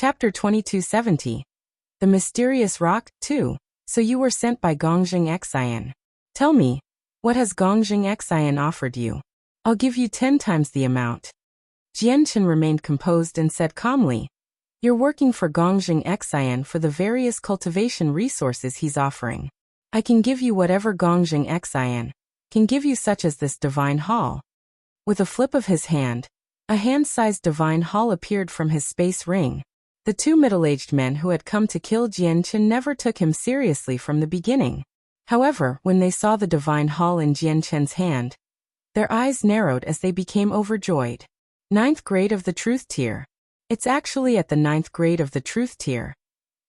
Chapter 2270. The Mysterious Rock, 2. So you were sent by Gongjing Xian. Tell me, what has Gongjing Xian offered you? I'll give you 10 times the amount. Jianchen remained composed and said calmly, You're working for Gongjing Xian for the various cultivation resources he's offering. I can give you whatever Gongjing Xian can give you, such as this divine hall. With a flip of his hand, a hand-sized divine hall appeared from his space ring. The two middle-aged men who had come to kill Jianchen never took him seriously from the beginning. However, when they saw the divine hall in Jianchen's hand, their eyes narrowed as they became overjoyed. 9th grade of the truth tier. It's actually at the 9th grade of the truth tier.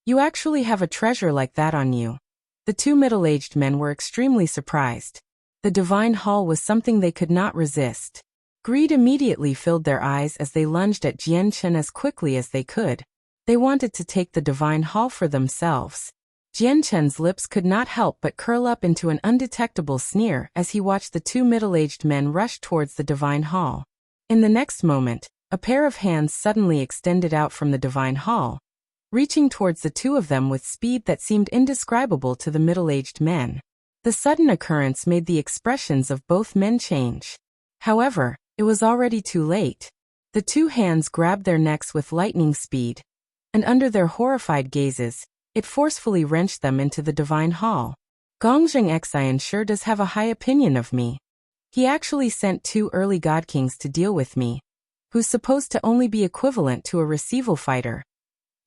You actually have a treasure like that on you. The two middle-aged men were extremely surprised. The divine hall was something they could not resist. Greed immediately filled their eyes as they lunged at Jianchen as quickly as they could. They wanted to take the divine hall for themselves. Jianchen's lips could not help but curl up into an undetectable sneer as he watched the two middle-aged men rush towards the divine hall. In the next moment, a pair of hands suddenly extended out from the divine hall, reaching towards the two of them with speed that seemed indescribable to the middle-aged men. The sudden occurrence made the expressions of both men change. However, it was already too late. The two hands grabbed their necks with lightning speed, and under their horrified gazes, it forcefully wrenched them into the divine hall. Gongjing Xian sure does have a high opinion of me. He actually sent 2 early Godkings to deal with me, who's supposed to only be equivalent to a receival fighter.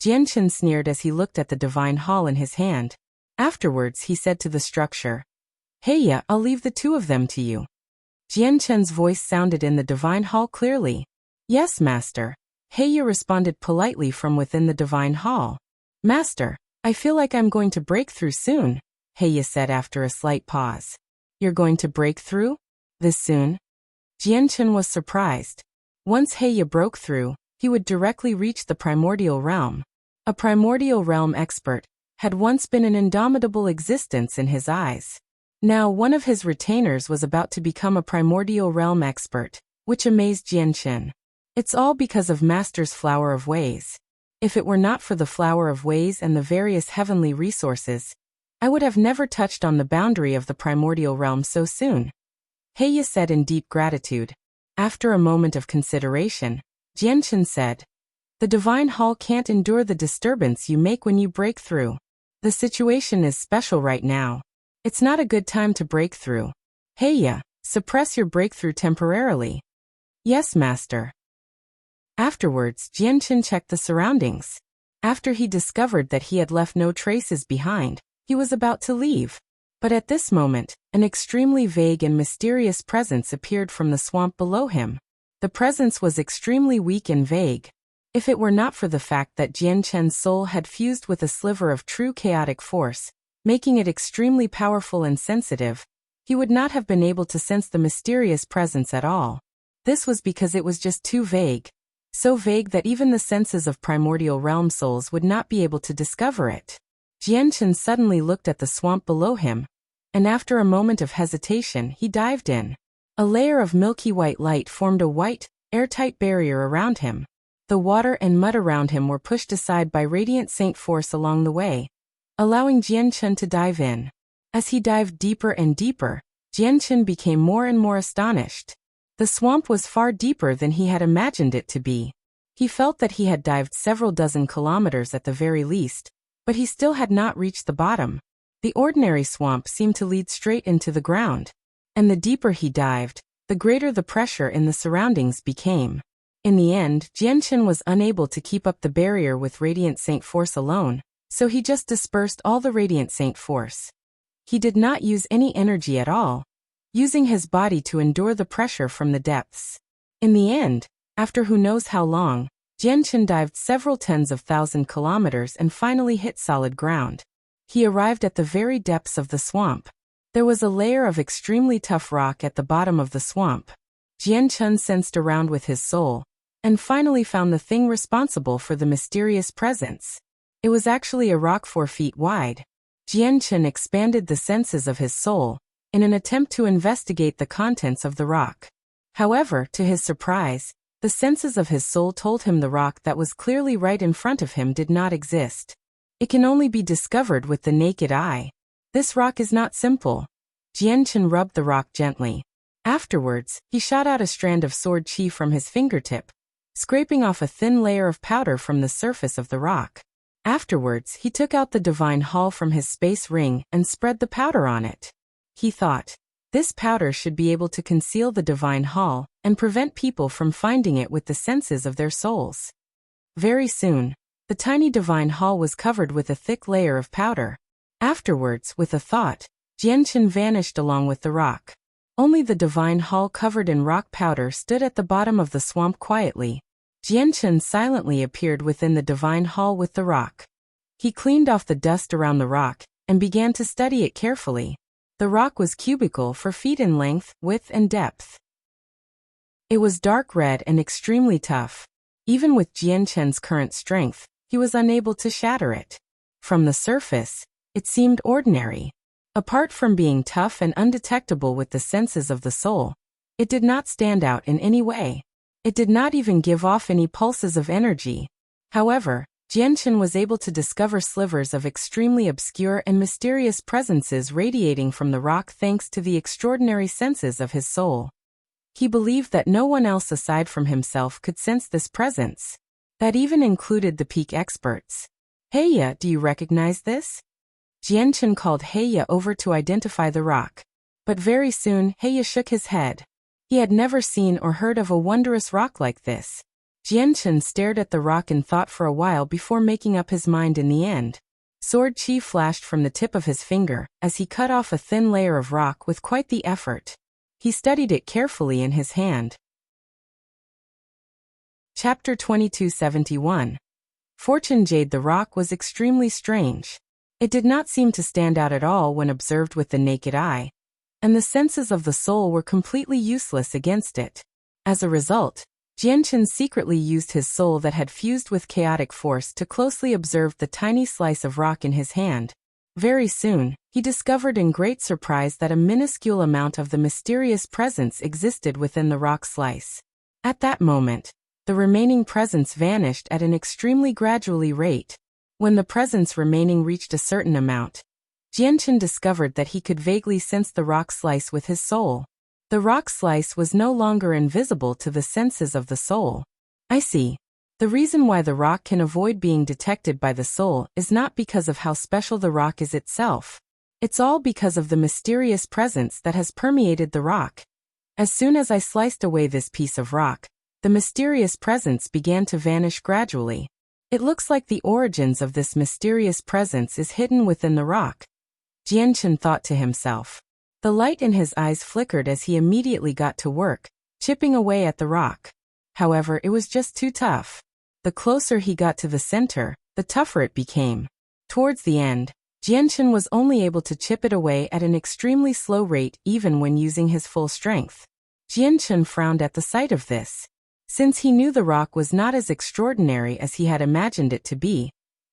Jianchen sneered as he looked at the divine hall in his hand. Afterwards he said to the structure, Heya, I'll leave the 2 of them to you. Jianchen's voice sounded in the divine hall clearly. Yes, master. Heya responded politely from within the divine hall. Master, I feel like I'm going to break through soon, Heya said after a slight pause. You're going to break through? This soon? Jianchen was surprised. Once Heya broke through, he would directly reach the primordial realm. A primordial realm expert had once been an indomitable existence in his eyes. Now one of his retainers was about to become a primordial realm expert, which amazed Jianchen. It's all because of Master's Flower of Ways. If it were not for the Flower of Ways and the various heavenly resources, I would have never touched on the boundary of the primordial realm so soon. Heya said in deep gratitude. After a moment of consideration, Jianchen said, The divine hall can't endure the disturbance you make when you break through. The situation is special right now. It's not a good time to break through. Heya, suppress your breakthrough temporarily. Yes, master. Afterwards, Jianchen checked the surroundings. After he discovered that he had left no traces behind, he was about to leave. But at this moment, an extremely vague and mysterious presence appeared from the swamp below him. The presence was extremely weak and vague. If it were not for the fact that Jianchen's soul had fused with a sliver of true chaotic force, making it extremely powerful and sensitive, he would not have been able to sense the mysterious presence at all. This was because it was just too vague. So vague that even the senses of primordial realm souls would not be able to discover it. Jianchen suddenly looked at the swamp below him, and after a moment of hesitation he dived in. A layer of milky white light formed a white, airtight barrier around him. The water and mud around him were pushed aside by radiant saint force along the way, allowing Jianchen to dive in. As he dived deeper and deeper, Jianchen became more and more astonished. The swamp was far deeper than he had imagined it to be. He felt that he had dived several dozen kilometers at the very least, but he still had not reached the bottom. The ordinary swamp seemed to lead straight into the ground, and the deeper he dived, the greater the pressure in the surroundings became. In the end, Jianchen was unable to keep up the barrier with Radiant Saint Force alone, so he just dispersed all the Radiant Saint Force. He did not use any energy at all, using his body to endure the pressure from the depths. In the end, after who knows how long, Jianchen dived several tens of thousand kilometers and finally hit solid ground. He arrived at the very depths of the swamp. There was a layer of extremely tough rock at the bottom of the swamp. Jianchen sensed around with his soul, and finally found the thing responsible for the mysterious presence. It was actually a rock 4 feet wide. Jianchen expanded the senses of his soul, in an attempt to investigate the contents of the rock. However, to his surprise, The senses of his soul told him the rock that was clearly right in front of him did not exist. It can only be discovered with the naked eye. This rock is not simple. Jianchen rubbed the rock gently. Afterwards, he shot out a strand of sword chi from his fingertip, scraping off a thin layer of powder from the surface of the rock. Afterwards, he took out the divine hall from his space ring and spread the powder on it. He thought, this powder should be able to conceal the divine hall and prevent people from finding it with the senses of their souls. Very soon, the tiny divine hall was covered with a thick layer of powder. Afterwards, with a thought, Jianchen vanished along with the rock. Only the divine hall covered in rock powder stood at the bottom of the swamp quietly. Jianchen silently appeared within the divine hall with the rock. He cleaned off the dust around the rock and began to study it carefully. The rock was cubical 4 feet in length, width and depth. It was dark red and extremely tough. Even with Jianchen's current strength, he was unable to shatter it. From the surface, it seemed ordinary. Apart from being tough and undetectable with the senses of the soul, it did not stand out in any way. It did not even give off any pulses of energy. However, Jianchen was able to discover slivers of extremely obscure and mysterious presences radiating from the rock thanks to the extraordinary senses of his soul. He believed that no one else aside from himself could sense this presence. That even included the peak experts. Heya, do you recognize this? Jianchen called Heya over to identify the rock. But very soon, Heya shook his head. He had never seen or heard of a wondrous rock like this. Jianchen stared at the rock in thought for a while before making up his mind in the end. Sword chi flashed from the tip of his finger as he cut off a thin layer of rock with quite the effort. He studied it carefully in his hand. Chapter 2271. Fortune Jade. The rock was extremely strange. It did not seem to stand out at all when observed with the naked eye, and the senses of the soul were completely useless against it. As a result, Jianchen secretly used his soul that had fused with chaotic force to closely observe the tiny slice of rock in his hand. Very soon, he discovered in great surprise that a minuscule amount of the mysterious presence existed within the rock slice. At that moment, the remaining presence vanished at an extremely gradually rate. When the presence remaining reached a certain amount, Jianchen discovered that he could vaguely sense the rock slice with his soul. The rock slice was no longer invisible to the senses of the soul. I see. The reason why the rock can avoid being detected by the soul is not because of how special the rock is itself. It's all because of the mysterious presence that has permeated the rock. As soon as I sliced away this piece of rock, the mysterious presence began to vanish gradually. It looks like the origins of this mysterious presence is hidden within the rock. Jianchen thought to himself. The light in his eyes flickered as he immediately got to work, chipping away at the rock. However, it was just too tough. The closer he got to the center, the tougher it became. Towards the end, Jianchen was only able to chip it away at an extremely slow rate even when using his full strength. Jianchen frowned at the sight of this. Since he knew the rock was not as extraordinary as he had imagined it to be,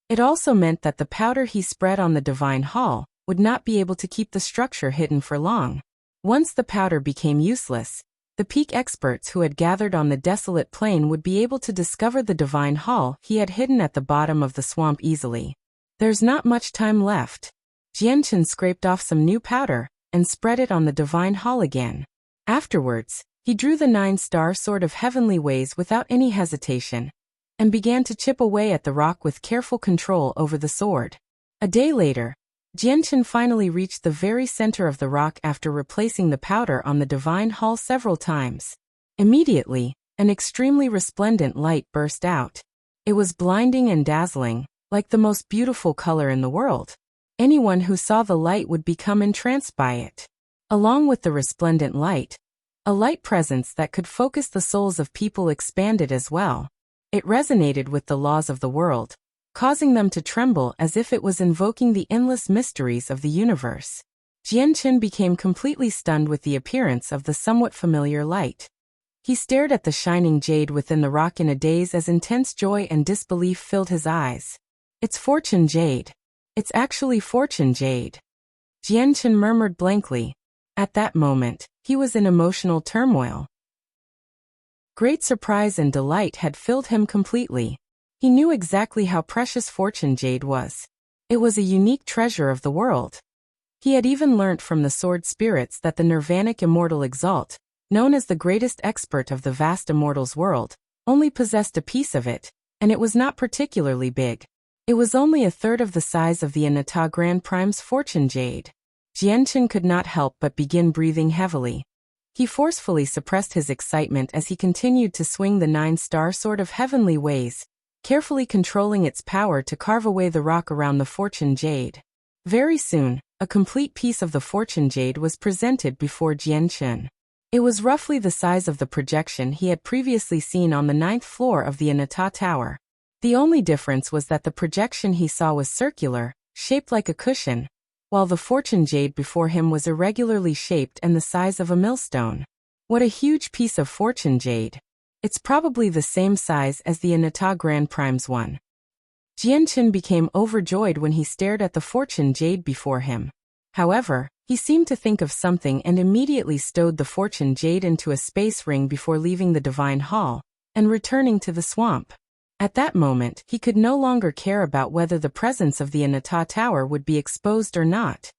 it also meant that the powder he spread on the divine hall would not be able to keep the structure hidden for long. Once the powder became useless, the peak experts who had gathered on the desolate plain would be able to discover the divine hall he had hidden at the bottom of the swamp easily. There's not much time left. Jianchen scraped off some new powder and spread it on the divine hall again. Afterwards, he drew the 9-star sword of heavenly ways without any hesitation, and began to chip away at the rock with careful control over the sword. A day later, Jianchen finally reached the very center of the rock after replacing the powder on the divine hall several times. Immediately, an extremely resplendent light burst out. It was blinding and dazzling, like the most beautiful color in the world. Anyone who saw the light would become entranced by it. Along with the resplendent light, a light presence that could focus the souls of people expanded as well. It resonated with the laws of the world, causing them to tremble as if it was invoking the endless mysteries of the universe. Jianchen became completely stunned with the appearance of the somewhat familiar light. He stared at the shining jade within the rock in a daze as intense joy and disbelief filled his eyes. It's Fortune Jade. It's actually Fortune Jade. Jianchen murmured blankly. At that moment, he was in emotional turmoil. Great surprise and delight had filled him completely. He knew exactly how precious Fortune Jade was. It was a unique treasure of the world. He had even learnt from the sword spirits that the Nirvanic immortal Exalt, known as the greatest expert of the vast immortals world, only possessed a piece of it, and it was not particularly big. It was only a third of the size of the Anata Grand Prime's Fortune Jade. Jianchen could not help but begin breathing heavily. He forcefully suppressed his excitement as he continued to swing the 9-star sword of heavenly ways, carefully controlling its power to carve away the rock around the Fortune Jade. Very soon, a complete piece of the Fortune Jade was presented before Jianchen. It was roughly the size of the projection he had previously seen on the 9th floor of the Anata Tower. The only difference was that the projection he saw was circular, shaped like a cushion, while the Fortune Jade before him was irregularly shaped and the size of a millstone. What a huge piece of Fortune Jade! It's probably the same size as the Anata Grand Prime's one. Jianchen became overjoyed when he stared at the Fortune Jade before him. However, he seemed to think of something and immediately stowed the Fortune Jade into a space ring before leaving the Divine Hall and returning to the swamp. At that moment, he could no longer care about whether the presence of the Anata Tower would be exposed or not.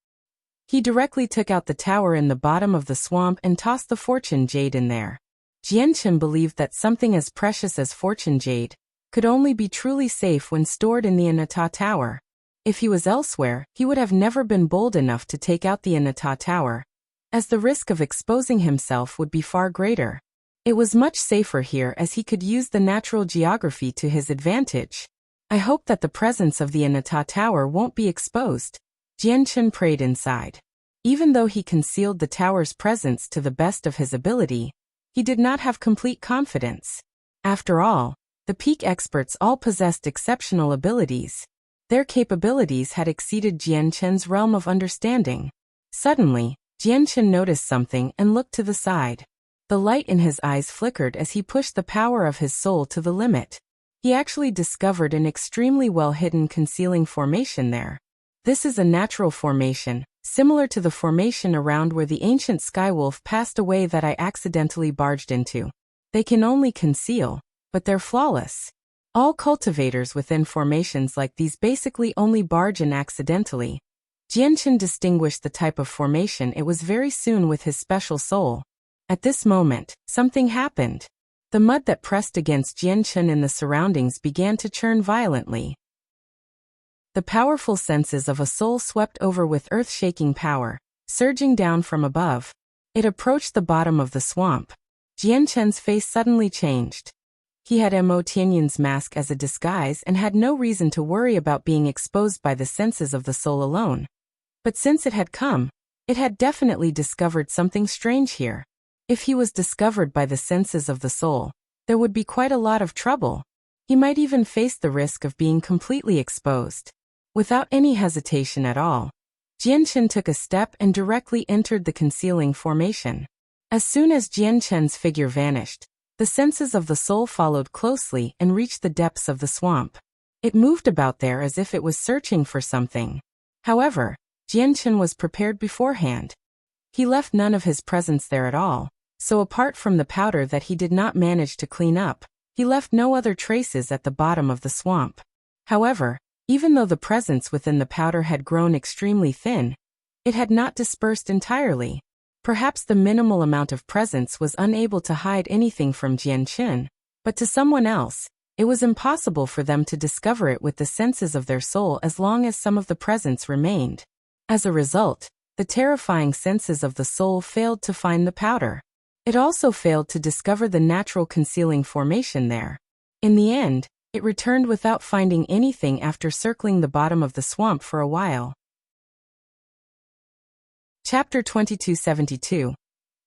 He directly took out the tower in the bottom of the swamp and tossed the Fortune Jade in there. Jianchen believed that something as precious as Fortune Jade could only be truly safe when stored in the Anata Tower. If he was elsewhere, he would have never been bold enough to take out the Anata Tower, as the risk of exposing himself would be far greater. It was much safer here as he could use the natural geography to his advantage. I hope that the presence of the Anata Tower won't be exposed, Jianchen prayed inside. Even though he concealed the tower's presence to the best of his ability, he did not have complete confidence. After all, the peak experts all possessed exceptional abilities. Their capabilities had exceeded Jianchen's realm of understanding. Suddenly, Jianchen noticed something and looked to the side. The light in his eyes flickered as he pushed the power of his soul to the limit. He actually discovered an extremely well-hidden concealing formation there. This is a natural formation, similar to the formation around where the ancient Skywolf passed away that I accidentally barged into. They can only conceal, but they're flawless. All cultivators within formations like these basically only barge in accidentally. Jianchen distinguished the type of formation it was very soon with his special soul. At this moment, something happened. The mud that pressed against Jianchen in the surroundings began to churn violently. The powerful senses of a soul swept over with earth-shaking power, surging down from above. It approached the bottom of the swamp. Jianchen's face suddenly changed. He had Mo Tianyun's mask as a disguise and had no reason to worry about being exposed by the senses of the soul alone. But since it had come, it had definitely discovered something strange here. If he was discovered by the senses of the soul, there would be quite a lot of trouble. He might even face the risk of being completely exposed. Without any hesitation at all, Jianchen took a step and directly entered the concealing formation. As soon as Jianchen's figure vanished, the senses of the soul followed closely and reached the depths of the swamp. It moved about there as if it was searching for something. However, Jianchen was prepared beforehand. He left none of his presence there at all, so apart from the powder that he did not manage to clean up, he left no other traces at the bottom of the swamp. However, even though the presence within the powder had grown extremely thin, it had not dispersed entirely. Perhaps the minimal amount of presence was unable to hide anything from Jianchen, but to someone else, it was impossible for them to discover it with the senses of their soul as long as some of the presence remained. As a result, the terrifying senses of the soul failed to find the powder. It also failed to discover the natural concealing formation there. In the end, it returned without finding anything after circling the bottom of the swamp for a while. Chapter 2272.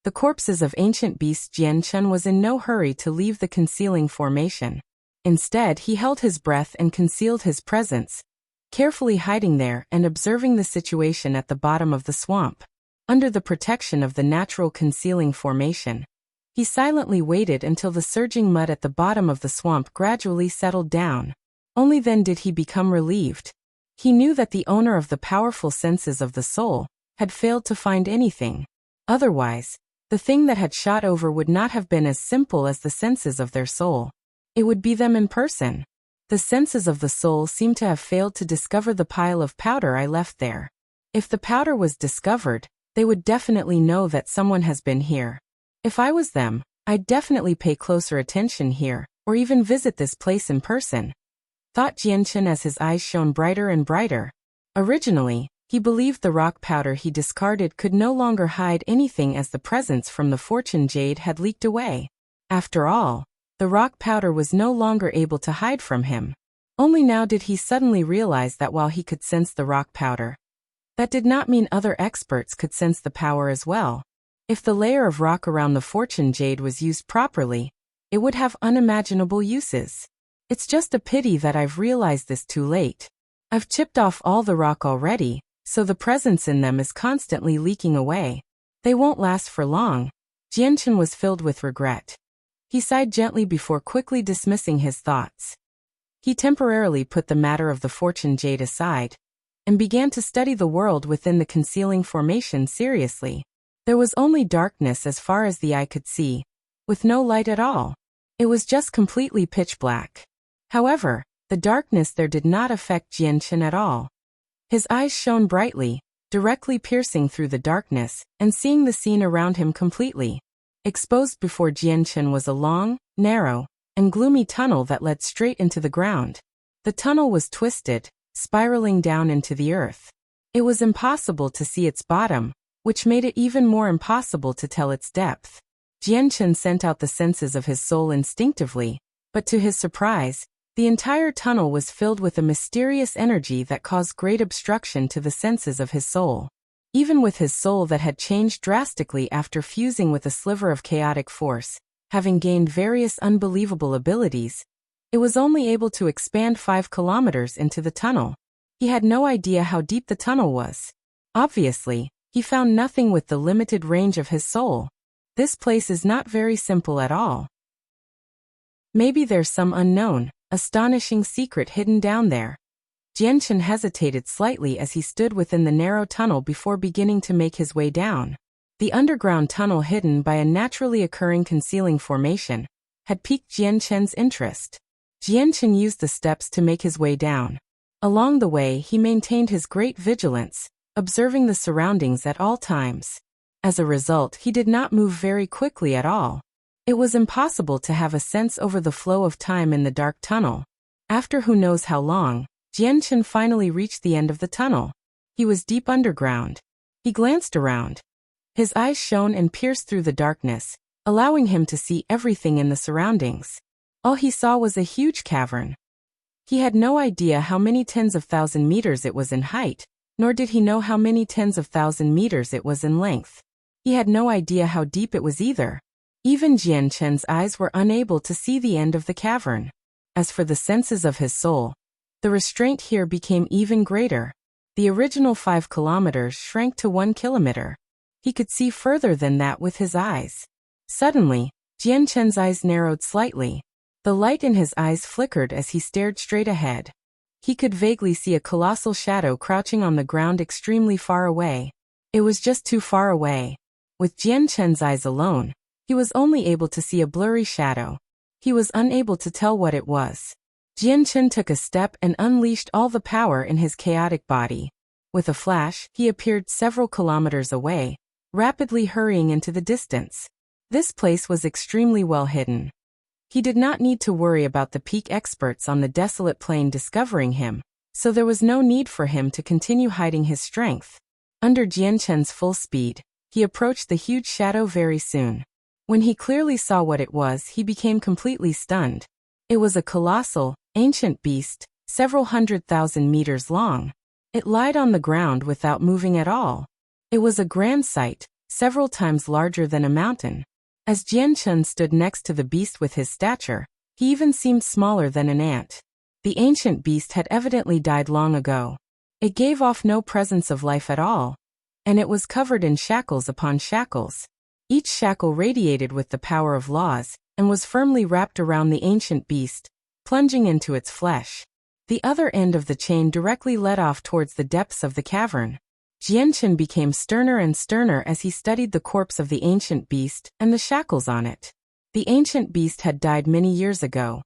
The corpses of ancient beasts. Jianchen was in no hurry to leave the concealing formation. Instead, he held his breath and concealed his presence, carefully hiding there and observing the situation at the bottom of the swamp. Under the protection of the natural concealing formation, he silently waited until the surging mud at the bottom of the swamp gradually settled down. Only then did he become relieved. He knew that the owner of the powerful senses of the soul had failed to find anything. Otherwise, The thing that had shot over would not have been as simple as the senses of their soul. It would be them in person. The senses of the soul seem to have failed to discover the pile of powder I left there. If the powder was discovered, they would definitely know that someone has been here. If I was them, I'd definitely pay closer attention here, or even visit this place in person, thought Jianchen as his eyes shone brighter and brighter. Originally, he believed the rock powder he discarded could no longer hide anything as the presence from the fortune jade had leaked away. After all, the rock powder was no longer able to hide from him. Only now did he suddenly realize that while he could sense the rock powder, that did not mean other experts could sense the power as well. If the layer of rock around the fortune jade was used properly, it would have unimaginable uses. It's just a pity that I've realized this too late. I've chipped off all the rock already, so the presence in them is constantly leaking away. They won't last for long. Jianchen was filled with regret. He sighed gently before quickly dismissing his thoughts. He temporarily put the matter of the fortune jade aside, and began to study the world within the concealing formation seriously. There was only darkness as far as the eye could see, with no light at all. It was just completely pitch black. However, the darkness there did not affect Jianchen at all. His eyes shone brightly, directly piercing through the darkness, and seeing the scene around him completely. Exposed before Jianchen was a long, narrow, and gloomy tunnel that led straight into the ground. The tunnel was twisted, spiraling down into the earth. It was impossible to see its bottom, which made it even more impossible to tell its depth. Jianchen sent out the senses of his soul instinctively, but to his surprise, the entire tunnel was filled with a mysterious energy that caused great obstruction to the senses of his soul. Even with his soul that had changed drastically after fusing with a sliver of chaotic force, having gained various unbelievable abilities, it was only able to expand 5 kilometers into the tunnel. He had no idea how deep the tunnel was. Obviously, he found nothing with the limited range of his soul. This place is not very simple at all. Maybe there's some unknown, astonishing secret hidden down there. Jianchen hesitated slightly as he stood within the narrow tunnel before beginning to make his way down. The underground tunnel hidden by a naturally occurring concealing formation had piqued Jianchen's interest. Jianchen used the steps to make his way down. Along the way he maintained his great vigilance, observing the surroundings at all times. As a result, he did not move very quickly at all. It was impossible to have a sense over the flow of time in the dark tunnel. After who knows how long, Jianchen finally reached the end of the tunnel. He was deep underground. He glanced around. His eyes shone and pierced through the darkness, allowing him to see everything in the surroundings. All he saw was a huge cavern. He had no idea how many tens of thousand meters it was in height, nor did he know how many tens of thousand meters it was in length. He had no idea how deep it was either. Even Jianchen's eyes were unable to see the end of the cavern. As for the senses of his soul, the restraint here became even greater. The original 5 kilometers shrank to 1 kilometer. He could see further than that with his eyes. Suddenly, Jianchen's eyes narrowed slightly. The light in his eyes flickered as he stared straight ahead. He could vaguely see a colossal shadow crouching on the ground extremely far away. It was just too far away. With Jianchen's eyes alone, he was only able to see a blurry shadow. He was unable to tell what it was. Jianchen took a step and unleashed all the power in his chaotic body. With a flash, he appeared several kilometers away, rapidly hurrying into the distance. This place was extremely well hidden. He did not need to worry about the peak experts on the desolate plain discovering him, so there was no need for him to continue hiding his strength. Under Jianchen's full speed, he approached the huge shadow very soon. When he clearly saw what it was, he became completely stunned. It was a colossal, ancient beast, several 100,000 meters long. It lied on the ground without moving at all. It was a grand sight, several times larger than a mountain. As Jianchen stood next to the beast with his stature, he even seemed smaller than an ant. The ancient beast had evidently died long ago. It gave off no presence of life at all, and it was covered in shackles upon shackles. Each shackle radiated with the power of laws, and was firmly wrapped around the ancient beast, plunging into its flesh. The other end of the chain directly led off towards the depths of the cavern. Jianchen became sterner and sterner as he studied the corpse of the ancient beast and the shackles on it. The ancient beast had died many years ago,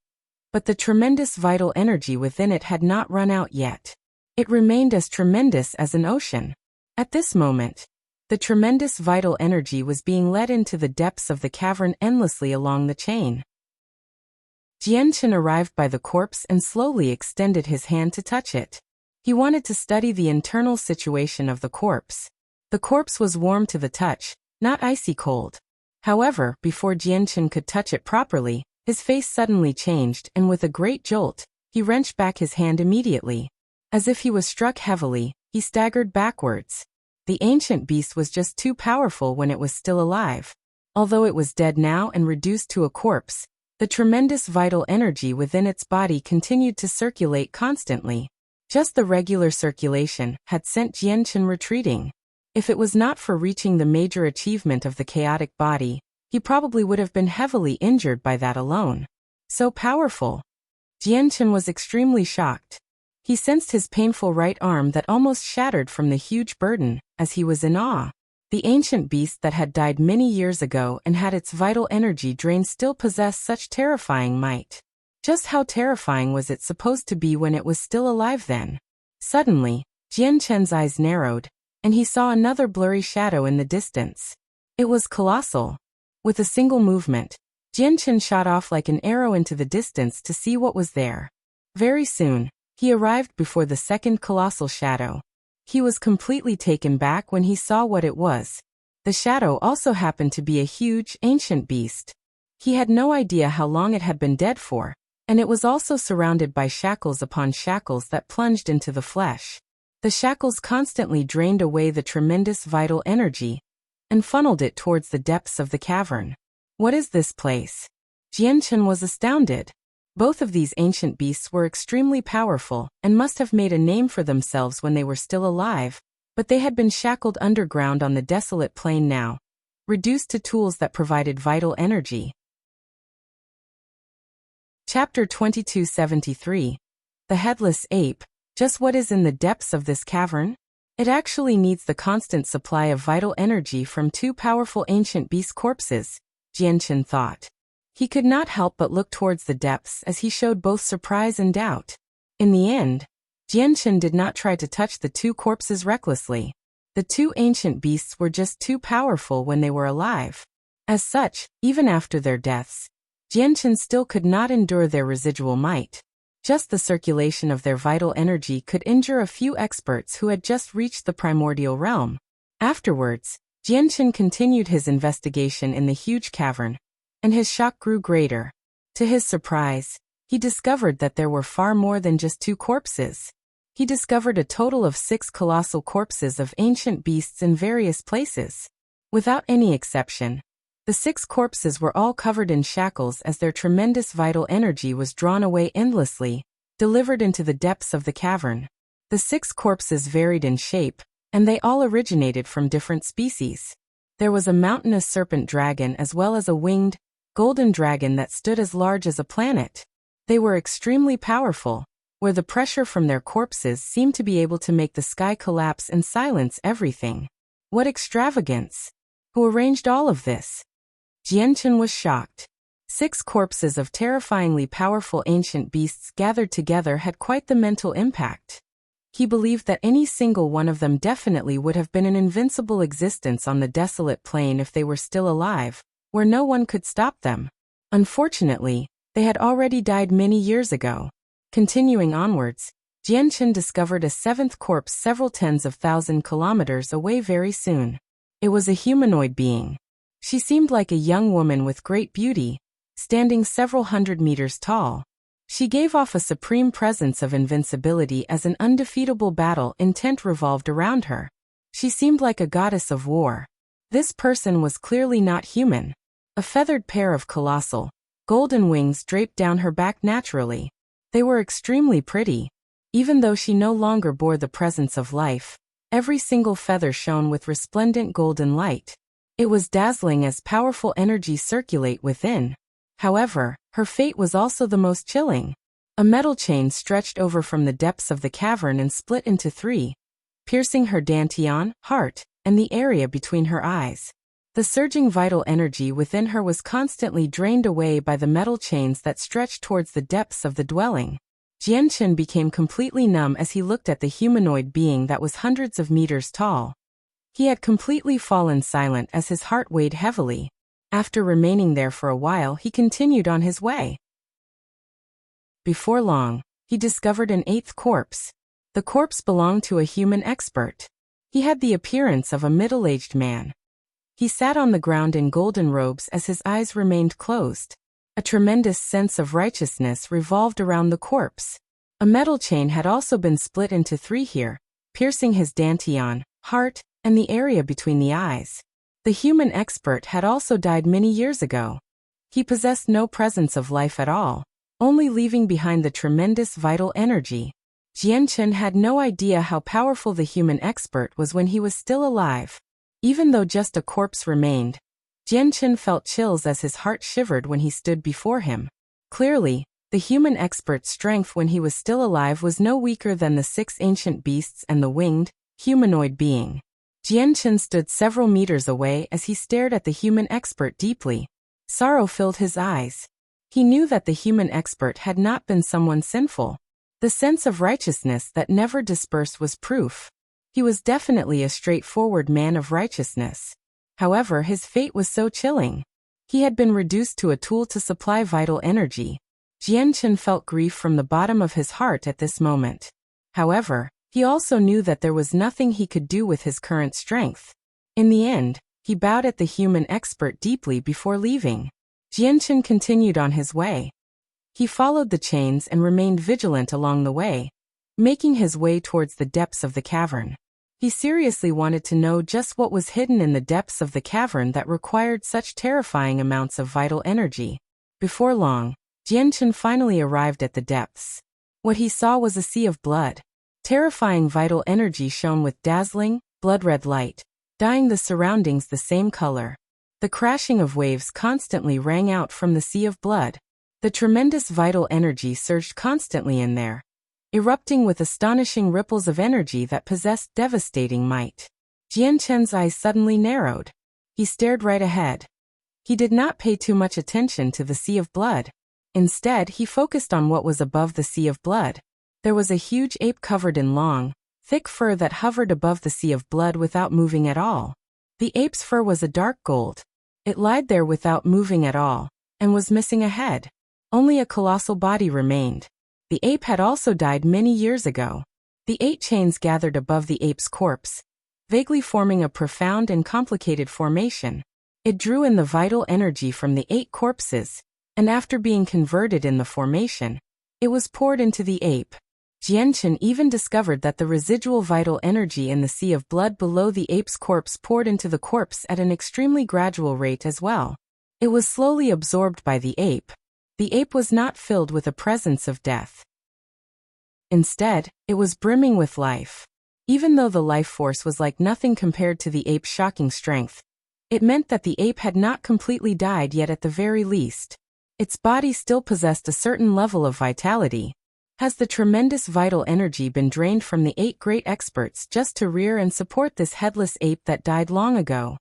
but the tremendous vital energy within it had not run out yet. It remained as tremendous as an ocean. At this moment, the tremendous vital energy was being led into the depths of the cavern endlessly along the chain. Jianchen arrived by the corpse and slowly extended his hand to touch it. He wanted to study the internal situation of the corpse. The corpse was warm to the touch, not icy cold. However, before Jianchen could touch it properly, his face suddenly changed and with a great jolt, he wrenched back his hand immediately. As if he was struck heavily, he staggered backwards. The ancient beast was just too powerful when it was still alive. Although it was dead now and reduced to a corpse, the tremendous vital energy within its body continued to circulate constantly. Just the regular circulation had sent Jianchen retreating. If it was not for reaching the major achievement of the chaotic body, he probably would have been heavily injured by that alone. So powerful. Jianchen was extremely shocked. He sensed his painful right arm that almost shattered from the huge burden, as he was in awe. The ancient beast that had died many years ago and had its vital energy drained still possessed such terrifying might. Just how terrifying was it supposed to be when it was still alive then? Suddenly, Jianchen's eyes narrowed, and he saw another blurry shadow in the distance. It was colossal. With a single movement, Jianchen shot off like an arrow into the distance to see what was there. Very soon, he arrived before the second colossal shadow. He was completely taken back when he saw what it was. The shadow also happened to be a huge, ancient beast. He had no idea how long it had been dead for, and it was also surrounded by shackles upon shackles that plunged into the flesh. The shackles constantly drained away the tremendous vital energy and funneled it towards the depths of the cavern. What is this place? Jianchen was astounded. Both of these ancient beasts were extremely powerful and must have made a name for themselves when they were still alive, but they had been shackled underground on the desolate plain now, reduced to tools that provided vital energy. Chapter 2273. The Headless Ape. Just what is in the depths of this cavern? It actually needs the constant supply of vital energy from two powerful ancient beast corpses, Jianchen thought. He could not help but look towards the depths as he showed both surprise and doubt. In the end, Jianchen did not try to touch the two corpses recklessly. The two ancient beasts were just too powerful when they were alive. As such, even after their deaths, Jianchen still could not endure their residual might. Just the circulation of their vital energy could injure a few experts who had just reached the primordial realm. Afterwards, Jianchen continued his investigation in the huge cavern, and his shock grew greater. To his surprise, he discovered that there were far more than just two corpses. He discovered a total of 6 colossal corpses of ancient beasts in various places. Without any exception, the 6 corpses were all covered in shackles as their tremendous vital energy was drawn away endlessly, delivered into the depths of the cavern. The 6 corpses varied in shape, and they all originated from different species. There was a mountainous serpent dragon as well as a winged, golden dragon that stood as large as a planet. They were extremely powerful, where the pressure from their corpses seemed to be able to make the sky collapse and silence everything. What extravagance! Who arranged all of this? Jianchen was shocked. 6 corpses of terrifyingly powerful ancient beasts gathered together had quite the mental impact. He believed that any single one of them definitely would have been an invincible existence on the desolate plain if they were still alive, where no one could stop them. Unfortunately, they had already died many years ago. Continuing onwards, Jianchen discovered a 7th corpse several tens of thousand kilometers away very soon. It was a humanoid being. She seemed like a young woman with great beauty, standing several hundred meters tall. She gave off a supreme presence of invincibility as an undefeatable battle intent revolved around her. She seemed like a goddess of war. This person was clearly not human. A feathered pair of colossal, golden wings draped down her back naturally. They were extremely pretty. Even though she no longer bore the presence of life, every single feather shone with resplendent golden light. It was dazzling as powerful energy circulate within. However, her fate was also the most chilling. A metal chain stretched over from the depths of the cavern and split into 3. piercing her dantian, heart, and the area between her eyes. The surging vital energy within her was constantly drained away by the metal chains that stretched towards the depths of the dwelling. Jianchen became completely numb as he looked at the humanoid being that was hundreds of meters tall. He had completely fallen silent as his heart weighed heavily. After remaining there for a while, he continued on his way. Before long, he discovered an eighth corpse. The corpse belonged to a human expert. He had the appearance of a middle-aged man. He sat on the ground in golden robes as his eyes remained closed. A tremendous sense of righteousness revolved around the corpse. A metal chain had also been split into 3 here, piercing his dantian, heart, and the area between the eyes. The human expert had also died many years ago. He possessed no presence of life at all, only leaving behind the tremendous vital energy. Jianchen had no idea how powerful the human expert was when he was still alive. Even though just a corpse remained, Jianchen felt chills as his heart shivered when he stood before him. Clearly, the human expert's strength when he was still alive was no weaker than the 6 ancient beasts and the winged, humanoid being. Jianchen stood several meters away as he stared at the human expert deeply. Sorrow filled his eyes. He knew that the human expert had not been someone sinful. The sense of righteousness that never dispersed was proof. He was definitely a straightforward man of righteousness. However, his fate was so chilling. He had been reduced to a tool to supply vital energy. Jianchen felt grief from the bottom of his heart at this moment. However, he also knew that there was nothing he could do with his current strength. In the end, he bowed at the human expert deeply before leaving. Jianchen continued on his way. He followed the chains and remained vigilant along the way, making his way towards the depths of the cavern. He seriously wanted to know just what was hidden in the depths of the cavern that required such terrifying amounts of vital energy. Before long, Jianchen finally arrived at the depths. What he saw was a sea of blood. Terrifying vital energy shone with dazzling, blood-red light, dyeing the surroundings the same color. The crashing of waves constantly rang out from the sea of blood. The tremendous vital energy surged constantly in there, erupting with astonishing ripples of energy that possessed devastating might. Jianchen's eyes suddenly narrowed. He stared right ahead. He did not pay too much attention to the sea of blood. Instead, he focused on what was above the sea of blood. There was a huge ape covered in long, thick fur that hovered above the sea of blood without moving at all. The ape's fur was a dark gold. It lied there without moving at all, and was missing a head. Only a colossal body remained. The ape had also died many years ago. The 8 chains gathered above the ape's corpse, vaguely forming a profound and complicated formation. It drew in the vital energy from the 8 corpses, and after being converted in the formation, it was poured into the ape. Jianchen even discovered that the residual vital energy in the sea of blood below the ape's corpse poured into the corpse at an extremely gradual rate as well. It was slowly absorbed by the ape. The ape was not filled with a presence of death. Instead, it was brimming with life. Even though the life force was like nothing compared to the ape's shocking strength, it meant that the ape had not completely died yet at the very least. Its body still possessed a certain level of vitality. Has the tremendous vital energy been drained from the 8 great experts just to rear and support this headless ape that died long ago?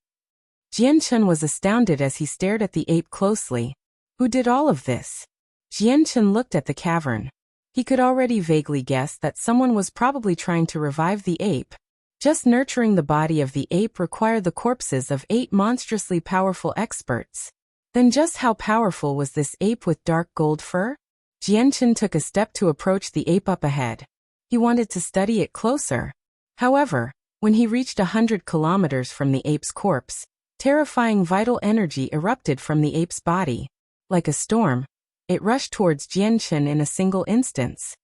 Jianchen was astounded as he stared at the ape closely. Who did all of this? Jianchen looked at the cavern. He could already vaguely guess that someone was probably trying to revive the ape. Just nurturing the body of the ape required the corpses of 8 monstrously powerful experts. Then just how powerful was this ape with dark gold fur? Jianchen took a step to approach the ape up ahead. He wanted to study it closer. However, when he reached 100 kilometers from the ape's corpse, terrifying vital energy erupted from the ape's body. Like a storm, it rushed towards Jianchen in a single instance.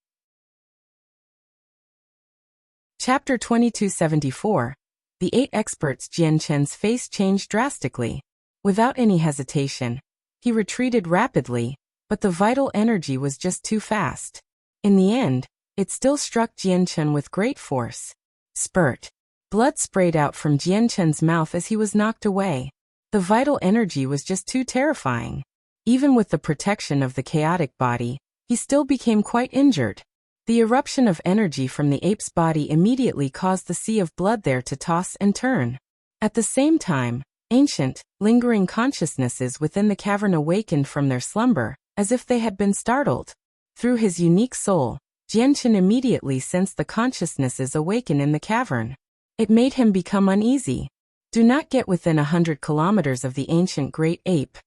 Chapter 2274. The 8 experts. Jianchen's face changed drastically. Without any hesitation, he retreated rapidly, but the vital energy was just too fast. In the end, it still struck Jianchen with great force. Spurt. Blood sprayed out from Jianchen's mouth as he was knocked away. The vital energy was just too terrifying. Even with the protection of the chaotic body, he still became quite injured. The eruption of energy from the ape's body immediately caused the sea of blood there to toss and turn. At the same time, ancient, lingering consciousnesses within the cavern awakened from their slumber, as if they had been startled. Through his unique soul, Jianchen immediately sensed the consciousnesses awaken in the cavern. It made him become uneasy. Do not get within 100 kilometers of the ancient great ape.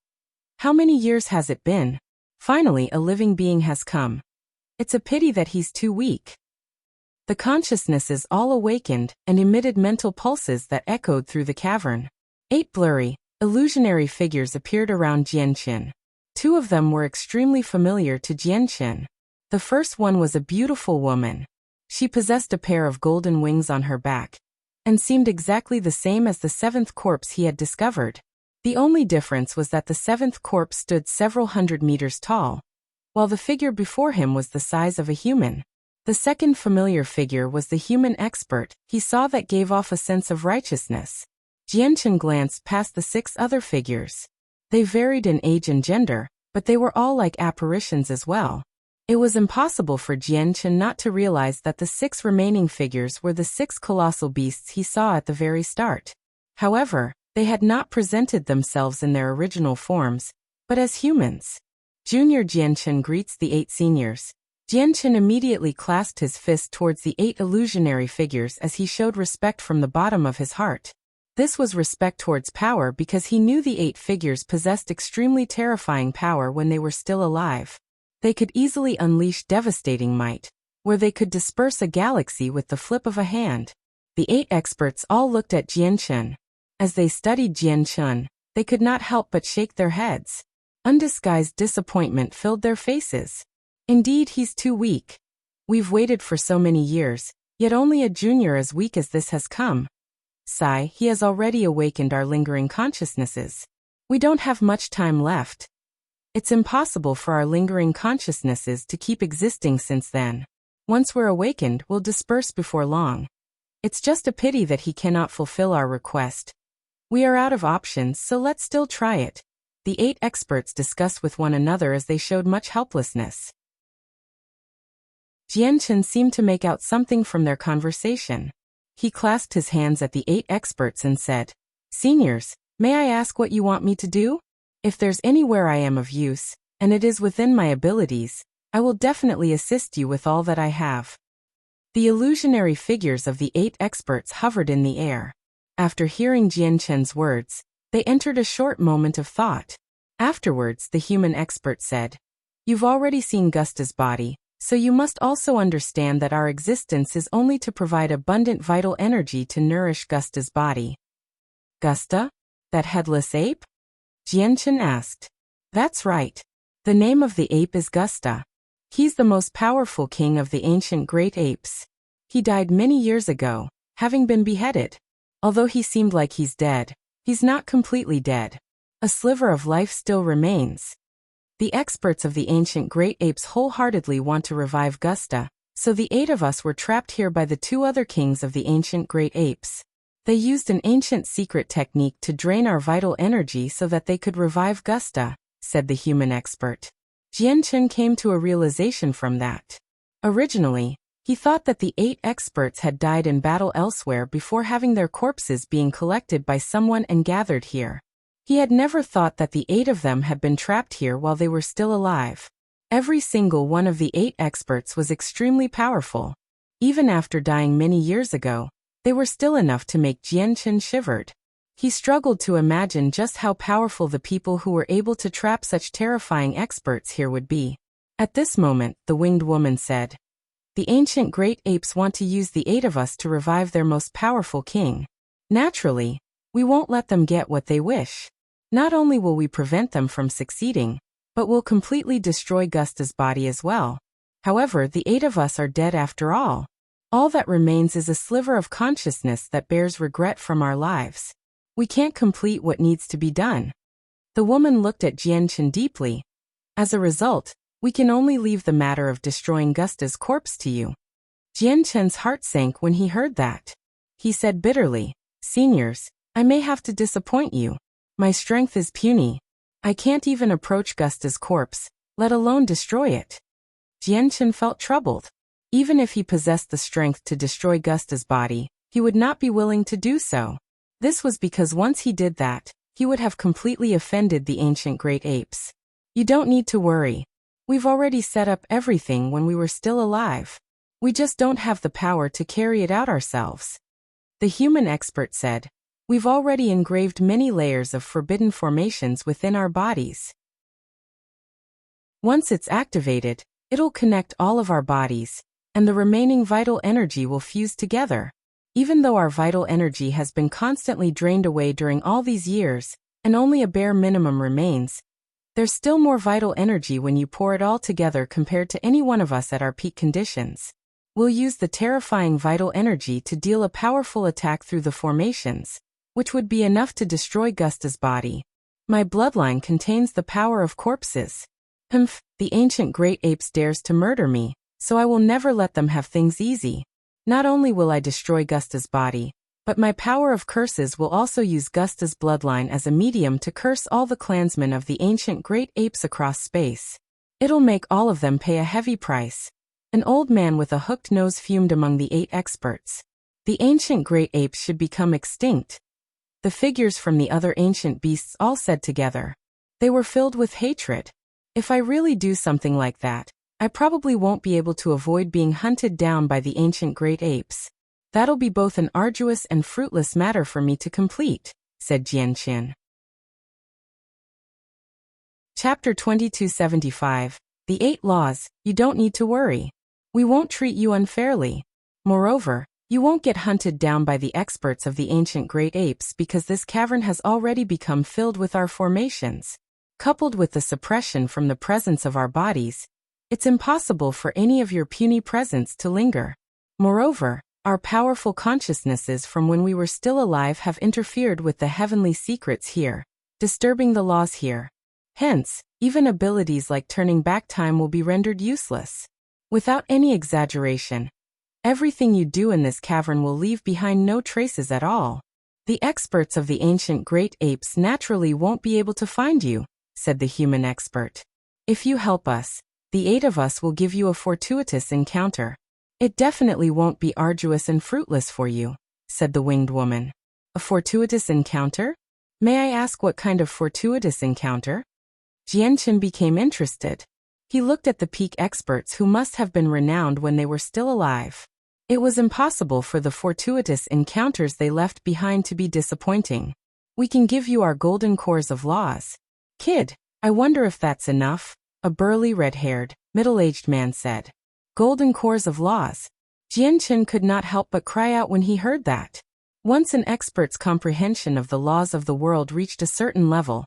How many years has it been? Finally, a living being has come. It's a pity that he's too weak. The consciousnesses all awakened and emitted mental pulses that echoed through the cavern. 8 blurry, illusionary figures appeared around Jianchen. 2 of them were extremely familiar to Jianchen. The first one was a beautiful woman. She possessed a pair of golden wings on her back, and seemed exactly the same as the 7th corpse he had discovered. The only difference was that the 7th corpse stood several hundred meters tall, while the figure before him was the size of a human. The second familiar figure was the human expert he saw that gave off a sense of righteousness. Jianchen glanced past the 6 other figures. They varied in age and gender, but they were all like apparitions as well. It was impossible for Jianchen not to realize that the 6 remaining figures were the 6 colossal beasts he saw at the very start. However, they had not presented themselves in their original forms, but as humans. Junior Jianchen greets the 8 seniors. Jianchen immediately clasped his fist towards the 8 illusionary figures as he showed respect from the bottom of his heart. This was respect towards power because he knew the 8 figures possessed extremely terrifying power when they were still alive. They could easily unleash devastating might, where they could disperse a galaxy with the flip of a hand. The 8 experts all looked at Jianchen. As they studied Jianchen, they could not help but shake their heads. Undisguised disappointment filled their faces. Indeed, he's too weak. We've waited for so many years, yet only a junior as weak as this has come. Sigh, he has already awakened our lingering consciousnesses. We don't have much time left. It's impossible for our lingering consciousnesses to keep existing since then. Once we're awakened, we'll disperse before long. It's just a pity that he cannot fulfill our request. We are out of options, so let's still try it. The 8 experts discussed with one another as they showed much helplessness. Jianchen seemed to make out something from their conversation. He clasped his hands at the 8 experts and said, "Seniors, may I ask what you want me to do? If there's anywhere I am of use, and it is within my abilities, I will definitely assist you with all that I have." The illusionary figures of the 8 experts hovered in the air. After hearing Jianchen's words, they entered a short moment of thought. Afterwards, the human expert said, "You've already seen Gusta's body, so you must also understand that our existence is only to provide abundant vital energy to nourish Gusta's body." "Gusta? That headless ape?" Jianchen asked. "That's right. The name of the ape is Gusta. He's the most powerful king of the ancient great apes. He died many years ago, having been beheaded. Although he seemed like he's dead, he's not completely dead. A sliver of life still remains. The experts of the ancient great apes wholeheartedly want to revive Gusta, so the 8 of us were trapped here by the 2 other kings of the ancient great apes. They used an ancient secret technique to drain our vital energy so that they could revive Gusta," said the human expert. Jianchen came to a realization from that. Originally, he thought that the 8 experts had died in battle elsewhere before having their corpses being collected by someone and gathered here. He had never thought that the 8 of them had been trapped here while they were still alive. Every single one of the 8 experts was extremely powerful. Even after dying many years ago, they were still enough to make Jianchen shivered. He struggled to imagine just how powerful the people who were able to trap such terrifying experts here would be. At this moment, the winged woman said, "The ancient great apes want to use the 8 of us to revive their most powerful king. Naturally, we won't let them get what they wish. Not only will we prevent them from succeeding, but we'll completely destroy Gusta's body as well. However, the 8 of us are dead after all. All that remains is a sliver of consciousness that bears regret from our lives. We can't complete what needs to be done." The woman looked at Jianchen deeply. "As a result, we can only leave the matter of destroying Gusta's corpse to you." Jianchen's heart sank when he heard that. He said bitterly, "Seniors, I may have to disappoint you. My strength is puny. I can't even approach Gusta's corpse, let alone destroy it." Jianchen felt troubled. Even if he possessed the strength to destroy Gusta's body, he would not be willing to do so. This was because once he did that, he would have completely offended the ancient great apes. You don't need to worry. We've already set up everything when we were still alive. We just don't have the power to carry it out ourselves. The human expert said, we've already engraved many layers of forbidden formations within our bodies. Once it's activated, it'll connect all of our bodies, and the remaining vital energy will fuse together. Even though our vital energy has been constantly drained away during all these years, and only a bare minimum remains, there's still more vital energy when you pour it all together compared to any one of us at our peak conditions. We'll use the terrifying vital energy to deal a powerful attack through the formations, which would be enough to destroy Gusta's body. My bloodline contains the power of corpses. The ancient great apes dares to murder me, so I will never let them have things easy. Not only will I destroy Gusta's body, but my power of curses will also use Gusta's bloodline as a medium to curse all the clansmen of the ancient great apes across space. It'll make all of them pay a heavy price. An old man with a hooked nose fumed among the 8 experts. The ancient great apes should become extinct. The figures from the other ancient beasts all said together. They were filled with hatred. If I really do something like that, I probably won't be able to avoid being hunted down by the ancient great apes. That'll be both an arduous and fruitless matter for me to complete, said Jianqin. Chapter 2275. The 8 Laws. You don't need to worry. We won't treat you unfairly. Moreover, you won't get hunted down by the experts of the ancient great apes because this cavern has already become filled with our formations. Coupled with the suppression from the presence of our bodies, it's impossible for any of your puny presence to linger. Moreover, our powerful consciousnesses from when we were still alive have interfered with the heavenly secrets here, disturbing the laws here. Hence, even abilities like turning back time will be rendered useless. Without any exaggeration, everything you do in this cavern will leave behind no traces at all. The experts of the ancient great apes naturally won't be able to find you, said the human expert. If you help us, the 8 of us will give you a fortuitous encounter. It definitely won't be arduous and fruitless for you, said the winged woman. A fortuitous encounter? May I ask what kind of fortuitous encounter? Jianqin became interested. He looked at the peak experts who must have been renowned when they were still alive. It was impossible for the fortuitous encounters they left behind to be disappointing. We can give you our golden cores of laws. Kid, I wonder if that's enough, a burly red-haired, middle-aged man said. Golden cores of laws. Jianqin could not help but cry out when he heard that. Once an expert's comprehension of the laws of the world reached a certain level,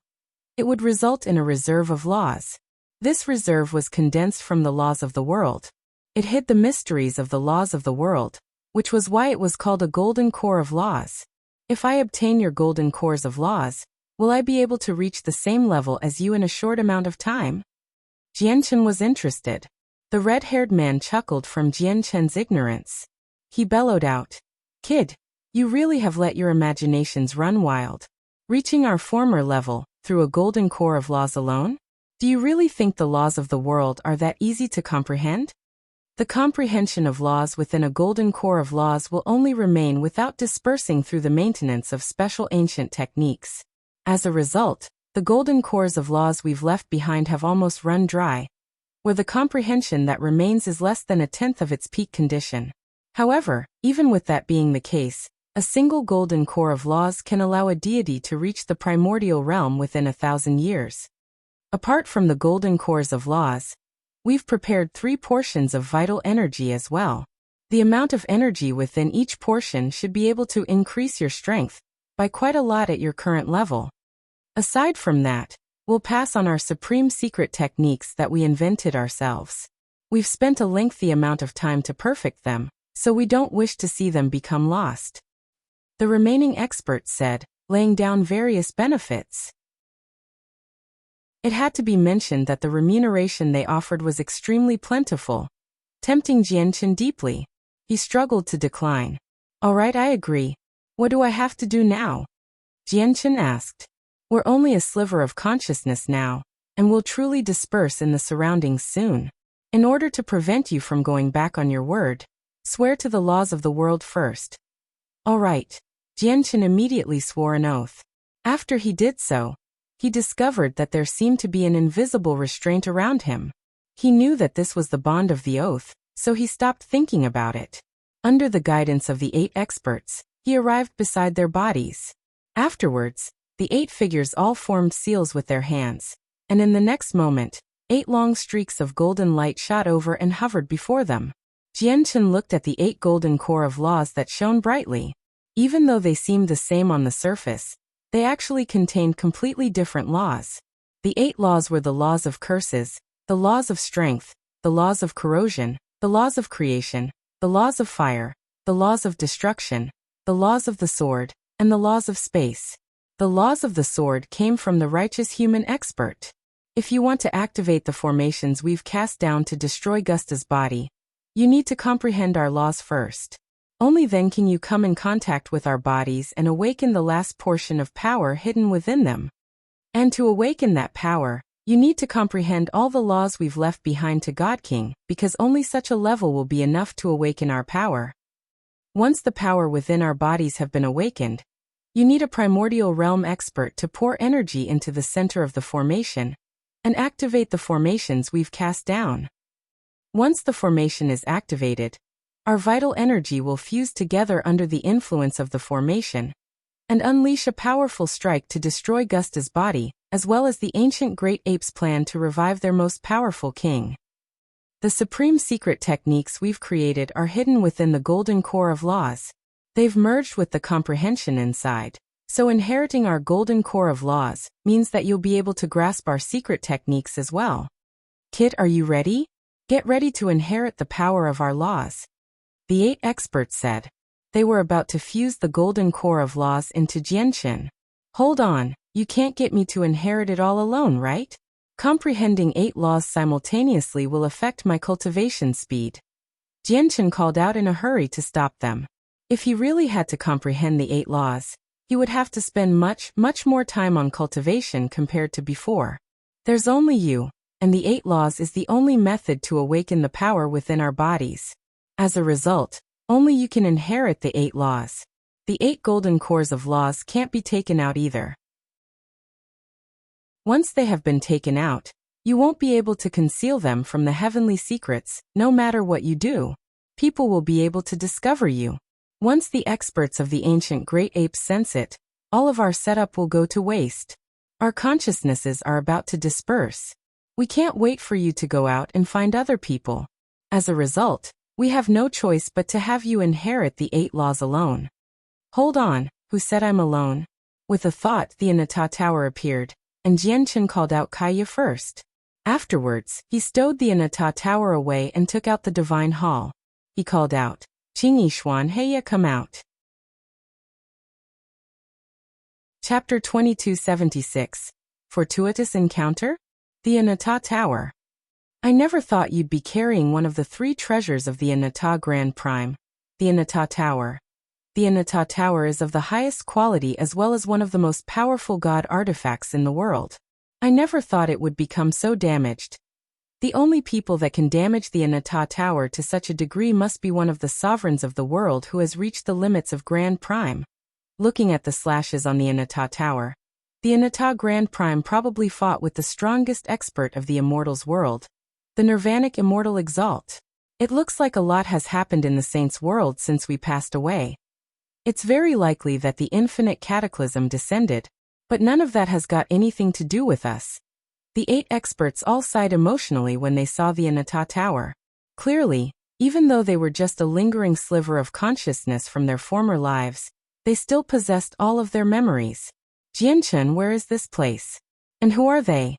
it would result in a reserve of laws. This reserve was condensed from the laws of the world. It hid the mysteries of the laws of the world, which was why it was called a golden core of laws. If I obtain your golden cores of laws, will I be able to reach the same level as you in a short amount of time? Jianqin was interested. The red-haired man chuckled from Jianqin's ignorance. He bellowed out, Kid, you really have let your imaginations run wild. Reaching our former level, through a golden core of laws alone? Do you really think the laws of the world are that easy to comprehend? The comprehension of laws within a golden core of laws will only remain without dispersing through the maintenance of special ancient techniques. As a result, the golden cores of laws we've left behind have almost run dry, where the comprehension that remains is less than 1/10 of its peak condition. However, even with that being the case, a single golden core of laws can allow a deity to reach the primordial realm within 1,000 years. Apart from the golden cores of laws, we've prepared 3 portions of vital energy as well. The amount of energy within each portion should be able to increase your strength by quite a lot at your current level. Aside from that, we'll pass on our supreme secret techniques that we invented ourselves. We've spent a lengthy amount of time to perfect them, so we don't wish to see them become lost. The remaining experts said, laying down various benefits. It had to be mentioned that the remuneration they offered was extremely plentiful, tempting Jianqin deeply. He struggled to decline. All right, I agree. What do I have to do now? Jianqin asked. We're only a sliver of consciousness now, and will truly disperse in the surroundings soon. In order to prevent you from going back on your word, swear to the laws of the world first. All right. Jianchen immediately swore an oath. After he did so, he discovered that there seemed to be an invisible restraint around him. He knew that this was the bond of the oath, so he stopped thinking about it. Under the guidance of the 8 experts, he arrived beside their bodies. Afterwards, the 8 figures all formed seals with their hands, and in the next moment, 8 long streaks of golden light shot over and hovered before them. Jianchen looked at the 8 golden core of laws that shone brightly. Even though they seemed the same on the surface, they actually contained completely different laws. The 8 laws were the laws of curses, the laws of strength, the laws of corrosion, the laws of creation, the laws of fire, the laws of destruction, the laws of the sword, and the laws of space. The laws of the sword came from the righteous human expert. If you want to activate the formations we've cast down to destroy Gusta's body, you need to comprehend our laws first. Only then can you come in contact with our bodies and awaken the last portion of power hidden within them. And to awaken that power, you need to comprehend all the laws we've left behind to Godking, because only such a level will be enough to awaken our power. Once the power within our bodies have been awakened, you need a primordial realm expert to pour energy into the center of the formation and activate the formations we've cast down. Once the formation is activated, our vital energy will fuse together under the influence of the formation and unleash a powerful strike to destroy Gusta's body, as well as the ancient great apes' plan to revive their most powerful king. The supreme secret techniques we've created are hidden within the golden core of laws. They've merged with the comprehension inside. So inheriting our golden core of laws means that you'll be able to grasp our secret techniques as well. Kid, are you ready? Get ready to inherit the power of our laws. The 8 experts said. They were about to fuse the golden core of laws into Jianchen. Hold on, you can't get me to inherit it all alone, right? Comprehending 8 laws simultaneously will affect my cultivation speed. Jianchen called out in a hurry to stop them. If he really had to comprehend the 8 laws, he would have to spend much more time on cultivation compared to before. There's only you, and the 8 laws is the only method to awaken the power within our bodies. As a result, only you can inherit the 8 laws. The 8 golden cores of laws can't be taken out either. Once they have been taken out, you won't be able to conceal them from the heavenly secrets, no matter what you do. People will be able to discover you. Once the experts of the ancient great apes sense it, all of our setup will go to waste. Our consciousnesses are about to disperse. We can't wait for you to go out and find other people. As a result, we have no choice but to have you inherit the 8 laws alone. Hold on, who said I'm alone? With a thought, the Anata Tower appeared, and Jianchen called out Kaya first. Afterwards, he stowed the Anata Tower away and took out the divine hall. He called out, Xuan, hey, come out. Chapter 2276. Fortuitous Encounter? The Anata Tower. I never thought you'd be carrying one of the 3 treasures of the Anata Grand Prime, the Anata Tower. The Anata Tower is of the highest quality as well as one of the most powerful god artifacts in the world. I never thought it would become so damaged. The only people that can damage the Anata Tower to such a degree must be one of the sovereigns of the world who has reached the limits of Grand Prime. Looking at the slashes on the Anata Tower, the Anata Grand Prime probably fought with the strongest expert of the Immortals world, the Nirvanic Immortal Exalt. It looks like a lot has happened in the Saints' world since we passed away. It's very likely that the infinite cataclysm descended, but none of that has got anything to do with us. The 8 experts all sighed emotionally when they saw the Anata Tower. Clearly, even though they were just a lingering sliver of consciousness from their former lives, they still possessed all of their memories. Jianchen, where is this place? And who are they?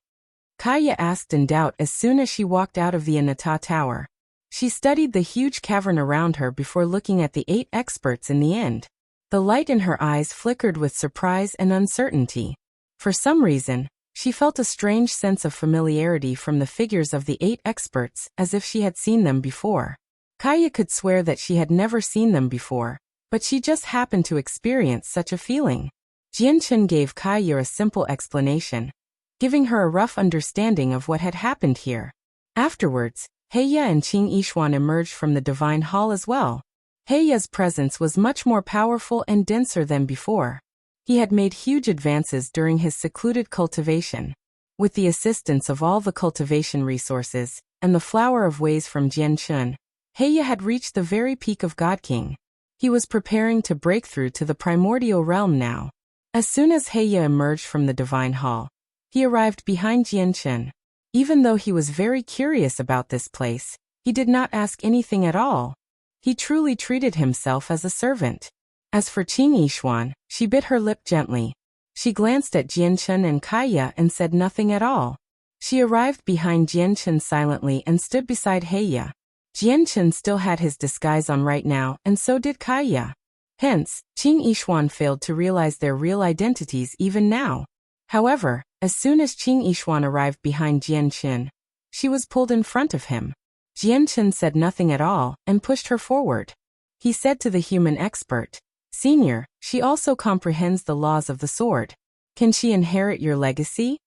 Kaya asked in doubt as soon as she walked out of the Anata Tower. She studied the huge cavern around her before looking at the 8 experts in the end. The light in her eyes flickered with surprise and uncertainty. For some reason, she felt a strange sense of familiarity from the figures of the 8 experts, as if she had seen them before. Kaya could swear that she had never seen them before, but she just happened to experience such a feeling. Jianchen gave Kaya a simple explanation, giving her a rough understanding of what had happened here. Afterwards, Heya and Qing Yishuan emerged from the divine hall as well. Heya's presence was much more powerful and denser than before. He had made huge advances during his secluded cultivation. With the assistance of all the cultivation resources, and the flower of ways from Jianchun, Heya had reached the very peak of Godking. He was preparing to break through to the primordial realm now. As soon as Heya emerged from the divine hall, he arrived behind Jianchun. Even though he was very curious about this place, he did not ask anything at all. He truly treated himself as a servant. As for Qing Yishuan, she bit her lip gently. She glanced at Jianchun and Kaya and said nothing at all. She arrived behind Jianchun silently and stood beside Heya. Jianchun still had his disguise on right now, and so did Kaya. Hence, Qing Yishuan failed to realize their real identities even now. However, as soon as Qing Yishuan arrived behind Jianchun, she was pulled in front of him. Jianchun said nothing at all and pushed her forward. He said to the human expert, "Senior, she also comprehends the laws of the sword. Can she inherit your legacy?"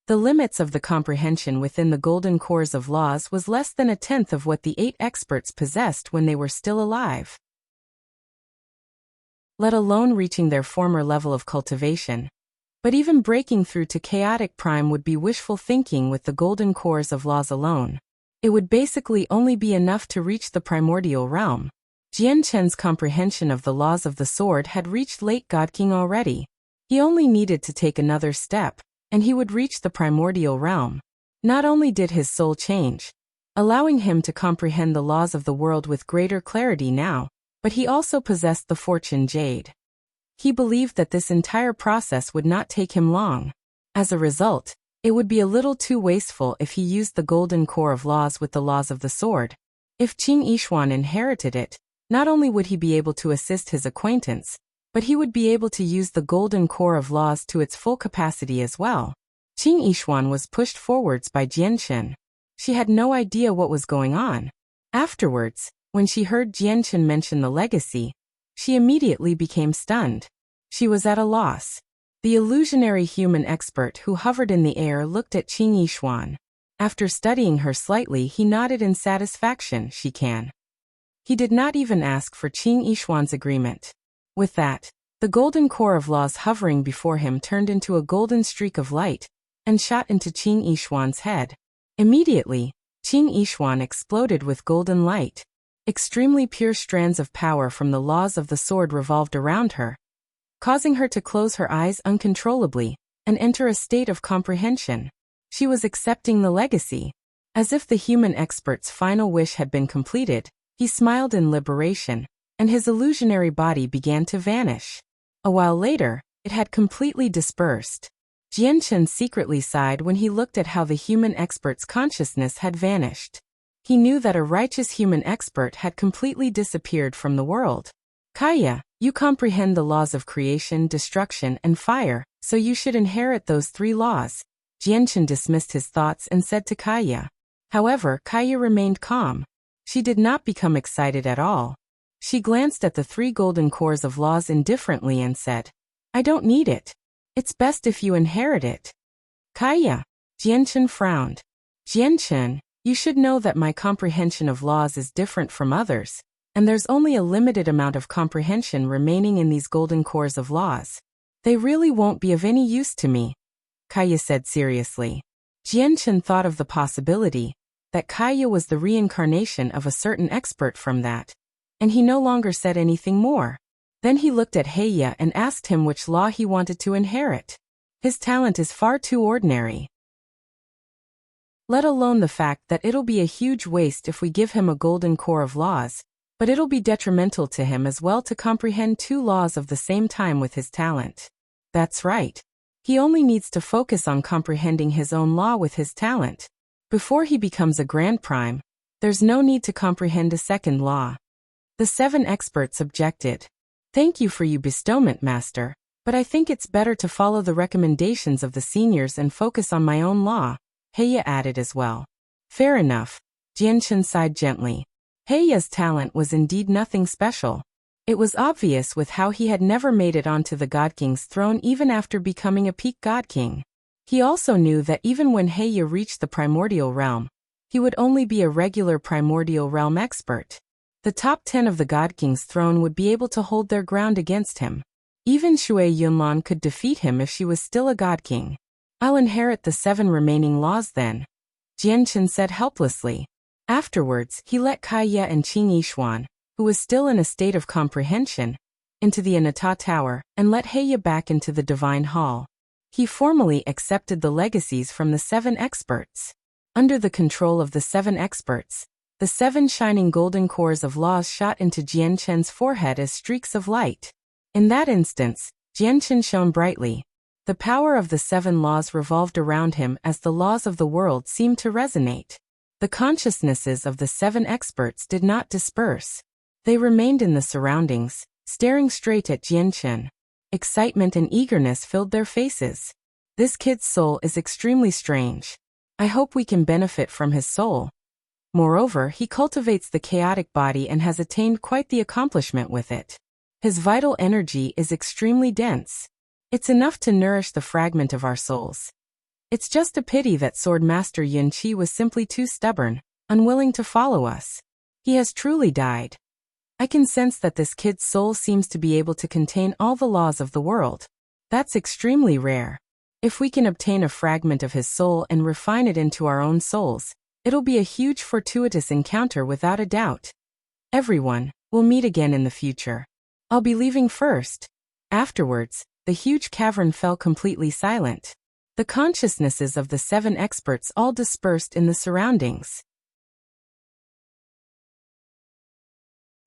The limits of the comprehension within the golden cores of laws was less than a tenth of what the 8 experts possessed when they were still alive. Let alone reaching their former level of cultivation. But even breaking through to chaotic prime would be wishful thinking with the golden cores of laws alone. It would basically only be enough to reach the primordial realm. Jianchun's comprehension of the laws of the sword had reached late Godking already. He only needed to take another step, and he would reach the primordial realm. Not only did his soul change, allowing him to comprehend the laws of the world with greater clarity now, but he also possessed the fortune Jade. He believed that this entire process would not take him long. As a result, it would be a little too wasteful if he used the golden core of laws with the laws of the sword. If Qing Yishuan inherited it, not only would he be able to assist his acquaintance, but he would be able to use the golden core of laws to its full capacity as well. Qing Yishuan was pushed forwards by Jianchun. She had no idea what was going on. Afterwards, when she heard Jianchun mention the legacy, she immediately became stunned. She was at a loss. The illusionary human expert who hovered in the air looked at Qing Yishuan. After studying her slightly, he nodded in satisfaction. She can. He did not even ask for Qing Yishuan's agreement. With that, the golden core of laws hovering before him turned into a golden streak of light and shot into Qing Yishuan's head. Immediately, Qing Yishuan exploded with golden light. Extremely pure strands of power from the laws of the sword revolved around her, causing her to close her eyes uncontrollably and enter a state of comprehension. She was accepting the legacy. As if the human expert's final wish had been completed, he smiled in liberation, and his illusionary body began to vanish. A while later, it had completely dispersed. Jianchun secretly sighed when he looked at how the human expert's consciousness had vanished. He knew that a righteous human expert had completely disappeared from the world. Kaya, you comprehend the laws of creation, destruction, and fire, so you should inherit those 3 laws. Jianchun dismissed his thoughts and said to Kaya. However, Kaya remained calm. She did not become excited at all. She glanced at the 3 golden cores of laws indifferently and said, "I don't need it. It's best if you inherit it." Kaya. Jianchun frowned. Jianchun, you should know that my comprehension of laws is different from others, and there's only a limited amount of comprehension remaining in these golden cores of laws. They really won't be of any use to me, Kaya said seriously. Jianchun thought of the possibility that Kaya was the reincarnation of a certain expert from that, and he no longer said anything more. Then he looked at Heya and asked him which law he wanted to inherit. His talent is far too ordinary. Let alone the fact that it'll be a huge waste if we give him a golden core of laws, but it'll be detrimental to him as well to comprehend 2 laws of the same time with his talent. That's right. He only needs to focus on comprehending his own law with his talent. Before he becomes a grand prime, there's no need to comprehend a second law. The 7 experts objected. Thank you for your bestowment, Master, but I think it's better to follow the recommendations of the seniors and focus on my own law, Heya added as well. Fair enough. Jianchun sighed gently. Heya's talent was indeed nothing special. It was obvious with how he had never made it onto the God King's throne even after becoming a peak God King. He also knew that even when Heya reached the primordial realm, he would only be a regular primordial realm expert. The top 10 of the God King's throne would be able to hold their ground against him. Even Shui Yunlan could defeat him if she was still a God King. I'll inherit the 7 remaining laws then, Jianchen said helplessly. Afterwards, he let Kaiya and Qing Yishuan, who was still in a state of comprehension, into the Anata Tower, and let Heya back into the Divine Hall. He formally accepted the legacies from the 7 experts. Under the control of the 7 experts, the 7 shining golden cores of laws shot into Jianchen's forehead as streaks of light. In that instance, Jianchen shone brightly. The power of the 7 laws revolved around him as the laws of the world seemed to resonate. The consciousnesses of the 7 experts did not disperse. They remained in the surroundings, staring straight at Jianchen. Excitement and eagerness filled their faces. This kid's soul is extremely strange. I hope we can benefit from his soul. Moreover, he cultivates the chaotic body and has attained quite the accomplishment with it. His vital energy is extremely dense. It's enough to nourish the fragment of our souls. It's just a pity that Swordmaster Yun Qi was simply too stubborn, unwilling to follow us. He has truly died. I can sense that this kid's soul seems to be able to contain all the laws of the world. That's extremely rare. If we can obtain a fragment of his soul and refine it into our own souls, it'll be a huge fortuitous encounter without a doubt. Everyone, we'll meet again in the future. I'll be leaving first. Afterwards, the huge cavern fell completely silent. The consciousnesses of the 7 experts all dispersed in the surroundings.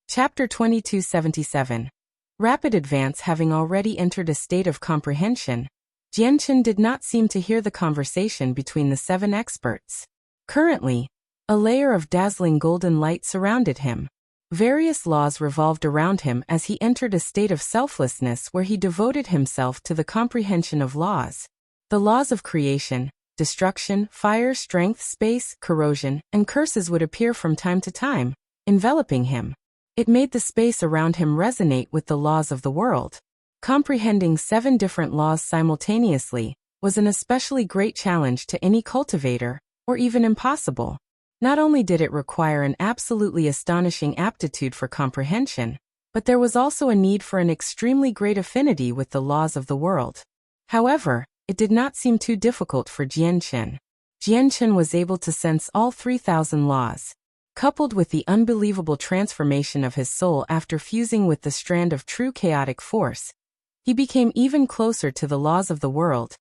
Chapter 2277. Rapid advance. Having already entered a state of comprehension, Jianchen did not seem to hear the conversation between the 7 experts. Currently, a layer of dazzling golden light surrounded him. Various laws revolved around him as he entered a state of selflessness where he devoted himself to the comprehension of laws. The laws of creation, destruction, fire, strength, space, corrosion, and curses would appear from time to time, enveloping him. It made the space around him resonate with the laws of the world. Comprehending 7 different laws simultaneously was an especially great challenge to any cultivator, or even impossible. Not only did it require an absolutely astonishing aptitude for comprehension, but there was also a need for an extremely great affinity with the laws of the world. However, it did not seem too difficult for Jianchen. Jianchen was able to sense all 3,000 laws. Coupled with the unbelievable transformation of his soul after fusing with the strand of true chaotic force, he became even closer to the laws of the world,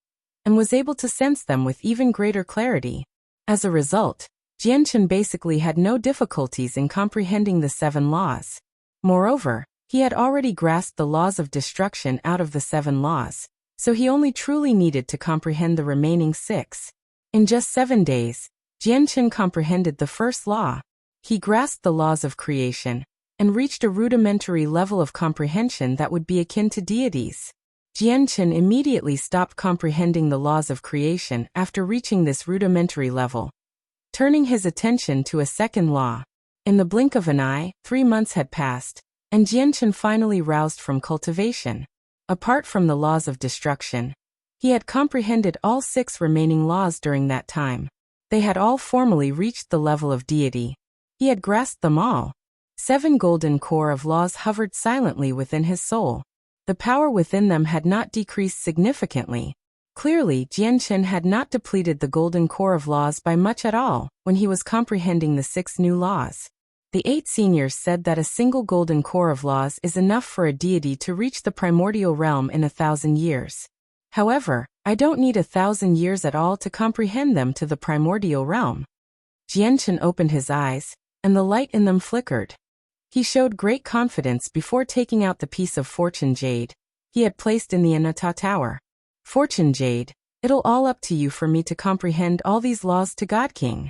and was able to sense them with even greater clarity. As a result, Jianchen basically had no difficulties in comprehending the 7 laws. Moreover, he had already grasped the laws of destruction out of the 7 laws, so he only truly needed to comprehend the remaining 6. In just 7 days, Jianchen comprehended the first law. He grasped the laws of creation, and reached a rudimentary level of comprehension that would be akin to deities. Jianchen immediately stopped comprehending the laws of creation after reaching this rudimentary level, turning his attention to a second law. In the blink of an eye, 3 months had passed, and Jianchen finally roused from cultivation. Apart from the laws of destruction, he had comprehended all 6 remaining laws during that time. They had all formally reached the level of deity. He had grasped them all. 7 golden core of laws hovered silently within his soul. The power within them had not decreased significantly. Clearly, Jianchen had not depleted the golden core of laws by much at all when he was comprehending the 6 new laws. The 8 seniors said that a single golden core of laws is enough for a deity to reach the primordial realm in 1,000 years. However, I don't need 1,000 years at all to comprehend them to the primordial realm. Jianchen opened his eyes, and the light in them flickered. He showed great confidence before taking out the piece of fortune jade he had placed in the Anata Tower. Fortune jade, it'll all up to you for me to comprehend all these laws to Godking.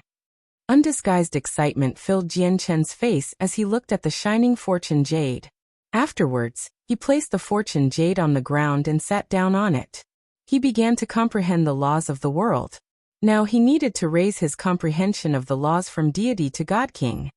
Undisguised excitement filled Jianchen's face as he looked at the shining fortune jade. Afterwards, he placed the fortune jade on the ground and sat down on it. He began to comprehend the laws of the world. Now he needed to raise his comprehension of the laws from deity to Godking.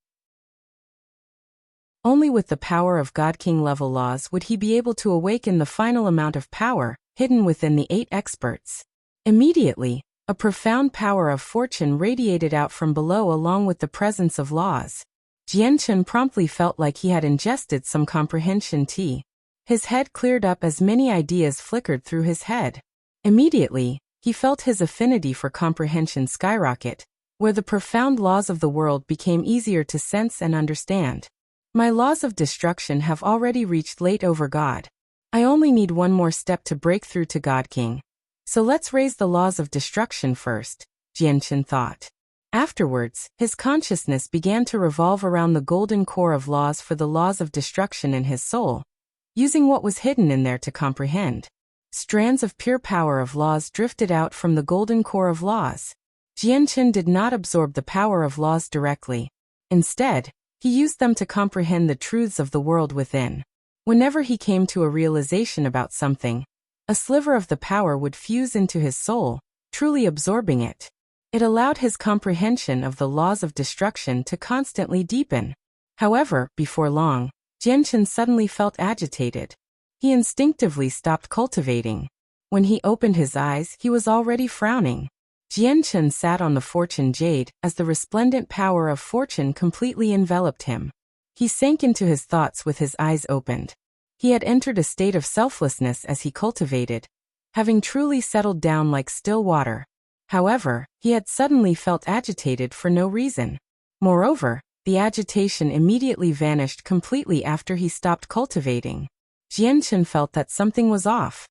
Only with the power of Godking level laws would he be able to awaken the final amount of power hidden within the 8 experts. Immediately, A profound power of fortune radiated out from below along with the presence of laws. Jianchen promptly felt like he had ingested some comprehension tea. His head cleared up as many ideas flickered through his head. Immediately, he felt his affinity for comprehension skyrocket, where the profound laws of the world became easier to sense and understand. My laws of destruction have already reached late over God. I only need one more step to break through to Godking. So let's raise the laws of destruction first, Jianchen thought. Afterwards, his consciousness began to revolve around the golden core of laws for the laws of destruction in his soul, using what was hidden in there to comprehend. Strands of pure power of laws drifted out from the golden core of laws. Jianchen did not absorb the power of laws directly. Instead, he used them to comprehend the truths of the world within. Whenever he came to a realization about something, a sliver of the power would fuse into his soul, truly absorbing it. It allowed his comprehension of the laws of destruction to constantly deepen. However, before long, Jianchen suddenly felt agitated. He instinctively stopped cultivating. When he opened his eyes, he was already frowning. Jianchen sat on the fortune jade as the resplendent power of fortune completely enveloped him. He sank into his thoughts with his eyes opened. He had entered a state of selflessness as he cultivated, having truly settled down like still water. However, he had suddenly felt agitated for no reason. Moreover, the agitation immediately vanished completely after he stopped cultivating. Jianchen felt that something was off.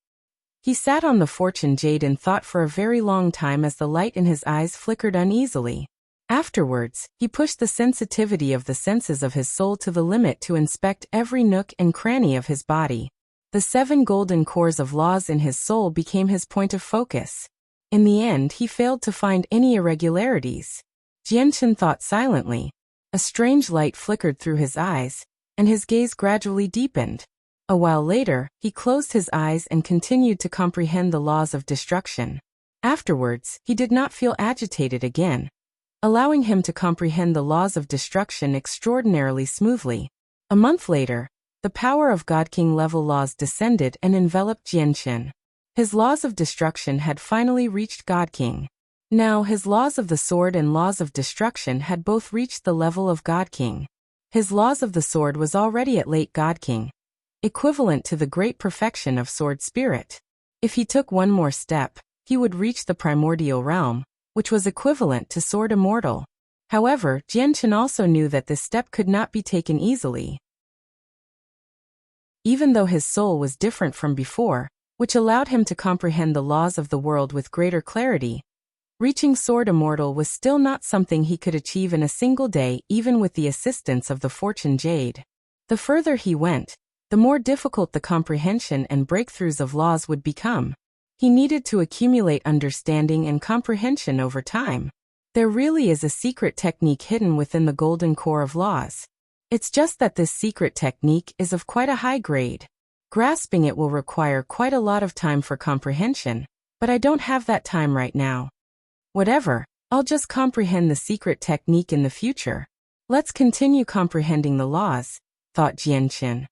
He sat on the fortune jade and thought for a very long time as the light in his eyes flickered uneasily. Afterwards, he pushed the sensitivity of the senses of his soul to the limit to inspect every nook and cranny of his body. The 7 golden cores of laws in his soul became his point of focus. In the end, he failed to find any irregularities. Jianchen thought silently. A strange light flickered through his eyes, and his gaze gradually deepened. A while later, he closed his eyes and continued to comprehend the laws of destruction. Afterwards, he did not feel agitated again, allowing him to comprehend the laws of destruction extraordinarily smoothly. A month later, the power of Godking level laws descended and enveloped Jianchen. His laws of destruction had finally reached Godking. Now his laws of the sword and laws of destruction had both reached the level of Godking. His laws of the sword was already at late Godking, equivalent to the great perfection of sword spirit. If he took one more step, he would reach the primordial realm, which was equivalent to sword immortal. However, Jianchen also knew that this step could not be taken easily. Even though his soul was different from before, which allowed him to comprehend the laws of the world with greater clarity, reaching sword immortal was still not something he could achieve in a single day even with the assistance of the fortune jade. The further he went, the more difficult the comprehension and breakthroughs of laws would become. He needed to accumulate understanding and comprehension over time. There really is a secret technique hidden within the golden core of laws. It's just that this secret technique is of quite a high grade. Grasping it will require quite a lot of time for comprehension, but I don't have that time right now. Whatever, I'll just comprehend the secret technique in the future. Let's continue comprehending the laws, thought Jianchen.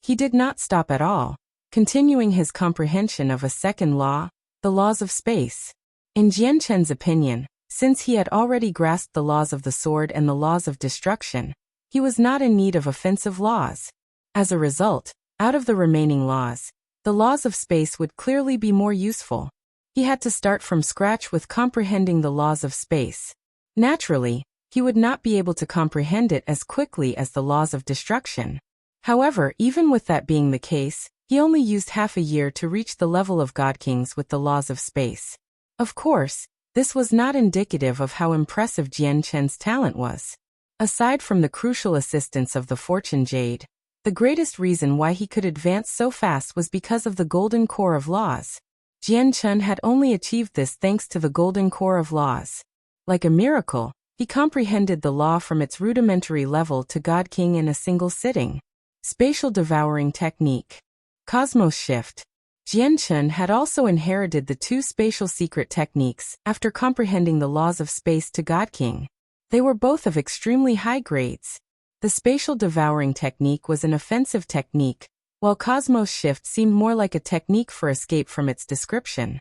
He did not stop at all, continuing his comprehension of a second law, the laws of space. In Jianchen's opinion, since he had already grasped the laws of the sword and the laws of destruction, he was not in need of offensive laws. As a result, out of the remaining laws, the laws of space would clearly be more useful. He had to start from scratch with comprehending the laws of space. Naturally, he would not be able to comprehend it as quickly as the laws of destruction. However, even with that being the case, he only used half a year to reach the level of Godkings with the laws of space. Of course, this was not indicative of how impressive Jianchen's talent was. Aside from the crucial assistance of the fortune jade, the greatest reason why he could advance so fast was because of the golden core of laws. Jianchen had only achieved this thanks to the golden core of laws. Like a miracle, he comprehended the law from its rudimentary level to Godking in a single sitting. Spatial devouring technique. Cosmos shift. Jianchen had also inherited the 2 spatial secret techniques after comprehending the laws of space to Godking. They were both of extremely high grades. The spatial devouring technique was an offensive technique, while Cosmos shift seemed more like a technique for escape from its description.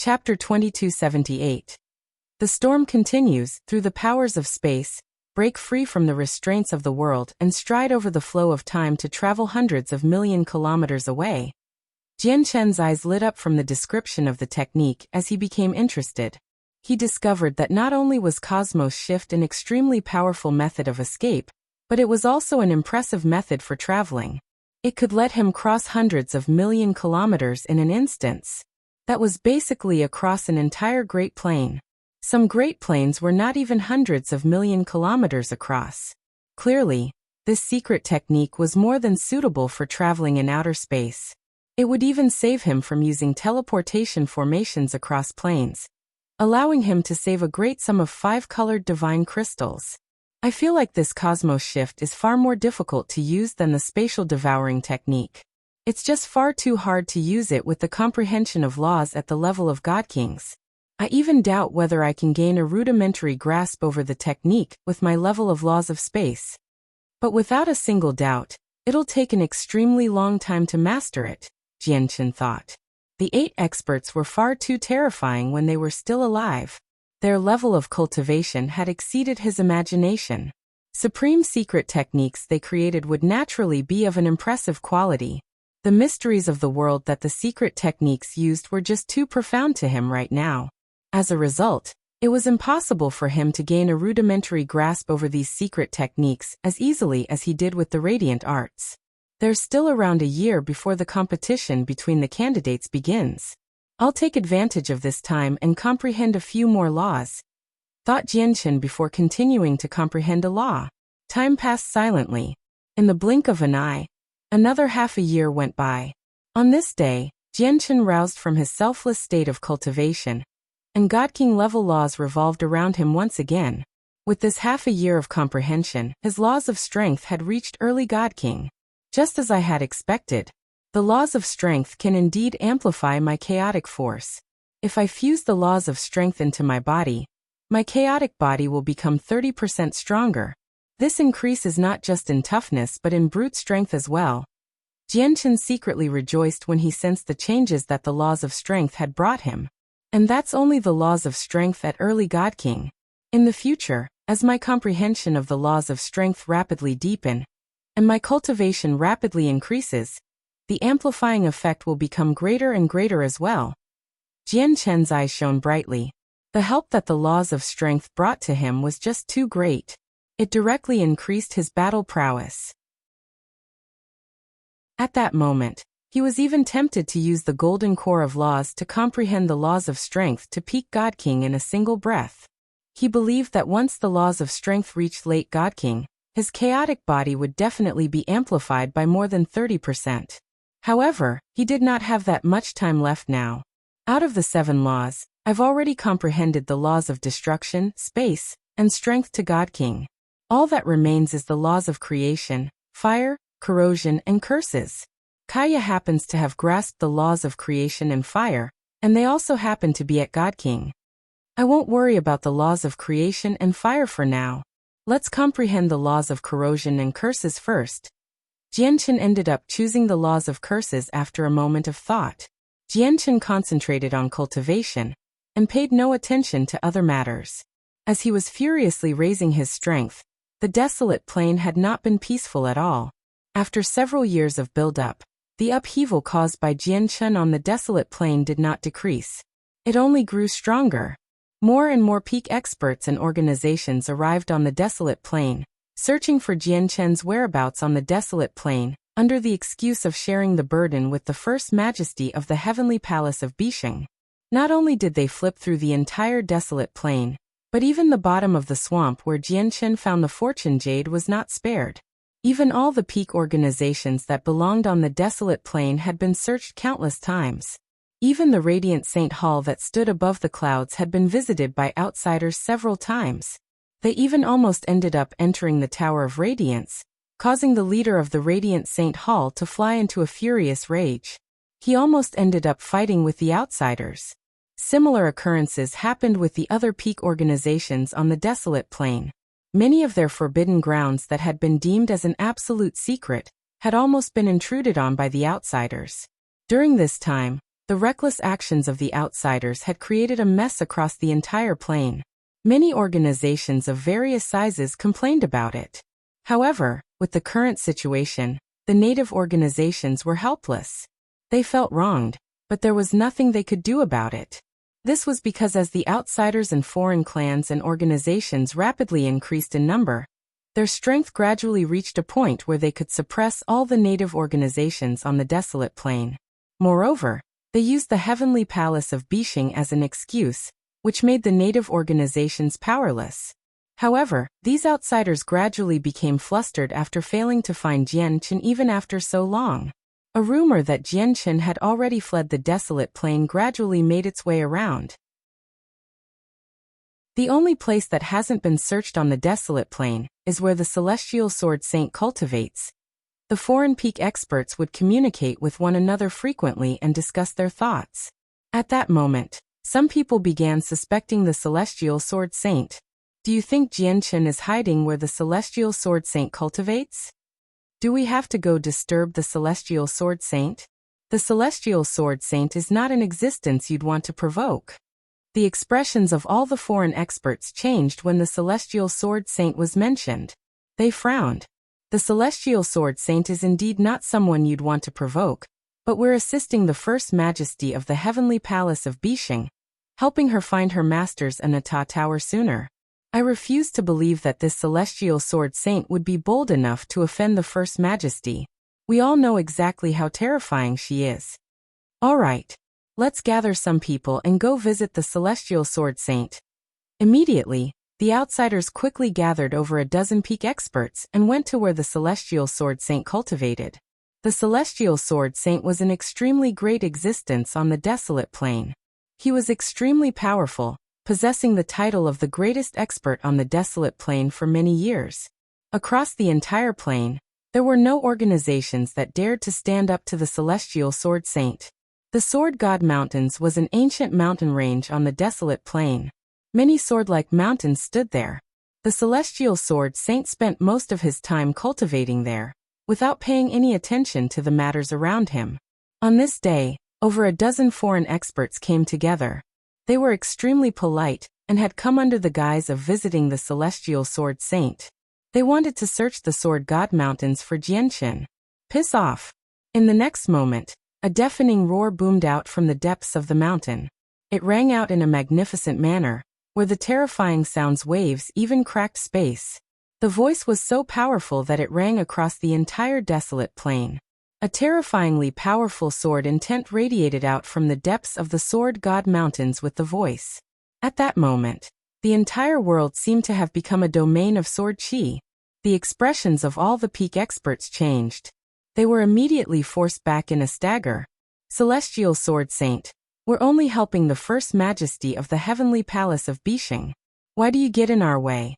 Chapter 2278. The storm continues, through the powers of space, break free from the restraints of the world and stride over the flow of time to travel hundreds of million kilometers away. Jian Chen's eyes lit up from the description of the technique as he became interested. He discovered that not only was Cosmos Shift an extremely powerful method of escape, but it was also an impressive method for traveling. It could let him cross hundreds of million kilometers in an instance. That was basically across an entire Great Plain. Some Great Plains were not even hundreds of million kilometers across. Clearly, this secret technique was more than suitable for traveling in outer space. It would even save him from using teleportation formations across planes, allowing him to save a great sum of 5-colored divine crystals. I feel like this Cosmos Shift is far more difficult to use than the spatial devouring technique. It's just far too hard to use it with the comprehension of laws at the level of Godkings. I even doubt whether I can gain a rudimentary grasp over the technique with my level of laws of space. But without a single doubt, it'll take an extremely long time to master it, Jian Chen thought. The 8 experts were far too terrifying when they were still alive. Their level of cultivation had exceeded his imagination. Supreme secret techniques they created would naturally be of an impressive quality. The mysteries of the world that the secret techniques used were just too profound to him right now. As a result, it was impossible for him to gain a rudimentary grasp over these secret techniques as easily as he did with the radiant arts. There's still around a year before the competition between the candidates begins. I'll take advantage of this time and comprehend a few more laws, thought Jian Chen before continuing to comprehend a law. Time passed silently. In the blink of an eye, another half a year went by. On this day, Jian Chen roused from his selfless state of cultivation, and Godking-level laws revolved around him once again. With this half a year of comprehension, his laws of strength had reached early Godking. Just as I had expected, the laws of strength can indeed amplify my chaotic force. If I fuse the laws of strength into my chaotic body will become 30% stronger. This increase is not just in toughness but in brute strength as well. Jian Chen secretly rejoiced when he sensed the changes that the laws of strength had brought him. And that's only the laws of strength at early Godking. In the future, as my comprehension of the laws of strength rapidly deepen, and my cultivation rapidly increases, the amplifying effect will become greater and greater as well. Jian Chen's eyes shone brightly. The help that the laws of strength brought to him was just too great. It directly increased his battle prowess. At that moment, he was even tempted to use the golden core of laws to comprehend the laws of strength to peak Godking in a single breath. He believed that once the laws of strength reached late Godking, his chaotic body would definitely be amplified by more than 30%. However, he did not have that much time left now. Out of the 7 laws, I've already comprehended the laws of destruction, space, and strength to Godking. All that remains is the laws of creation, fire, corrosion, and curses. Kaya happens to have grasped the laws of creation and fire, and they also happen to be at Godking. I won't worry about the laws of creation and fire for now. Let's comprehend the laws of corrosion and curses first. Jian Chen ended up choosing the laws of curses after a moment of thought. Jian Chen concentrated on cultivation, and paid no attention to other matters. As he was furiously raising his strength, the desolate plain had not been peaceful at all. After several years of build-up, the upheaval caused by Jian Chen on the desolate plain did not decrease. It only grew stronger. More and more peak experts and organizations arrived on the desolate plain, searching for Jian Chen's whereabouts on the desolate plain, under the excuse of sharing the burden with the First Majesty of the Heavenly Palace of Bisheng. Not only did they flip through the entire desolate plain, but even the bottom of the swamp where Jian Chen found the fortune jade was not spared. Even all the peak organizations that belonged on the desolate plain had been searched countless times. Even the radiant Saint Hall that stood above the clouds had been visited by outsiders several times. They even almost ended up entering the Tower of Radiance, causing the leader of the Radiant Saint Hall to fly into a furious rage. He almost ended up fighting with the outsiders. Similar occurrences happened with the other peak organizations on the desolate plain. Many of their forbidden grounds that had been deemed as an absolute secret had almost been intruded on by the outsiders. During this time, The reckless actions of the outsiders had created a mess across the entire plain. Many organizations of various sizes complained about it. However, with the current situation, the native organizations were helpless. They felt wronged, but there was nothing they could do about it. This was because as the outsiders and foreign clans and organizations rapidly increased in number, their strength gradually reached a point where they could suppress all the native organizations on the desolate plain. Moreover, they used the heavenly palace of Bishing as an excuse, which made the native organizations powerless. However, these outsiders gradually became flustered after failing to find Jianchen even after so long. A rumor that Jianchen had already fled the desolate plain gradually made its way around. The only place that hasn't been searched on the desolate plain is where the Celestial Sword Saint cultivates. The foreign peak experts would communicate with one another frequently and discuss their thoughts. At that moment, some people began suspecting the Celestial Sword Saint. Do you think Jianchen is hiding where the Celestial Sword Saint cultivates? Do we have to go disturb the Celestial Sword Saint? The Celestial Sword Saint is not an existence you'd want to provoke. The expressions of all the foreign experts changed when the Celestial Sword Saint was mentioned. They frowned. The Celestial Sword Saint is indeed not someone you'd want to provoke, but we're assisting the First Majesty of the Heavenly Palace of Bishing, helping her find her masters and Ata Tower sooner. I refuse to believe that this Celestial Sword Saint would be bold enough to offend the First Majesty. We all know exactly how terrifying she is. All right, let's gather some people and go visit the Celestial Sword Saint. Immediately, the outsiders quickly gathered over a dozen peak experts and went to where the Celestial Sword Saint cultivated. The Celestial Sword Saint was an extremely great existence on the desolate plain. He was extremely powerful, possessing the title of the greatest expert on the desolate plain for many years. Across the entire plain, there were no organizations that dared to stand up to the Celestial Sword Saint. The Sword God Mountains was an ancient mountain range on the desolate plain. Many sword-like mountains stood there. The Celestial Sword Saint spent most of his time cultivating there, without paying any attention to the matters around him. On this day, over a dozen foreign experts came together. They were extremely polite, and had come under the guise of visiting the Celestial Sword Saint. They wanted to search the Sword God Mountains for Jianchen. Piss off! In the next moment, a deafening roar boomed out from the depths of the mountain. It rang out in a magnificent manner, where the terrifying sound's waves even cracked space. The voice was so powerful that it rang across the entire desolate plain. A terrifyingly powerful sword intent radiated out from the depths of the Sword God Mountains with the voice. At that moment, the entire world seemed to have become a domain of sword chi. The expressions of all the peak experts changed. They were immediately forced back in a stagger. Celestial Sword Saint, we're only helping the First Majesty of the Heavenly Palace of Bishing. Why do you get in our way?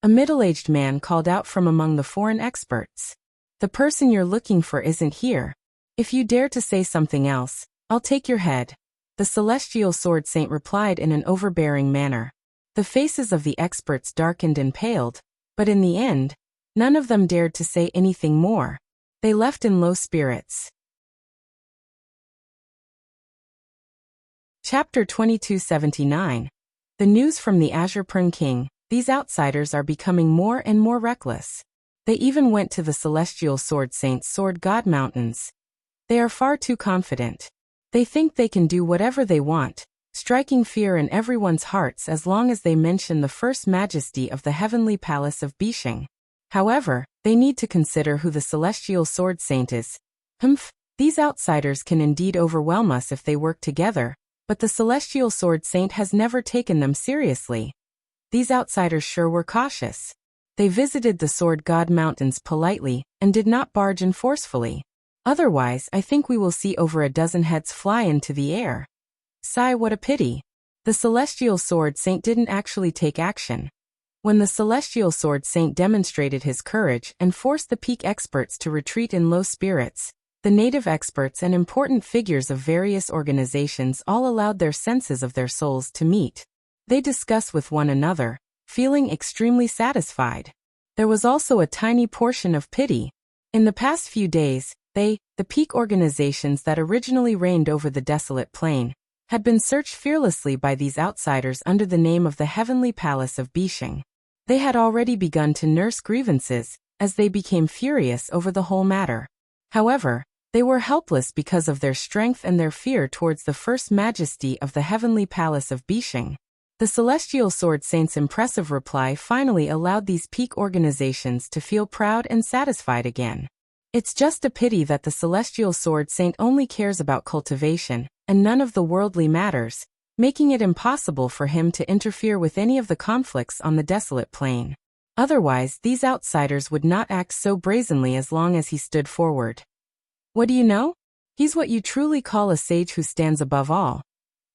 A middle-aged man called out from among the foreign experts. The person you're looking for isn't here. If you dare to say something else, I'll take your head. The Celestial Sword Saint replied in an overbearing manner. The faces of the experts darkened and paled, but in the end, none of them dared to say anything more. They left in low spirits. Chapter 2279. The news from the Azure Peng King. These outsiders are becoming more and more reckless. They even went to the Celestial Sword Saint's Sword God Mountains. They are far too confident. They think they can do whatever they want, striking fear in everyone's hearts as long as they mention the First Majesty of the Heavenly Palace of Bishing. However, they need to consider who the Celestial Sword Saint is. These outsiders can indeed overwhelm us if they work together, but the Celestial Sword Saint has never taken them seriously. These outsiders sure were cautious. They visited the Sword God Mountains politely, and did not barge in forcefully. Otherwise, I think we will see over a dozen heads fly into the air. Sigh, what a pity. The Celestial Sword Saint didn't actually take action. When the Celestial Sword Saint demonstrated his courage and forced the peak experts to retreat in low spirits, the native experts and important figures of various organizations all allowed their senses of their souls to meet. They discussed with one another, feeling extremely satisfied. There was also a tiny portion of pity. In the past few days, The peak organizations that originally reigned over the desolate plain, had been searched fearlessly by these outsiders under the name of the Heavenly Palace of Bishing. They had already begun to nurse grievances, as they became furious over the whole matter. However, they were helpless because of their strength and their fear towards the First Majesty of the Heavenly Palace of Bishing. The Celestial Sword Saint's impressive reply finally allowed these peak organizations to feel proud and satisfied again. It's just a pity that the Celestial Sword Saint only cares about cultivation, and none of the worldly matters, making it impossible for him to interfere with any of the conflicts on the desolate plain. Otherwise, these outsiders would not act so brazenly as long as he stood forward. What do you know? He's what you truly call a sage who stands above all.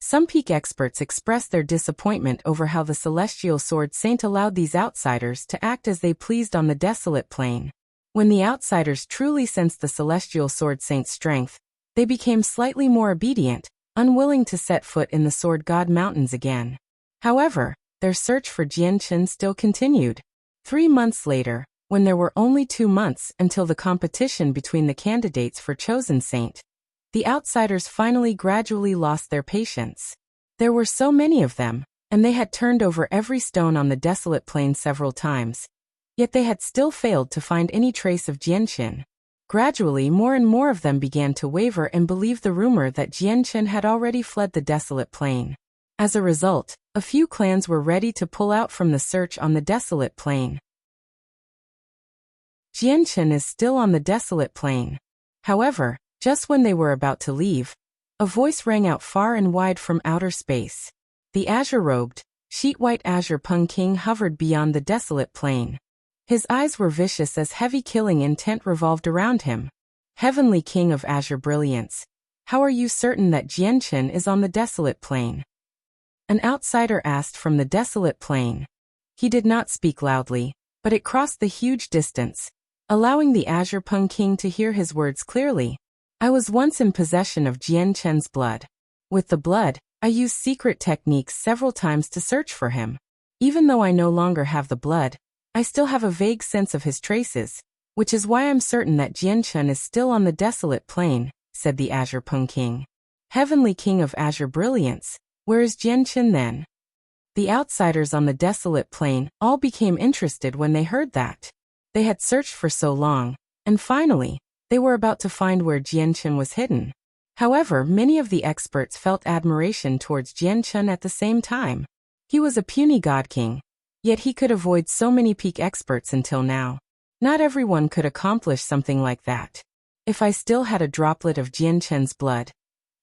Some peak experts expressed their disappointment over how the Celestial Sword Saint allowed these outsiders to act as they pleased on the desolate plain. When the outsiders truly sensed the Celestial Sword Saint's strength, they became slightly more obedient, unwilling to set foot in the Sword God Mountains again. However, their search for Jianchen still continued. 3 months later, when there were only 2 months until the competition between the candidates for Chosen Saint, the outsiders finally gradually lost their patience. There were so many of them, and they had turned over every stone on the desolate plain several times. Yet they had still failed to find any trace of Jianchen. Gradually, more and more of them began to waver and believe the rumor that Jianchen had already fled the desolate plain. As a result, a few clans were ready to pull out from the search on the desolate plain. Jianchen is still on the desolate plain. However, just when they were about to leave, a voice rang out far and wide from outer space. The azure-robed, sheet-white Azure Peng King hovered beyond the desolate plain. His eyes were vicious as heavy killing intent revolved around him. Heavenly King of Azure Brilliance, how are you certain that Jianchen is on the desolate plain? An outsider asked from the desolate plain. He did not speak loudly, but it crossed the huge distance, allowing the Azure Peng King to hear his words clearly. I was once in possession of Jianchen's blood. With the blood, I used secret techniques several times to search for him. Even though I no longer have the blood, I still have a vague sense of his traces, which is why I'm certain that Jianchen is still on the desolate plain, said the Azure Peng King. Heavenly King of Azure Brilliance, where is Jianchen then? The outsiders on the desolate plain all became interested when they heard that. They had searched for so long, and finally, they were about to find where Jianchen was hidden. However, many of the experts felt admiration towards Jianchen at the same time. He was a puny Godking, yet he could avoid so many peak experts until now. Not everyone could accomplish something like that. If I still had a droplet of Jianchen's blood,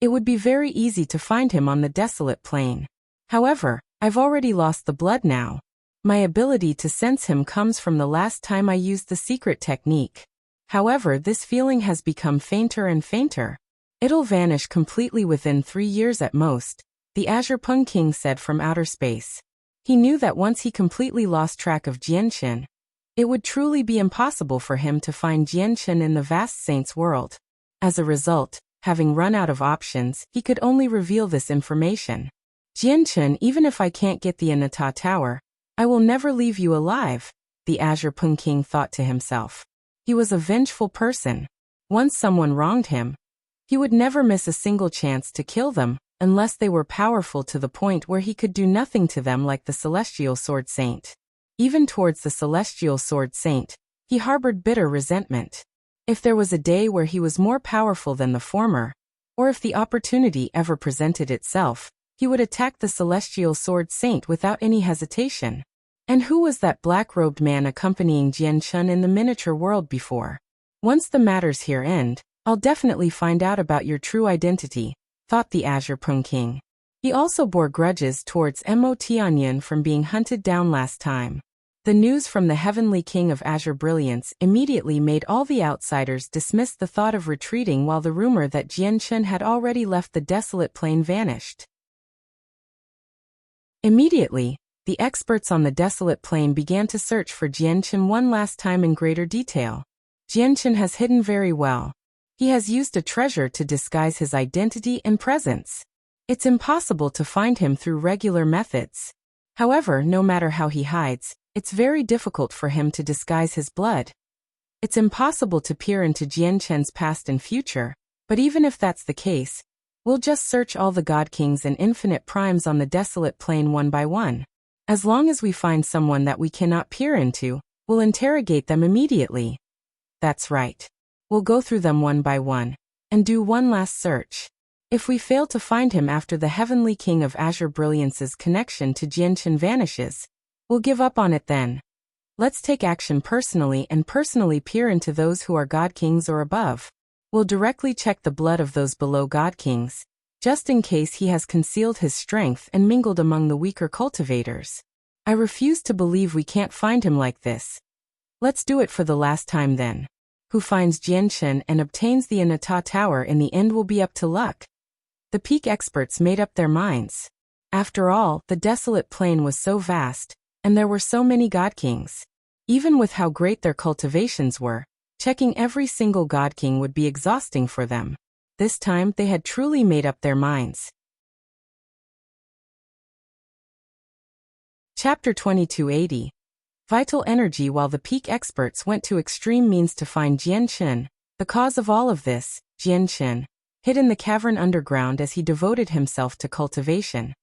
it would be very easy to find him on the desolate plain. However, I've already lost the blood now. My ability to sense him comes from the last time I used the secret technique. However, this feeling has become fainter and fainter. It'll vanish completely within 3 years at most, the Azure Peng King said from outer space. He knew that once he completely lost track of Jianchen, it would truly be impossible for him to find Jianchen in the vast saint's world. As a result, having run out of options, he could only reveal this information. Jianchen, even if I can't get the Anata Tower, I will never leave you alive, the Azure Peng King thought to himself. He was a vengeful person. Once someone wronged him, he would never miss a single chance to kill them, unless they were powerful to the point where he could do nothing to them like the Celestial Sword Saint. Even towards the Celestial Sword Saint, he harbored bitter resentment. If there was a day where he was more powerful than the former, or if the opportunity ever presented itself, he would attack the Celestial Sword Saint without any hesitation. And who was that black-robed man accompanying Jianchen in the miniature world before? Once the matters here end, I'll definitely find out about your true identity, thought the Azure Peng King. He also bore grudges towards Mo Tianyan from being hunted down last time. The news from the Heavenly King of Azure Brilliance immediately made all the outsiders dismiss the thought of retreating, while the rumor that Jianchen had already left the desolate plain vanished. Immediately, the experts on the desolate plain began to search for Jianchen one last time in greater detail. Jianchen has hidden very well. He has used a treasure to disguise his identity and presence. It's impossible to find him through regular methods. However, no matter how he hides, it's very difficult for him to disguise his blood. It's impossible to peer into Jianchen's past and future, but even if that's the case, we'll just search all the God Kings and infinite primes on the desolate plain one by one. As long as we find someone that we cannot peer into, we'll interrogate them immediately. That's right. We'll go through them one by one, and do one last search. If we fail to find him after the Heavenly King of Azure Brilliance's connection to Jianchen vanishes, we'll give up on it then. Let's take action personally and personally peer into those who are God Kings or above. We'll directly check the blood of those below God Kings, just in case he has concealed his strength and mingled among the weaker cultivators. I refuse to believe we can't find him like this. Let's do it for the last time then. Who finds Jianchen and obtains the Anata Tower in the end will be up to luck. The peak experts made up their minds. After all, the desolate plain was so vast, and there were so many God Kings. Even with how great their cultivations were, checking every single God King would be exhausting for them. This time they had truly made up their minds. Chapter 2280. Vital energy. While the peak experts went to extreme means to find Jianchen, the cause of all of this, Jianchen, hid in the cavern underground as he devoted himself to cultivation.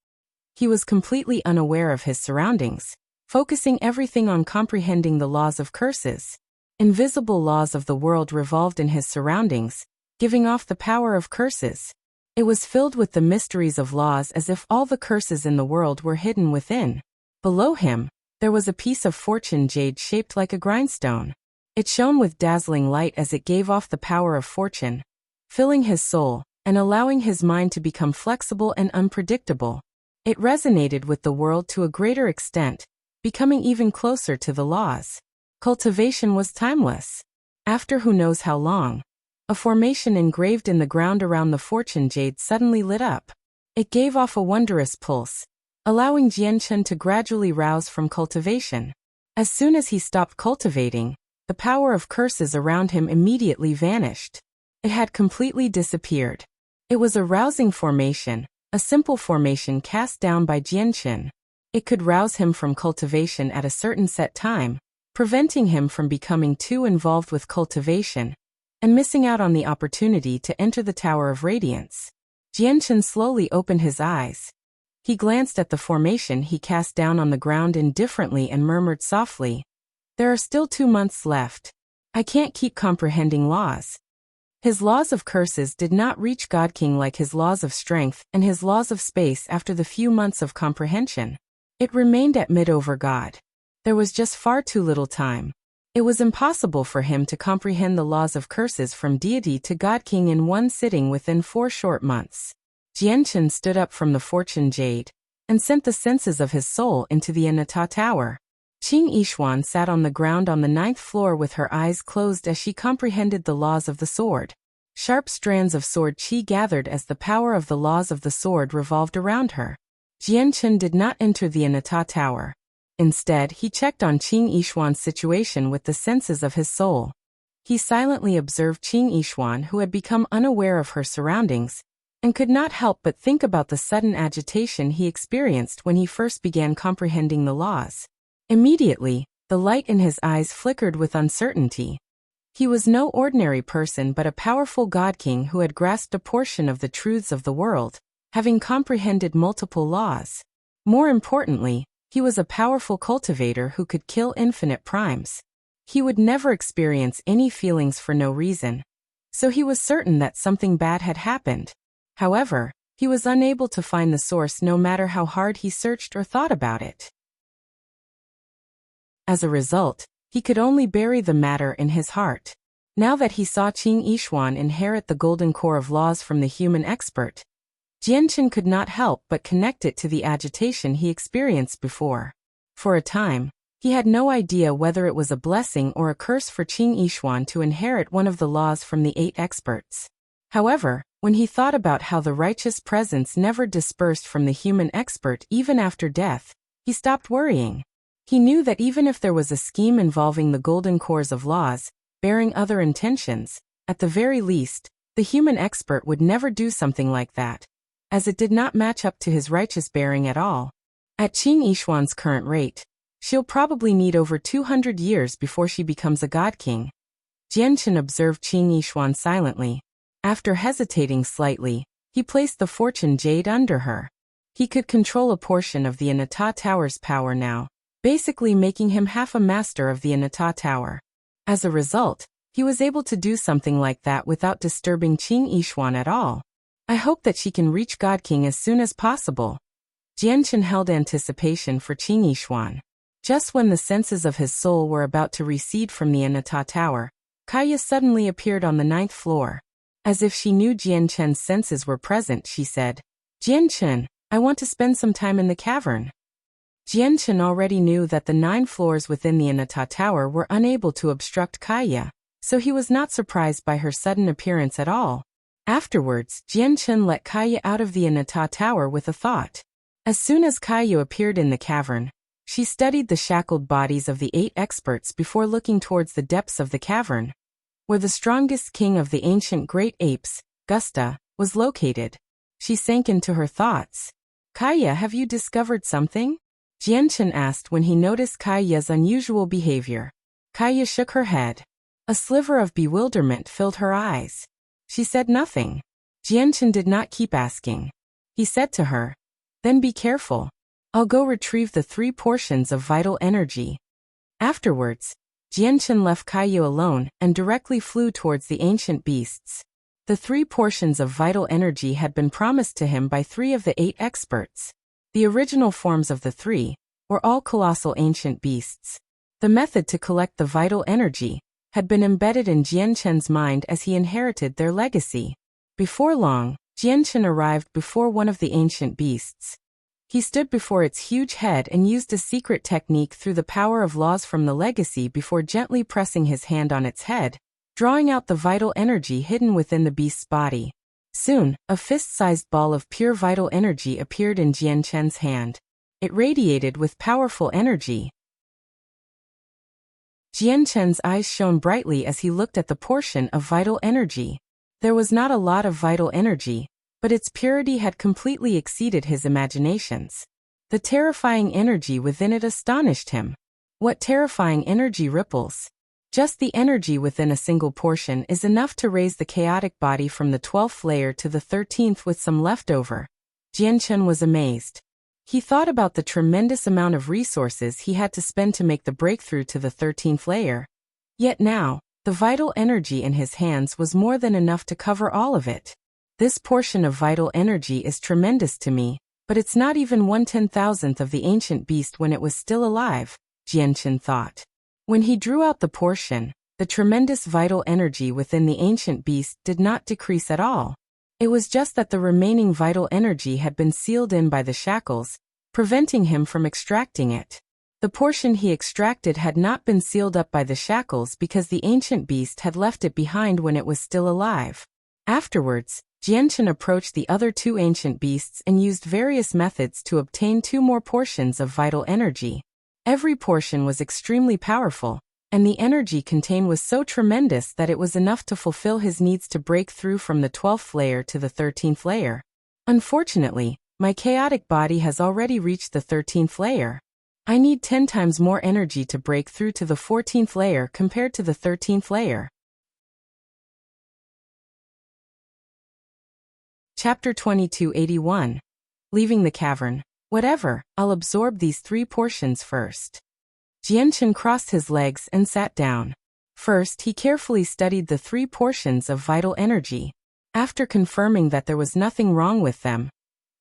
He was completely unaware of his surroundings, focusing everything on comprehending the laws of curses. Invisible laws of the world revolved in his surroundings, giving off the power of curses. It was filled with the mysteries of laws as if all the curses in the world were hidden within. Below him, there was a piece of fortune jade shaped like a grindstone. It shone with dazzling light as it gave off the power of fortune, filling his soul, and allowing his mind to become flexible and unpredictable. It resonated with the world to a greater extent, becoming even closer to the laws. Cultivation was timeless. After who knows how long, a formation engraved in the ground around the fortune jade suddenly lit up. It gave off a wondrous pulse, allowing Jianchen to gradually rouse from cultivation. As soon as he stopped cultivating, the power of curses around him immediately vanished. It had completely disappeared. It was a rousing formation, a simple formation cast down by Jianchen. It could rouse him from cultivation at a certain set time, preventing him from becoming too involved with cultivation and missing out on the opportunity to enter the Tower of Radiance. Jianchen slowly opened his eyes. He glanced at the formation he cast down on the ground indifferently and murmured softly, "There are still 2 months left. I can't keep comprehending laws." His laws of curses did not reach Godking like his laws of strength and his laws of space after the few months of comprehension. It remained at mid over God. There was just far too little time. It was impossible for him to comprehend the laws of curses from deity to Godking in one sitting within 4 short months. Jianchen stood up from the fortune jade and sent the senses of his soul into the Anata Tower. Qing Yishuan sat on the ground on the 9th floor with her eyes closed as she comprehended the laws of the sword. Sharp strands of sword qi gathered as the power of the laws of the sword revolved around her. Jianchen did not enter the Anata Tower. Instead, he checked on Qing Yishuan's situation with the senses of his soul. He silently observed Qing Yishuan, who had become unaware of her surroundings, and could not help but think about the sudden agitation he experienced when he first began comprehending the laws. Immediately, the light in his eyes flickered with uncertainty. He was no ordinary person but a powerful God King who had grasped a portion of the truths of the world, having comprehended multiple laws. More importantly, he was a powerful cultivator who could kill infinite primes. He would never experience any feelings for no reason, so he was certain that something bad had happened. However, he was unable to find the source no matter how hard he searched or thought about it. As a result, he could only bury the matter in his heart. Now that he saw Qing Yishuan inherit the golden core of laws from the human expert, Jianchen could not help but connect it to the agitation he experienced before. For a time, he had no idea whether it was a blessing or a curse for Qing Yishuan to inherit one of the laws from the 8 experts. However, when he thought about how the righteous presence never dispersed from the human expert even after death, he stopped worrying. He knew that even if there was a scheme involving the golden cores of laws, bearing other intentions, at the very least, the human expert would never do something like that, as it did not match up to his righteous bearing at all. At Qing Yishuan's current rate, she'll probably need over 200 years before she becomes a God King. Jianchen observed Qing Yishuan silently. After hesitating slightly, he placed the fortune jade under her. He could control a portion of the Anata Tower's power now, basically making him half a master of the Anata Tower. As a result, he was able to do something like that without disturbing Qing Yishuan at all. I hope that she can reach Godking as soon as possible. Jianchen held anticipation for Qing Yishuan. Just when the senses of his soul were about to recede from the Anata Tower, Kaya suddenly appeared on the 9th floor. As if she knew Jianchen's senses were present, she said, "Jianchen, I want to spend some time in the cavern." Jianchen already knew that the 9 floors within the Anata Tower were unable to obstruct Kaya, so he was not surprised by her sudden appearance at all. Afterwards, Jianchen let Kaya out of the Anata Tower with a thought. As soon as Kaya appeared in the cavern, she studied the shackled bodies of the 8 experts before looking towards the depths of the cavern, where the strongest king of the ancient great apes, Gusta, was located. She sank into her thoughts. "Kaya, have you discovered something?" Jianchen asked when he noticed Kaya's unusual behavior. Kaya shook her head. A sliver of bewilderment filled her eyes. She said nothing. Jianchen did not keep asking. He said to her, "Then be careful. I'll go retrieve the 3 portions of vital energy." Afterwards, Jianchen left Kaya alone and directly flew towards the ancient beasts. The 3 portions of vital energy had been promised to him by 3 of the 8 experts. The original forms of the 3 were all colossal ancient beasts. The method to collect the vital energy had been embedded in Jianchen's mind as he inherited their legacy. Before long, Jianchen arrived before one of the ancient beasts. He stood before its huge head and used a secret technique through the power of laws from the legacy before gently pressing his hand on its head, drawing out the vital energy hidden within the beast's body. Soon, a fist-sized ball of pure vital energy appeared in Jianchen's hand. It radiated with powerful energy. Jianchen's eyes shone brightly as he looked at the portion of vital energy. There was not a lot of vital energy, but its purity had completely exceeded his imaginations. The terrifying energy within it astonished him. What terrifying energy ripples! Just the energy within a single portion is enough to raise the chaotic body from the 12th layer to the 13th with some leftover. Jianchen was amazed. He thought about the tremendous amount of resources he had to spend to make the breakthrough to the 13th layer. Yet now, the vital energy in his hands was more than enough to cover all of it. This portion of vital energy is tremendous to me, but it's not even 1/10,000th of the ancient beast when it was still alive, Jianchen thought. When he drew out the portion, the tremendous vital energy within the ancient beast did not decrease at all. It was just that the remaining vital energy had been sealed in by the shackles, preventing him from extracting it. The portion he extracted had not been sealed up by the shackles because the ancient beast had left it behind when it was still alive. Afterwards, Jianchen approached the other 2 ancient beasts and used various methods to obtain 2 more portions of vital energy. Every portion was extremely powerful, and the energy contained was so tremendous that it was enough to fulfill his needs to break through from the 12th layer to the 13th layer. Unfortunately, my chaotic body has already reached the 13th layer. I need 10 times more energy to break through to the 14th layer compared to the 13th layer. Chapter 2281. Leaving the cavern. Whatever, I'll absorb these 3 portions first. Jianchen crossed his legs and sat down. First, he carefully studied the 3 portions of vital energy. After confirming that there was nothing wrong with them,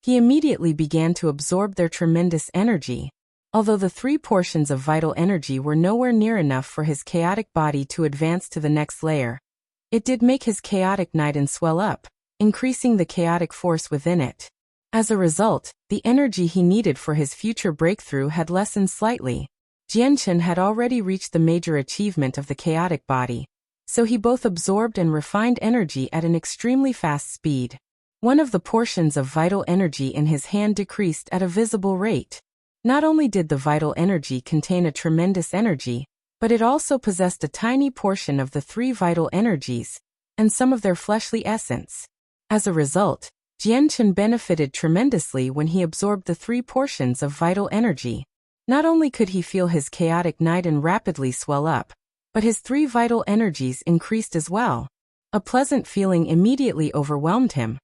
he immediately began to absorb their tremendous energy. Although the 3 portions of vital energy were nowhere near enough for his chaotic body to advance to the next layer, it did make his chaotic Niden swell up, increasing the chaotic force within it. As a result, the energy he needed for his future breakthrough had lessened slightly. Jianchen had already reached the major achievement of the chaotic body, so he both absorbed and refined energy at an extremely fast speed. One of the portions of vital energy in his hand decreased at a visible rate. Not only did the vital energy contain a tremendous energy, but it also possessed a tiny portion of the 3 vital energies, and some of their fleshly essence. As a result, Jianchen benefited tremendously when he absorbed the 3 portions of vital energy. Not only could he feel his chaotic Niden rapidly swell up, But his 3 vital energies increased as well. A pleasant feeling immediately overwhelmed him,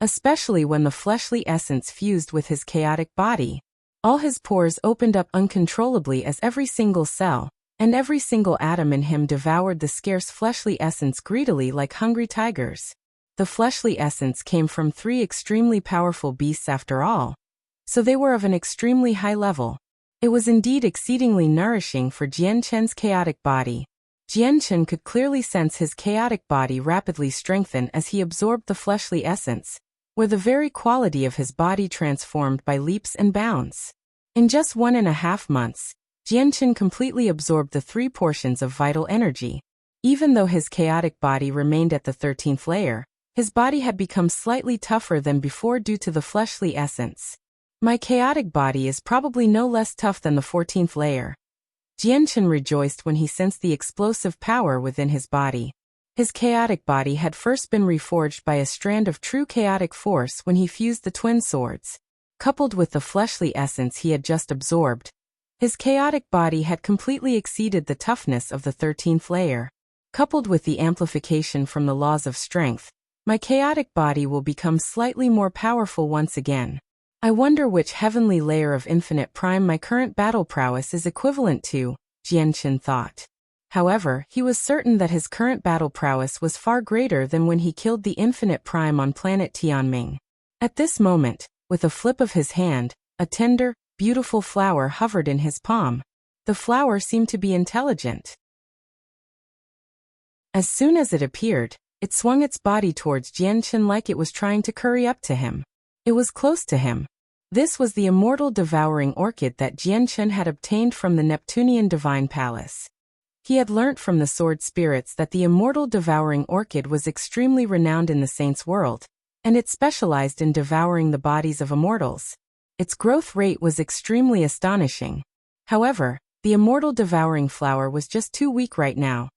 especially when the fleshly essence fused with his chaotic body. All his pores opened up uncontrollably as every single cell and every single atom in him devoured the scarce fleshly essence greedily like hungry tigers. The fleshly essence came from 3 extremely powerful beasts after all, so they were of an extremely high level. It was indeed exceedingly nourishing for Jian Chen's chaotic body. Jian Chen could clearly sense his chaotic body rapidly strengthen as he absorbed the fleshly essence, where the very quality of his body transformed by leaps and bounds. In just 1.5 months, Jian Chen completely absorbed the 3 portions of vital energy. Even though his chaotic body remained at the 13th layer, his body had become slightly tougher than before due to the fleshly essence. My chaotic body is probably no less tough than the 14th layer. Jian Chen rejoiced when he sensed the explosive power within his body. His chaotic body had first been reforged by a strand of true chaotic force when he fused the twin swords. Coupled with the fleshly essence he had just absorbed, his chaotic body had completely exceeded the toughness of the 13th layer. Coupled with the amplification from the laws of strength, my chaotic body will become slightly more powerful once again. I wonder which heavenly layer of infinite prime my current battle prowess is equivalent to, Jian Chen thought. However, he was certain that his current battle prowess was far greater than when he killed the infinite prime on planet Tianming. At this moment, with a flip of his hand, a tender, beautiful flower hovered in his palm. The flower seemed to be intelligent. As soon as it appeared, it swung its body towards Jian Chen like it was trying to curry up to him. It was close to him. This was the immortal devouring orchid that Jian Chen had obtained from the Neptunian Divine Palace. He had learnt from the sword spirits that the immortal devouring orchid was extremely renowned in the saints' world, and it specialized in devouring the bodies of immortals. Its growth rate was extremely astonishing. However, the immortal devouring flower was just too weak right now,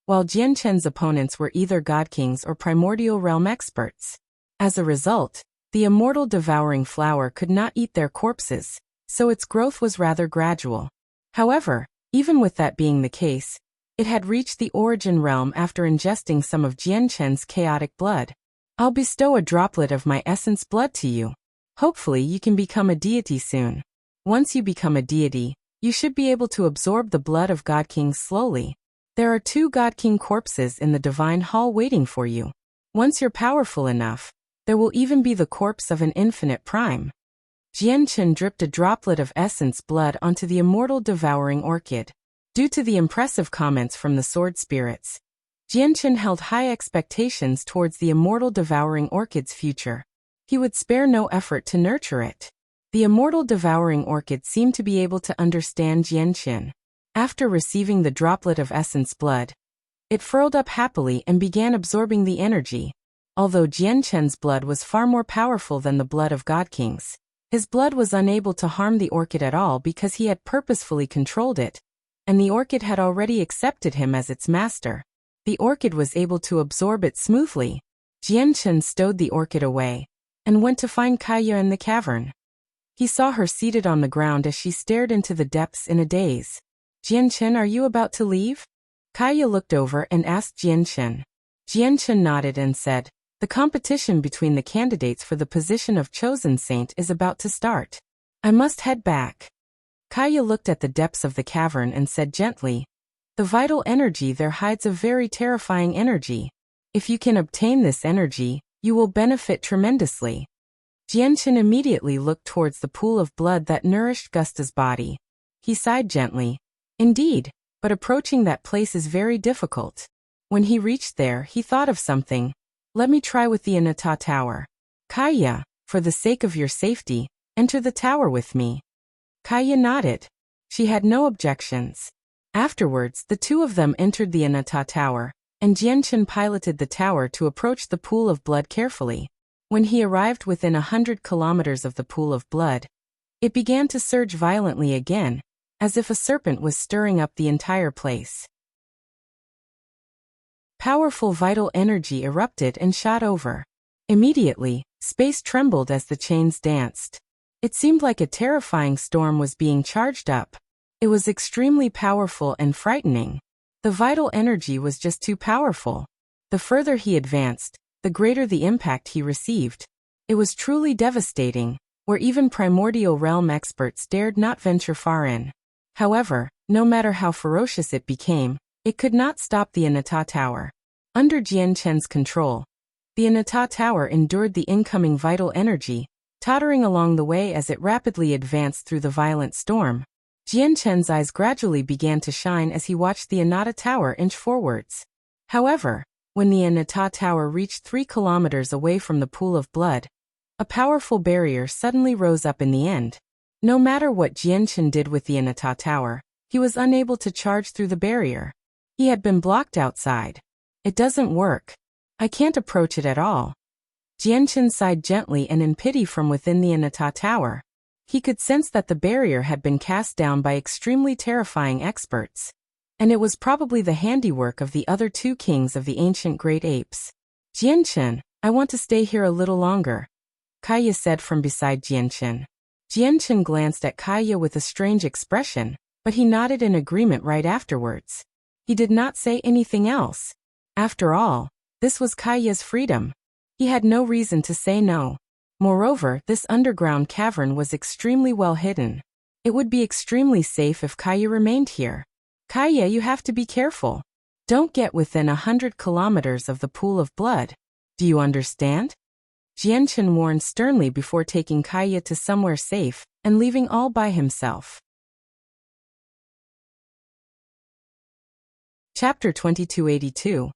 while Jian Chen's opponents were either Godkings or primordial realm experts. As a result, the immortal devouring flower could not eat their corpses, so its growth was rather gradual. However, even with that being the case, it had reached the origin realm after ingesting some of Jian Chen's chaotic blood. I'll bestow a droplet of my essence blood to you. Hopefully you can become a deity soon. Once you become a deity, you should be able to absorb the blood of Godkings slowly. There are 2 Godking corpses in the Divine Hall waiting for you. Once you're powerful enough, there will even be the corpse of an infinite prime. Jian Chen dripped a droplet of essence blood onto the immortal devouring orchid. Due to the impressive comments from the sword spirits, Jian Chen held high expectations towards the immortal devouring orchid's future. He would spare no effort to nurture it. The immortal devouring orchid seemed to be able to understand Jian Chen. After receiving the droplet of essence blood, it furled up happily and began absorbing the energy. Although Jian Chen's blood was far more powerful than the blood of Godkings, his blood was unable to harm the orchid at all because he had purposefully controlled it, and the orchid had already accepted him as its master. The orchid was able to absorb it smoothly. Jian Chen stowed the orchid away and went to find Kaya in the cavern. He saw her seated on the ground as she stared into the depths in a daze. Jian Chen, are you about to leave? Kaya looked over and asked Jian Chen. Jian Chen nodded and said, the competition between the candidates for the position of chosen saint is about to start. I must head back. Kaya looked at the depths of the cavern and said gently, the vital energy there hides a very terrifying energy. If you can obtain this energy, you will benefit tremendously. Jian Chen immediately looked towards the pool of blood that nourished Gusta's body. He sighed gently. Indeed, but approaching that place is very difficult. When he reached there, he thought of something. Let me try with the Anata Tower. Kaya, for the sake of your safety, enter the tower with me. Kaya nodded. She had no objections. Afterwards, the 2 of them entered the Anata Tower, and Jian Chen piloted the tower to approach the pool of blood carefully. When he arrived within 100 kilometers of the pool of blood, it began to surge violently again, as if a serpent was stirring up the entire place. Powerful vital energy erupted and shot over. Immediately, space trembled as the chains danced. It seemed like a terrifying storm was being charged up. It was extremely powerful and frightening. The vital energy was just too powerful. The further he advanced, the greater the impact he received. It was truly devastating, where even primordial realm experts dared not venture far in. However, no matter how ferocious it became, it could not stop the Anata Tower. Under Jian Chen's control, the Anata Tower endured the incoming vital energy, tottering along the way as it rapidly advanced through the violent storm. Jian Chen's eyes gradually began to shine as he watched the Anata Tower inch forwards. However, when the Anata Tower reached 3 kilometers away from the pool of blood, a powerful barrier suddenly rose up in the end. No matter what Jian Chen did with the Anata Tower, he was unable to charge through the barrier. He had been blocked outside. It doesn't work. I can't approach it at all. Jian Chen sighed gently and in pity from within the Anata Tower. He could sense that the barrier had been cast down by extremely terrifying experts. And it was probably the handiwork of the other 2 kings of the ancient great apes. Jian Chen, I want to stay here a little longer, Kaya said from beside Jian Chen. Jian Chen glanced at Kaya with a strange expression, but he nodded in agreement right afterwards. He did not say anything else. After all, this was Kaya's freedom. He had no reason to say no. Moreover, this underground cavern was extremely well hidden. It would be extremely safe if Kaya remained here. Kaya, you have to be careful. Don't get within 100 kilometers of the pool of blood. Do you understand? Jian Chen warned sternly before taking Kaya to somewhere safe and leaving all by himself. Chapter 2282.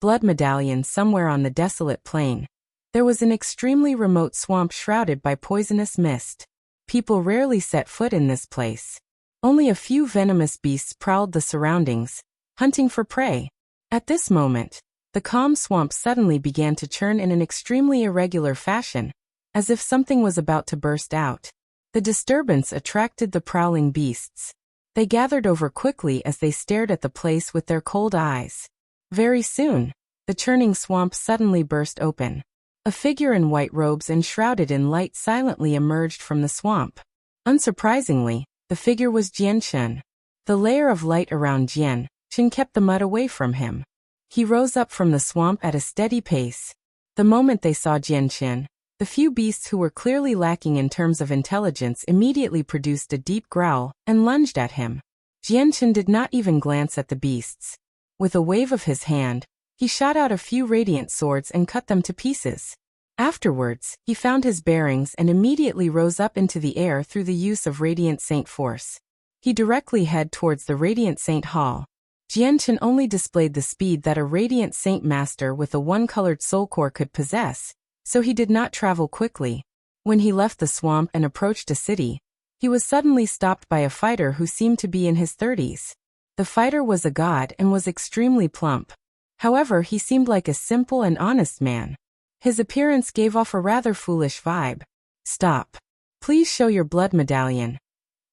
Blood Medallion. Somewhere on the desolate plain, there was an extremely remote swamp shrouded by poisonous mist. People rarely set foot in this place. Only a few venomous beasts prowled the surroundings, hunting for prey. At this moment, the calm swamp suddenly began to churn in an extremely irregular fashion, as if something was about to burst out. The disturbance attracted the prowling beasts. They gathered over quickly as they stared at the place with their cold eyes. Very soon, the churning swamp suddenly burst open. A figure in white robes enshrouded in light silently emerged from the swamp. Unsurprisingly, the figure was Jian Chen. The layer of light around Jian Chen kept the mud away from him. He rose up from the swamp at a steady pace. The moment they saw Jian Chen, the few beasts who were clearly lacking in terms of intelligence immediately produced a deep growl and lunged at him. Jian Chen did not even glance at the beasts. With a wave of his hand, he shot out a few radiant swords and cut them to pieces. Afterwards, he found his bearings and immediately rose up into the air through the use of Radiant Saint Force. He directly headed towards the Radiant Saint Hall. Jian Chen only displayed the speed that a Radiant Saint Master with a one-colored soul core could possess, so he did not travel quickly. When he left the swamp and approached a city, he was suddenly stopped by a fighter who seemed to be in his 30s. The fighter was a god and was extremely plump. However, he seemed like a simple and honest man. His appearance gave off a rather foolish vibe. Stop. Please show your blood medallion,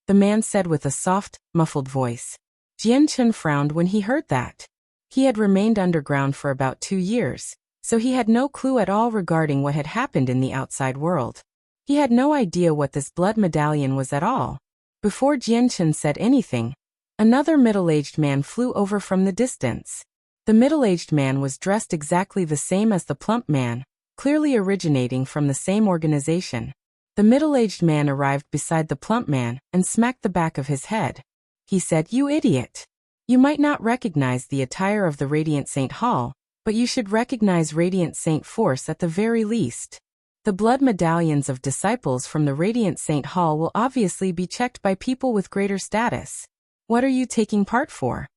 the man said with a soft, muffled voice. Jian Chen frowned when he heard that. He had remained underground for about 2 years, so he had no clue at all regarding what had happened in the outside world. He had no idea what this blood medallion was at all. Before Jian Chen said anything, another middle-aged man flew over from the distance. The middle-aged man was dressed exactly the same as the plump man, clearly originating from the same organization. The middle-aged man arrived beside the plump man and smacked the back of his head. He said, "You idiot! You might not recognize the attire of the Radiant Saint Hall, but you should recognize Radiant Saint Force at the very least. The blood medallions of disciples from the Radiant Saint Hall will obviously be checked by people with greater status. What are you taking part for?"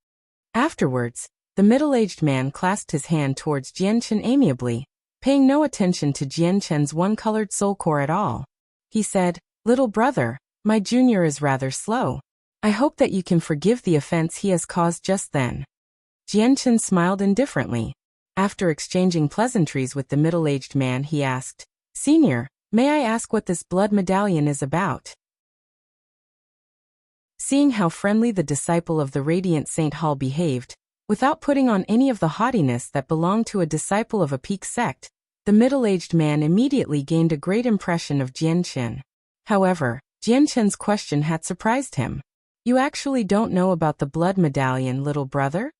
Afterwards, the middle-aged man clasped his hand towards Jian Chen amiably, paying no attention to Jian Chen's one-colored soul core at all. He said, "Little brother, my junior is rather slow. I hope that you can forgive the offense he has caused just then." Jian Chen smiled indifferently. After exchanging pleasantries with the middle-aged man, he asked, "Senior, may I ask what this blood medallion is about?" Seeing how friendly the disciple of the Radiant Saint Hall behaved, without putting on any of the haughtiness that belonged to a disciple of a peak sect, the middle-aged man immediately gained a great impression of Jian Chen. However, Jian Chen's question had surprised him. "You actually don't know about the blood medallion, little brother?"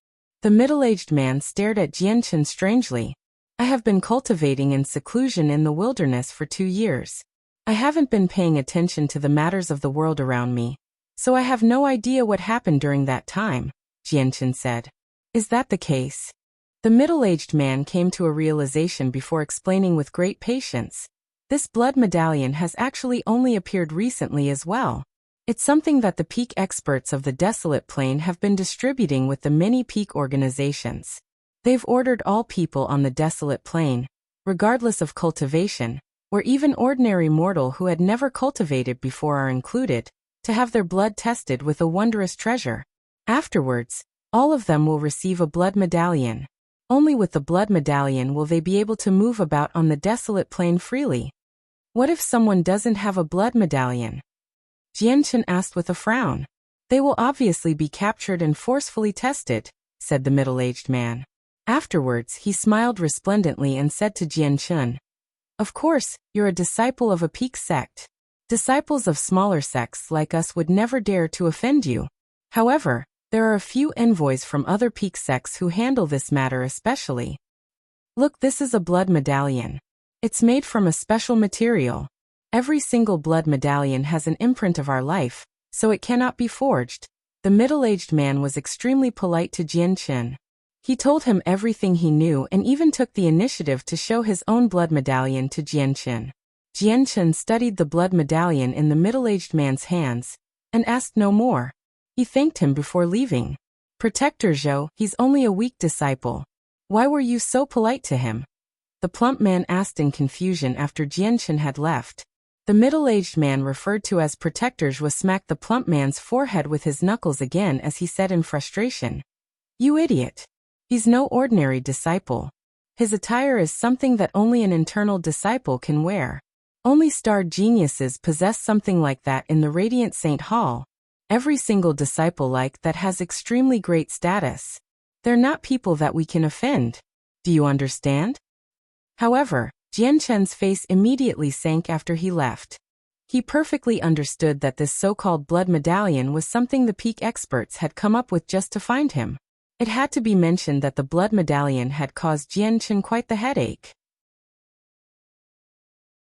The middle-aged man stared at Jianchen strangely. I have been cultivating in seclusion in the wilderness for 2 years. I haven't been paying attention to the matters of the world around me, so I have no idea what happened during that time, Jianchen said. Is that the case? The middle-aged man came to a realization before explaining with great patience. This blood medallion has actually only appeared recently as well. It's something that the peak experts of the Desolate Plain have been distributing with the many peak organizations. They've ordered all people on the Desolate Plain, regardless of cultivation, where even ordinary mortal who had never cultivated before are included, to have their blood tested with a wondrous treasure. Afterwards, all of them will receive a blood medallion. Only with the blood medallion will they be able to move about on the Desolate Plain freely. What if someone doesn't have a blood medallion? Jianchen asked with a frown. They will obviously be captured and forcefully tested, said the middle-aged man. Afterwards, he smiled resplendently and said to Jianchen, "Of course, you're a disciple of a peak sect. Disciples of smaller sects like us would never dare to offend you. However, there are a few envoys from other peak sects who handle this matter especially. Look, this is a blood medallion. It's made from a special material. Every single blood medallion has an imprint of our life, so it cannot be forged." The middle-aged man was extremely polite to Jianchen. He told him everything he knew and even took the initiative to show his own blood medallion to Jianchen. Jianchen studied the blood medallion in the middle-aged man's hands, and asked no more. He thanked him before leaving. "Protector Zhou, he's only a weak disciple. Why were you so polite to him?" The plump man asked in confusion after Jianchen had left. The middle-aged man referred to as Protector Zhou smacked the plump man's forehead with his knuckles again as he said in frustration, "You idiot. He's no ordinary disciple. His attire is something that only an internal disciple can wear. Only starred geniuses possess something like that in the Radiant Saint Hall. Every single disciple like that has extremely great status. They're not people that we can offend. Do you understand?" However, Jianchen's face immediately sank after he left. He perfectly understood that this so-called blood medallion was something the peak experts had come up with just to find him. It had to be mentioned that the blood medallion had caused Jianchen quite the headache.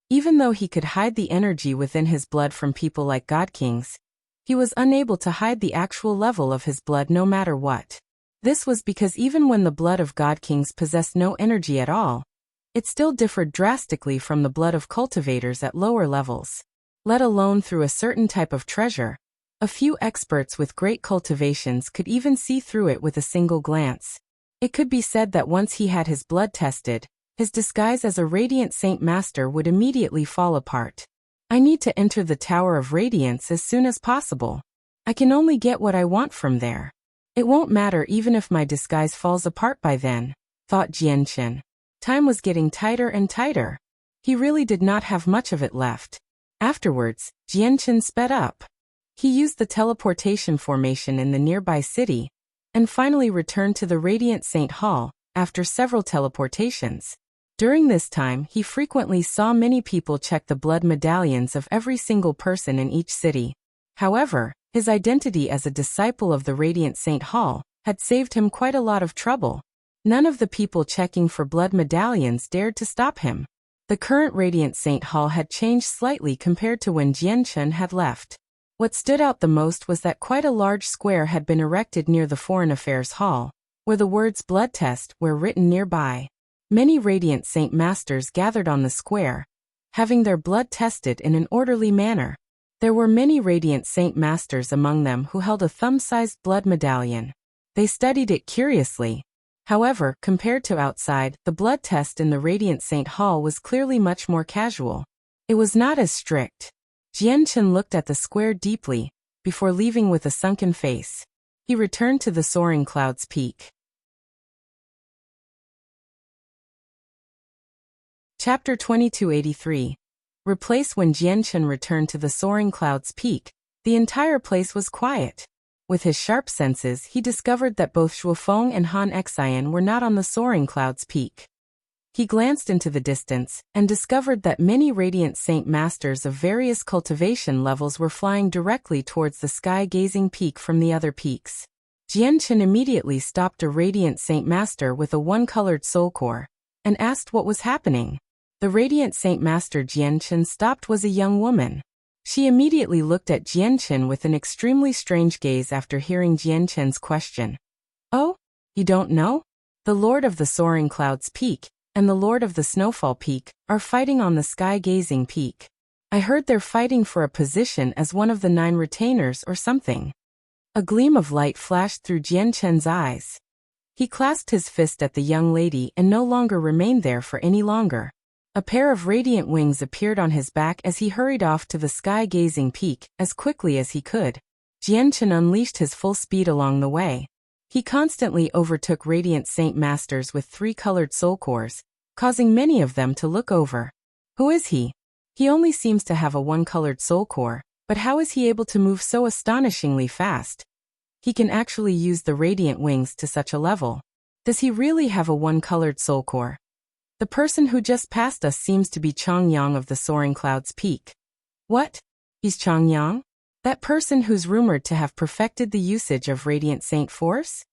Even though he could hide the energy within his blood from people like Godkings, he was unable to hide the actual level of his blood no matter what. This was because even when the blood of Godkings possessed no energy at all, it still differed drastically from the blood of cultivators at lower levels. Let alone through a certain type of treasure, a few experts with great cultivations could even see through it with a single glance. It could be said that once he had his blood tested, his disguise as a Radiant Saint Master would immediately fall apart. "I need to enter the Tower of Radiance as soon as possible. I can only get what I want from there. It won't matter even if my disguise falls apart by then," thought Jianchen. Time was getting tighter and tighter. He really did not have much of it left. Afterwards, Jianchen sped up. He used the teleportation formation in the nearby city, and finally returned to the Radiant Saint Hall, after several teleportations. During this time, he frequently saw many people check the blood medallions of every single person in each city. However, his identity as a disciple of the Radiant Saint Hall had saved him quite a lot of trouble. None of the people checking for blood medallions dared to stop him. The current Radiant Saint Hall had changed slightly compared to when Jianchen had left. What stood out the most was that quite a large square had been erected near the Foreign Affairs Hall, where the words "blood test" were written nearby. Many Radiant Saint Masters gathered on the square, having their blood tested in an orderly manner. There were many Radiant Saint Masters among them who held a thumb-sized blood medallion. They studied it curiously. However, compared to outside, the blood test in the Radiant Saint Hall was clearly much more casual. It was not as strict. Jianchen looked at the square deeply, before leaving with a sunken face. He returned to the Soaring Clouds Peak. Chapter 2283. Replace. When Jianchen returned to the Soaring Clouds Peak, the entire place was quiet. With his sharp senses, he discovered that both Shuofeng and Han Xian were not on the Soaring Clouds Peak. He glanced into the distance, and discovered that many Radiant Saint Masters of various cultivation levels were flying directly towards the sky-gazing peak from the other peaks. Jianchen immediately stopped a Radiant Saint Master with a one-colored soul core, and asked what was happening. The Radiant Saint Master Jianchen stopped was a young woman. She immediately looked at Jianchen with an extremely strange gaze after hearing Jianchen's question. Oh? You don't know? The Lord of the Soaring Clouds Peak and the Lord of the Snowfall Peak are fighting on the Sky-Gazing Peak. I heard they're fighting for a position as one of the 9 retainers or something. A gleam of light flashed through Jianchen's eyes. He clasped his fist at the young lady and no longer remained there for any longer. A pair of radiant wings appeared on his back as he hurried off to the Sky-Gazing Peak as quickly as he could. Jianchen unleashed his full speed along the way. He constantly overtook Radiant Saint Masters with 3-colored soul cores, causing many of them to look over. Who is he? He only seems to have a 1-colored soul core, but how is he able to move so astonishingly fast? He can actually use the radiant wings to such a level. Does he really have a 1-colored soul core? The person who just passed us seems to be Chang of the Soaring Clouds Peak. What? He's Chang? That person who's rumored to have perfected the usage of Radiant Saint Force?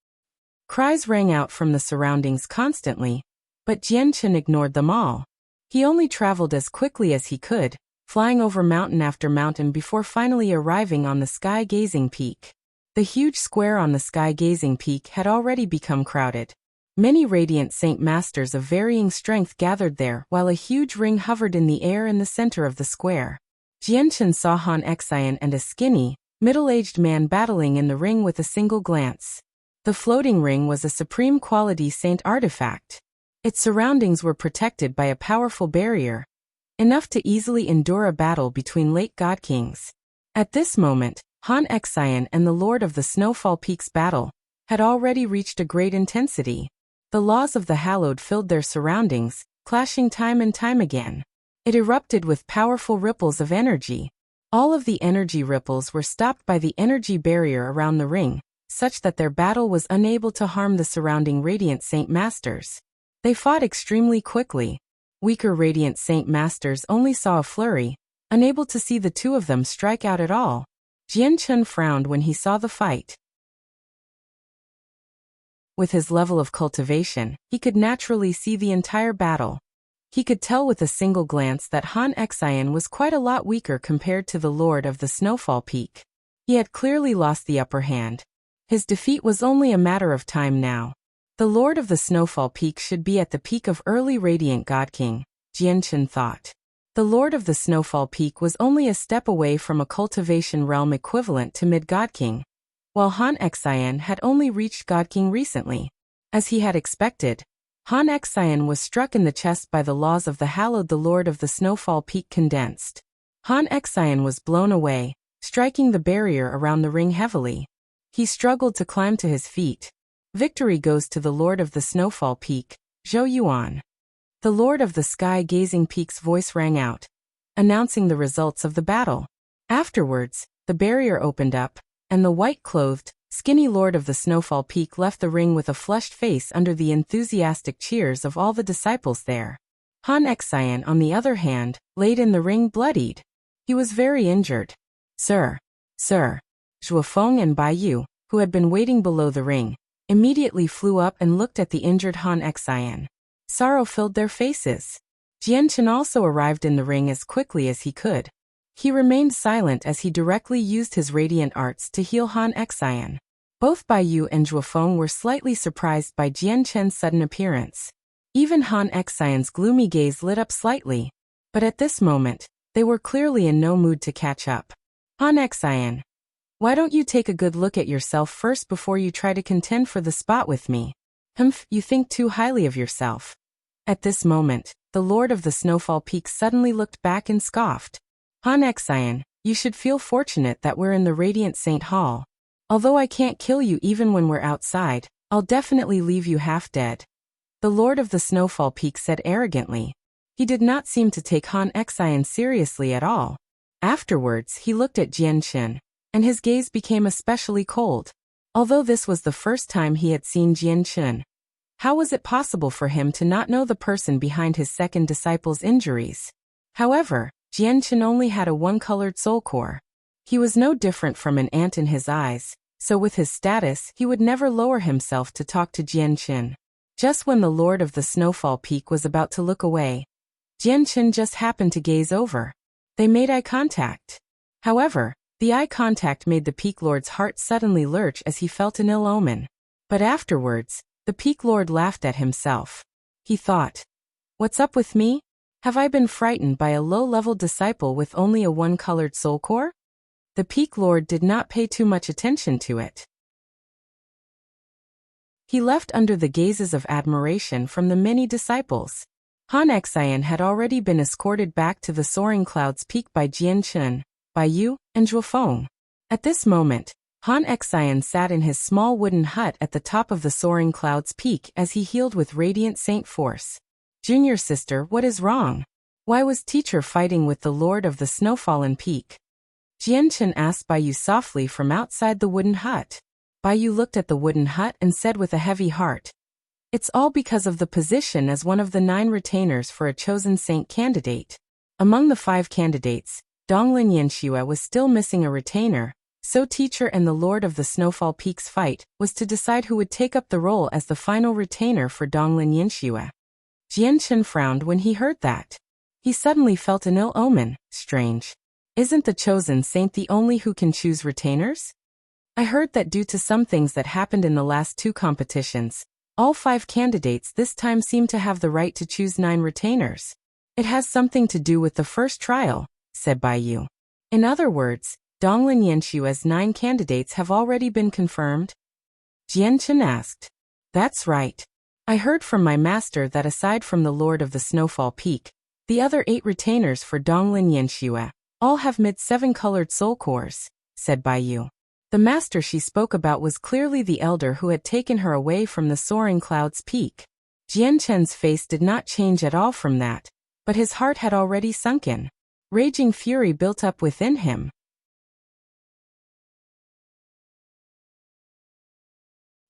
Cries rang out from the surroundings constantly, but Jianchen ignored them all. He only traveled as quickly as he could, flying over mountain after mountain before finally arriving on the Sky-Gazing Peak. The huge square on the Sky-Gazing Peak had already become crowded. Many Radiant Saint Masters of varying strength gathered there while a huge ring hovered in the air in the center of the square. Jianchen saw Han Xian and a skinny, middle-aged man battling in the ring with a single glance. The floating ring was a supreme quality saint artifact. Its surroundings were protected by a powerful barrier, enough to easily endure a battle between late god kings. At this moment, Han Xian and the Lord of the Snowfall Peak's battle had already reached a great intensity. The laws of the hallowed filled their surroundings, clashing time and time again. It erupted with powerful ripples of energy. All of the energy ripples were stopped by the energy barrier around the ring, such that their battle was unable to harm the surrounding Radiant Saint Masters. They fought extremely quickly. Weaker Radiant Saint Masters only saw a flurry, unable to see the two of them strike out at all. Jianchen frowned when he saw the fight. With his level of cultivation, he could naturally see the entire battle. He could tell with a single glance that Han Xian was quite a lot weaker compared to the Lord of the Snowfall Peak. He had clearly lost the upper hand. His defeat was only a matter of time now. The Lord of the Snowfall Peak should be at the peak of early Radiant Godking, Jianchen thought. The Lord of the Snowfall Peak was only a step away from a cultivation realm equivalent to mid-Godking, while Han Xian had only reached Godking recently. As he had expected, Han Xian was struck in the chest by the laws of the hallowed. The Lord of the Snowfall Peak condensed. Han Xian was blown away, striking the barrier around the ring heavily. He struggled to climb to his feet. Victory goes to the Lord of the Snowfall Peak, Zhou Yuan. The Lord of the Sky-Gazing Peak's voice rang out, announcing the results of the battle. Afterwards, the barrier opened up, and the white-clothed, skinny Lord of the Snowfall Peak left the ring with a flushed face under the enthusiastic cheers of all the disciples there. Han Xian, on the other hand, laid in the ring bloodied. He was very injured. Sir, Zhuafeng and Bai Yu, who had been waiting below the ring, immediately flew up and looked at the injured Han Xian. Sorrow filled their faces. Jianchen also arrived in the ring as quickly as he could. He remained silent as he directly used his radiant arts to heal Han Xian. Both Bai Yu and Zhuafeng were slightly surprised by Jianchen's sudden appearance. Even Han Xian's gloomy gaze lit up slightly, but at this moment, they were clearly in no mood to catch up. Han Xian, why don't you take a good look at yourself first before you try to contend for the spot with me? Humph, you think too highly of yourself. At this moment, the Lord of the Snowfall Peak suddenly looked back and scoffed. Han Xian, you should feel fortunate that we're in the Radiant Saint Hall. Although I can't kill you even when we're outside, I'll definitely leave you half dead. The Lord of the Snowfall Peak said arrogantly. He did not seem to take Han Xian seriously at all. Afterwards, he looked at Jianchen, and his gaze became especially cold. Although this was the first time he had seen Jianchen, how was it possible for him to not know the person behind his second disciple's injuries? However, Jianchen only had a one-colored soul core. He was no different from an ant in his eyes, so with his status he would never lower himself to talk to Jianqin. Just when the Lord of the Snowfall Peak was about to look away, Jianqin just happened to gaze over. They made eye contact. However, the eye contact made the Peak Lord's heart suddenly lurch as he felt an ill omen. But afterwards, the Peak Lord laughed at himself. He thought, "What's up with me? Have I been frightened by a low-level disciple with only a one-colored soul core?" The Peak Lord did not pay too much attention to it. He left under the gazes of admiration from the many disciples. Han Xian had already been escorted back to the Soaring Clouds Peak by Jianqin, Baiyu, and Zhuofeng. At this moment, Han Xian sat in his small wooden hut at the top of the Soaring Clouds Peak as he healed with Radiant Saint Force. "Junior sister, what is wrong? Why was teacher fighting with the Lord of the Snowfallen Peak?" Jianqin asked Baiyu softly from outside the wooden hut. Baiyu looked at the wooden hut and said with a heavy heart, "It's all because of the position as one of the 9 retainers for a chosen saint candidate." Among the 5 candidates, Donglin Yanxue was still missing a retainer, so teacher and the Lord of the Snowfall Peak's fight was to decide who would take up the role as the final retainer for Donglin Yanxue. Jianqin frowned when he heard that. He suddenly felt an ill omen. Strange. Isn't the chosen saint the only who can choose retainers? I heard that due to some things that happened in the last 2 competitions, all 5 candidates this time seem to have the right to choose 9 retainers. It has something to do with the first trial, said Baiyu. In other words, Donglin Yanshue's 9 candidates have already been confirmed? Jianqin asked. That's right. I heard from my master that aside from the Lord of the Snowfall Peak, the other 8 retainers for Donglin Yanxue all have mid-7 colored soul cores, said Baiyu. The master she spoke about was clearly the elder who had taken her away from the Soaring Clouds Peak. Jianqin's face did not change at all from that, but his heart had already sunken. Raging fury built up within him.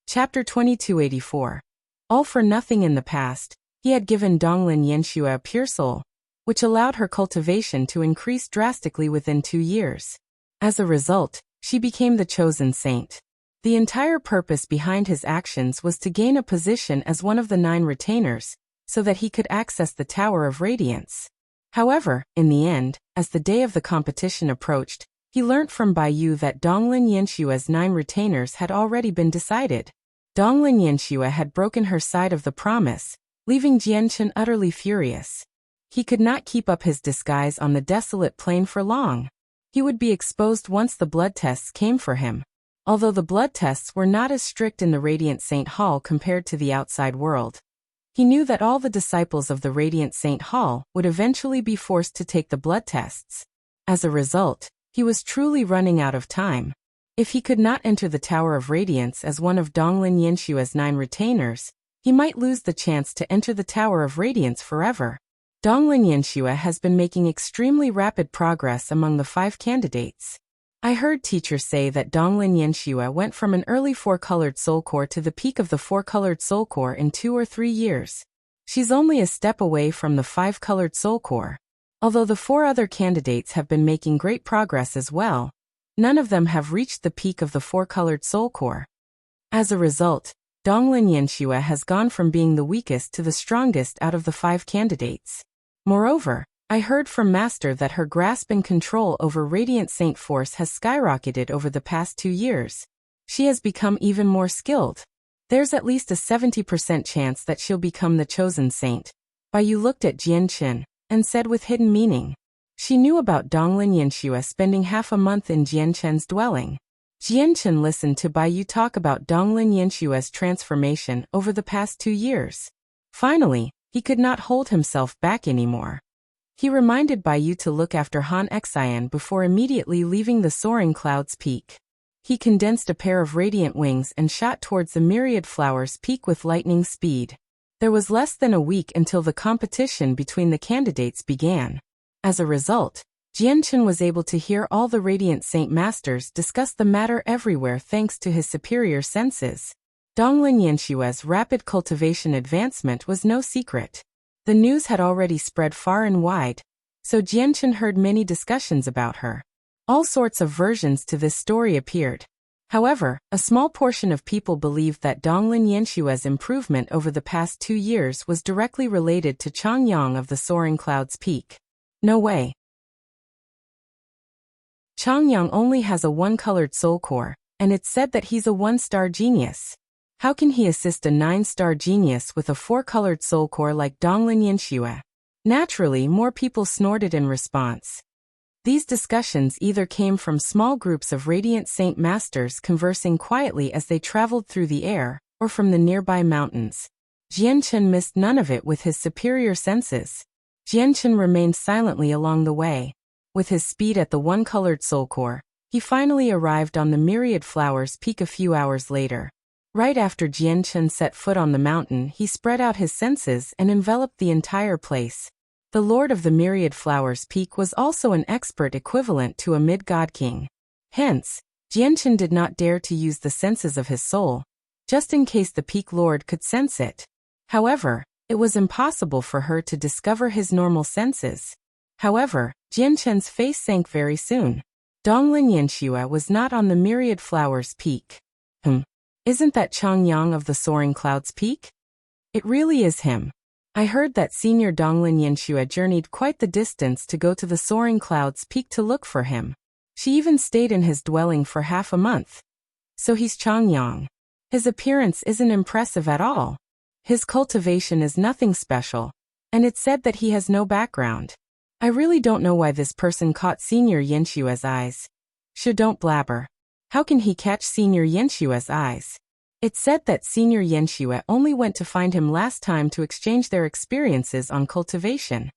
Chapter 2284. All for nothing. In the past, he had given Donglin Yanxue a pure soul, which allowed her cultivation to increase drastically within 2 years. As a result, she became the chosen saint. The entire purpose behind his actions was to gain a position as one of the 9 retainers, so that he could access the Tower of Radiance. However, in the end, as the day of the competition approached, he learnt from Baiyu that Donglin Yanshue's 9 retainers had already been decided. Donglin Yanxue had broken her side of the promise, leaving Jianqin utterly furious. He could not keep up his disguise on the desolate plain for long. He would be exposed once the blood tests came for him. Although the blood tests were not as strict in the Radiant Saint Hall compared to the outside world, he knew that all the disciples of the Radiant Saint Hall would eventually be forced to take the blood tests. As a result, he was truly running out of time. If he could not enter the Tower of Radiance as one of Donglin Yanshue's 9 retainers, he might lose the chance to enter the Tower of Radiance forever. Donglin Yanxue has been making extremely rapid progress among the 5 candidates. I heard teachers say that Donglin Yanxue went from an early 4-colored soul core to the peak of the 4-colored soul core in 2 or 3 years. She's only a step away from the 5-colored soul core. Although the 4 other candidates have been making great progress as well, none of them have reached the peak of the 4-colored soul core. As a result, Donglin Yanxue has gone from being the weakest to the strongest out of the 5 candidates. Moreover, I heard from Master that her grasp and control over Radiant Saint Force has skyrocketed over the past 2 years. She has become even more skilled. There's at least a 70% chance that she'll become the chosen saint. Baiyu looked at Jianqin and said with hidden meaning. She knew about Donglin Yanxue spending half a month in Jianqin's dwelling. Jianqin listened to Baiyu talk about Donglin Yanshue's transformation over the past 2 years. Finally, he could not hold himself back anymore. He reminded Baiyu to look after Han Xian before immediately leaving the Soaring Clouds Peak. He condensed a pair of radiant wings and shot towards the Myriad Flowers Peak with lightning speed. There was less than a week until the competition between the candidates began. As a result, Jianqin was able to hear all the Radiant Saint Masters discuss the matter everywhere thanks to his superior senses. Donglin Yanshue's rapid cultivation advancement was no secret. The news had already spread far and wide, so Jianqin heard many discussions about her. All sorts of versions to this story appeared. However, a small portion of people believed that Donglin Yenshua's improvement over the past 2 years was directly related to Chang Yang of the Soaring Clouds Peak. No way. Chang Yang only has a one-colored soul core, and it's said that he's a 1-star genius. How can he assist a 9-star genius with a 4-colored soul core like Donglin Yanshua? Naturally, more people snorted in response. These discussions either came from small groups of Radiant Saint Masters conversing quietly as they traveled through the air, or from the nearby mountains. Jianchen missed none of it with his superior senses. Jianchen remained silently along the way. With his speed at the one-colored soul core, he finally arrived on the Myriad Flowers Peak a few hours later. Right after Jianchen set foot on the mountain, he spread out his senses and enveloped the entire place. The Lord of the Myriad Flowers Peak was also an expert equivalent to a mid-Godking. Hence, Jianchen did not dare to use the senses of his soul, just in case the Peak Lord could sense it. However, it was impossible for her to discover his normal senses. However, Jianchen's face sank very soon. Donglin Yanshua was not on the Myriad Flowers Peak. Isn't that Chang Yang of the Soaring Clouds Peak? It really is him. I heard that Senior Donglin Yanshua journeyed quite the distance to go to the Soaring Clouds Peak to look for him. She even stayed in his dwelling for half a month. So he's Chang Yang. His appearance isn't impressive at all. His cultivation is nothing special, and it's said that he has no background. I really don't know why this person caught Senior Yanshua's eyes. Don't blabber. How can he catch Senior Yanshua's eyes? It's said that Senior Yanshua only went to find him last time to exchange their experiences on cultivation.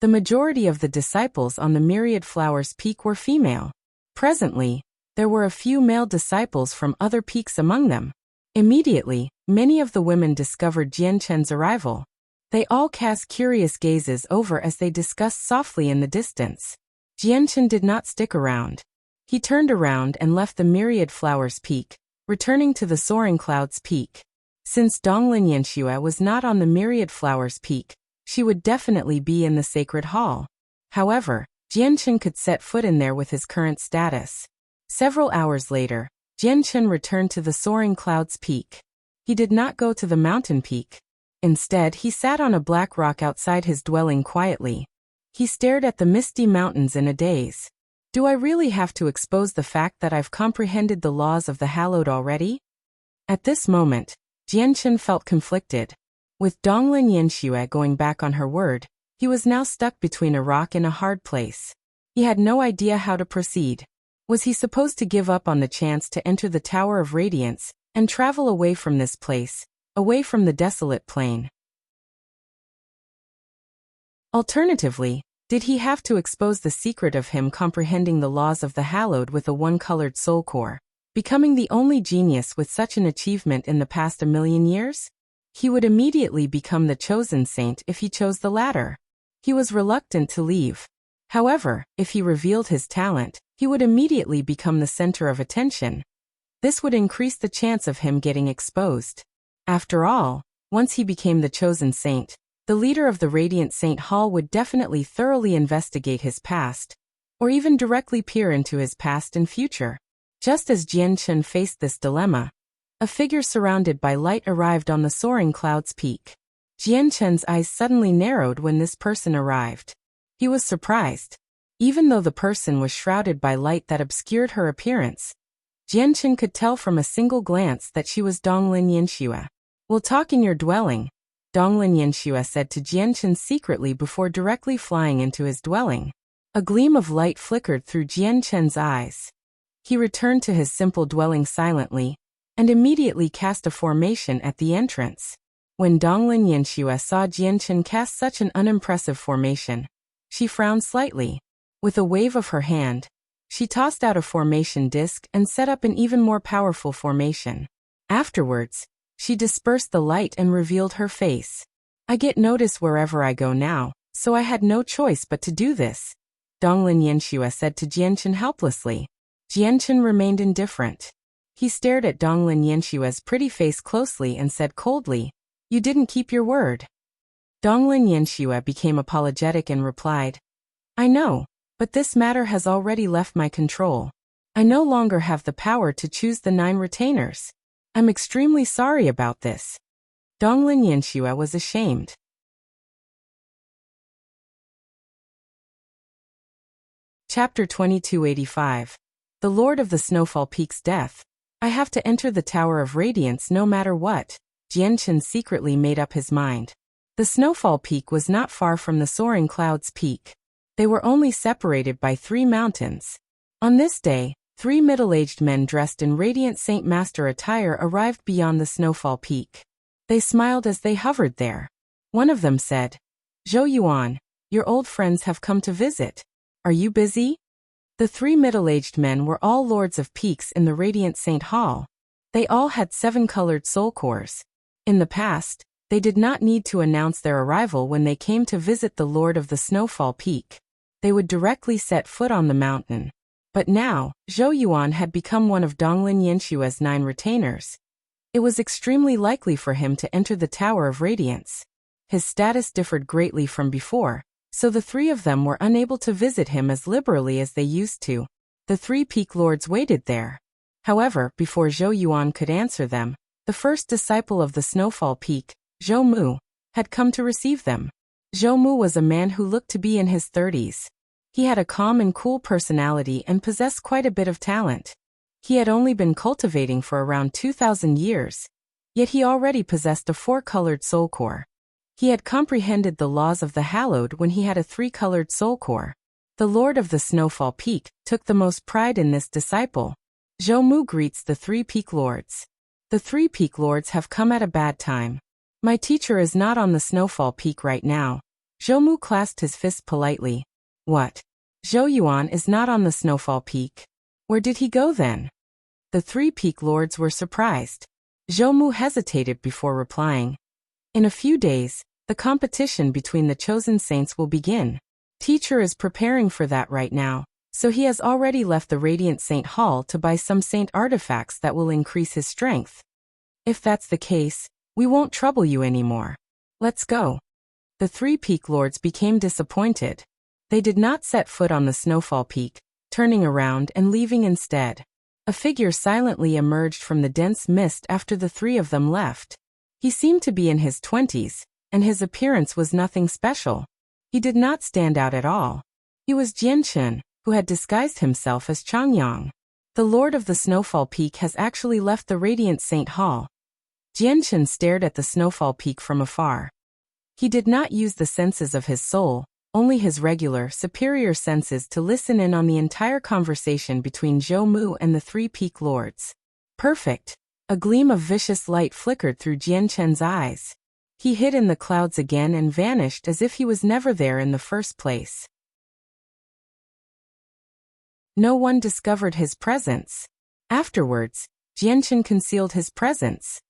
The majority of the disciples on the Myriad Flowers Peak were female. Presently, there were a few male disciples from other peaks among them. Immediately, many of the women discovered Jianchen's arrival. They all cast curious gazes over as they discussed softly in the distance. Jianchen did not stick around. He turned around and left the Myriad Flowers Peak, returning to the Soaring Clouds Peak. Since Donglin Yanshua was not on the Myriad Flowers Peak, she would definitely be in the Sacred Hall. However, Jianchen could set foot in there with his current status. Several hours later, Jianchen returned to the Soaring Clouds Peak. He did not go to the mountain peak. Instead, he sat on a black rock outside his dwelling quietly. He stared at the misty mountains in a daze. Do I really have to expose the fact that I've comprehended the laws of the hallowed already? At this moment, Jianchen felt conflicted. With Donglin Yanshua going back on her word, he was now stuck between a rock and a hard place. He had no idea how to proceed. Was he supposed to give up on the chance to enter the Tower of Radiance and travel away from this place, away from the desolate plain? Alternatively, did he have to expose the secret of him comprehending the laws of the hallowed with a one-colored soul core, becoming the only genius with such an achievement in the past 1,000,000 years? He would immediately become the chosen saint if he chose the latter. He was reluctant to leave. However, if he revealed his talent, he would immediately become the center of attention. This would increase the chance of him getting exposed. After all, once he became the chosen saint, the leader of the Radiant Saint Hall would definitely thoroughly investigate his past, or even directly peer into his past and future. Just as Jianchen faced this dilemma, a figure surrounded by light arrived on the Soaring Clouds Peak. Jianchen's eyes suddenly narrowed when this person arrived. He was surprised. Even though the person was shrouded by light that obscured her appearance, Jianchen could tell from a single glance that she was Donglin Yanshua. "We'll talk in your dwelling," Donglin Yanshua said to Jianchen secretly before directly flying into his dwelling. A gleam of light flickered through Jianchen's eyes. He returned to his simple dwelling silently, and immediately cast a formation at the entrance. When Donglin Yanshua saw Jianchen cast such an unimpressive formation, she frowned slightly. With a wave of her hand, she tossed out a formation disc and set up an even more powerful formation. Afterwards, she dispersed the light and revealed her face. "I get notice wherever I go now, so I had no choice but to do this," Donglin Yanshua said to Jianchen helplessly. Jianchen remained indifferent. He stared at Donglin Yanshua's pretty face closely and said coldly, "You didn't keep your word." Donglin Yanshua became apologetic and replied, "I know, but this matter has already left my control. I no longer have the power to choose the 9 retainers. I'm extremely sorry about this. Donglin Yanxue was ashamed. Chapter 2285. The Lord of the Snowfall Peak's death. I have to enter the Tower of Radiance no matter what. Jianchen secretly made up his mind. The Snowfall Peak was not far from the Soaring Clouds Peak. They were only separated by 3 mountains. On this day, 3 middle-aged men dressed in radiant Saint Master attire arrived beyond the Snowfall Peak. They smiled as they hovered there. One of them said, "Zhou Yuan, your old friends have come to visit. Are you busy?" The 3 middle-aged men were all lords of peaks in the Radiant Saint Hall. They all had 7 colored soul cores. In the past, they did not need to announce their arrival when they came to visit the Lord of the Snowfall Peak. They would directly set foot on the mountain. But now, Zhou Yuan had become one of Donglin Yanxue's 9 retainers. It was extremely likely for him to enter the Tower of Radiance. His status differed greatly from before, so the 3 of them were unable to visit him as liberally as they used to. The 3 peak lords waited there. However, before Zhou Yuan could answer them, the first disciple of the Snowfall Peak, Zhou Mu, had come to receive them. Zhou Mu was a man who looked to be in his 30s. He had a calm and cool personality and possessed quite a bit of talent. He had only been cultivating for around 2,000 years, yet he already possessed a 4-colored soul core. He had comprehended the laws of the Hallowed when he had a 3-colored soul core. The Lord of the Snowfall Peak took the most pride in this disciple. Zhou Mu greets the 3 peak lords. The 3 peak lords have come at a bad time. My teacher is not on the Snowfall Peak right now. Zhou Mu clasped his fist politely. What? Zhou Yuan is not on the Snowfall Peak. Where did he go then? The 3 peak lords were surprised. Zhou Mu hesitated before replying. In a few days, the competition between the chosen saints will begin. Teacher is preparing for that right now, so he has already left the Radiant Saint Hall to buy some saint artifacts that will increase his strength. If that's the case, we won't trouble you anymore. Let's go. The 3 peak lords became disappointed. They did not set foot on the Snowfall Peak, turning around and leaving instead. A figure silently emerged from the dense mist after the 3 of them left. He seemed to be in his 20s, and his appearance was nothing special. He did not stand out at all. He was Jianchen, who had disguised himself as Chang. The Lord of the Snowfall Peak has actually left the Radiant Saint Hall. Jianchen stared at the Snowfall Peak from afar. He did not use the senses of his soul, only his regular, superior senses to listen in on the entire conversation between Zhou Mu and the 3 peak lords. Perfect. A gleam of vicious light flickered through Jianchen's eyes. He hid in the clouds again and vanished as if he was never there in the first place. No one discovered his presence. Afterwards, Jianchen concealed his presence.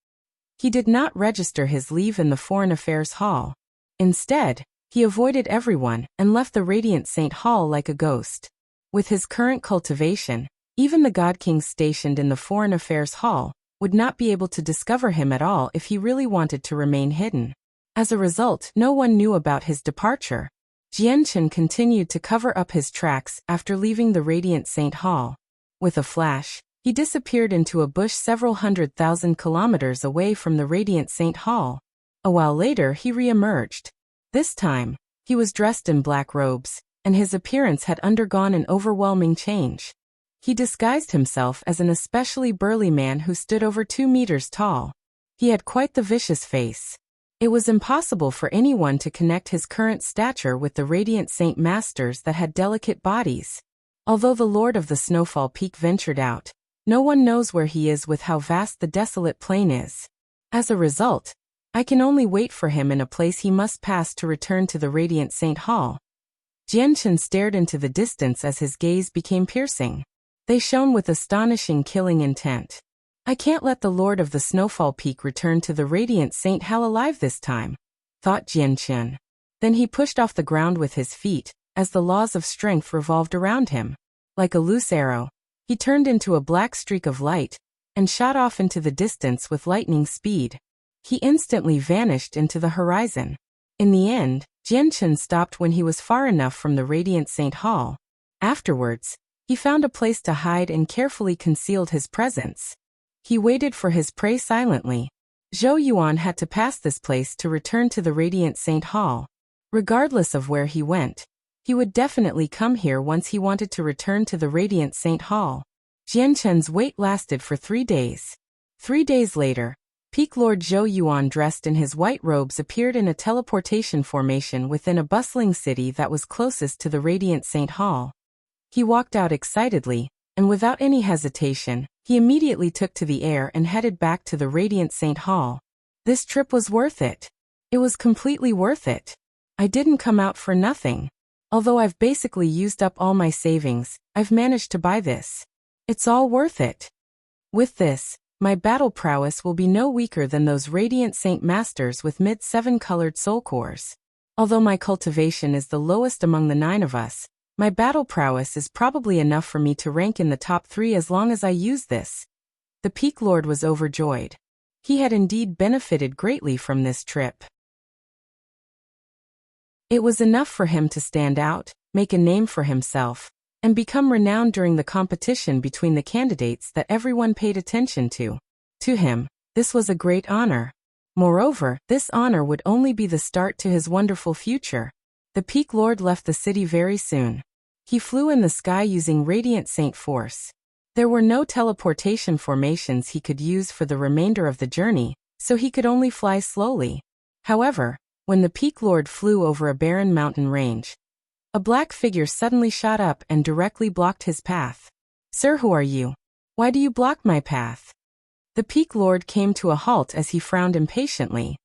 He did not register his leave in the Foreign Affairs Hall. Instead, he avoided everyone and left the Radiant Saint Hall like a ghost. With his current cultivation, even the Godkings stationed in the Foreign Affairs Hall would not be able to discover him at all if he really wanted to remain hidden. As a result, no one knew about his departure. Jianchen continued to cover up his tracks after leaving the Radiant Saint Hall. With a flash, he disappeared into a bush several 100,000 kilometers away from the Radiant Saint Hall. A while later he re-emerged. This time, he was dressed in black robes, and his appearance had undergone an overwhelming change. He disguised himself as an especially burly man who stood over 2 meters tall. He had quite the vicious face. It was impossible for anyone to connect his current stature with the Radiant Saint Masters that had delicate bodies. Although the Lord of the Snowfall Peak ventured out, no one knows where he is with how vast the desolate plain is. As a result, I can only wait for him in a place he must pass to return to the Radiant Saint Hall. Jianchen stared into the distance as his gaze became piercing. They shone with astonishing killing intent. I can't let the Lord of the Snowfall Peak return to the Radiant Saint Hall alive this time, thought Jianchen. Then he pushed off the ground with his feet, as the laws of strength revolved around him. Like a loose arrow, he turned into a black streak of light, and shot off into the distance with lightning speed. He instantly vanished into the horizon. In the end, Jianchen stopped when he was far enough from the Radiant Saint Hall. Afterwards, He found a place to hide and carefully concealed his presence. He waited for his prey silently. Zhou Yuan had to pass this place to return to the Radiant Saint Hall. Regardless of where he went, he would definitely come here once he wanted to return to the Radiant Saint Hall. Jianchen's wait lasted for 3 days. 3 days later, Peak Lord Zhou Yuan dressed in his white robes appeared in a teleportation formation within a bustling city that was closest to the Radiant Saint Hall. He walked out excitedly, and without any hesitation, he immediately took to the air and headed back to the Radiant Saint Hall. This trip was worth it. It was completely worth it. I didn't come out for nothing. Although I've basically used up all my savings, I've managed to buy this. It's all worth it. With this, my battle prowess will be no weaker than those Radiant Saint Masters with mid-7 colored soul cores. Although my cultivation is the lowest among the 9 of us, my battle prowess is probably enough for me to rank in the top 3 as long as I use this. The Peak Lord was overjoyed. He had indeed benefited greatly from this trip. It was enough for him to stand out, make a name for himself, and become renowned during the competition between the candidates that everyone paid attention to. To him, this was a great honor. Moreover, this honor would only be the start to his wonderful future. The Peak Lord left the city very soon. He flew in the sky using Radiant Saint Force. There were no teleportation formations he could use for the remainder of the journey, so he could only fly slowly. However, when the Peak Lord flew over a barren mountain range, a black figure suddenly shot up and directly blocked his path. "Sir, who are you? Why do you block my path?" The Peak Lord came to a halt as he frowned impatiently.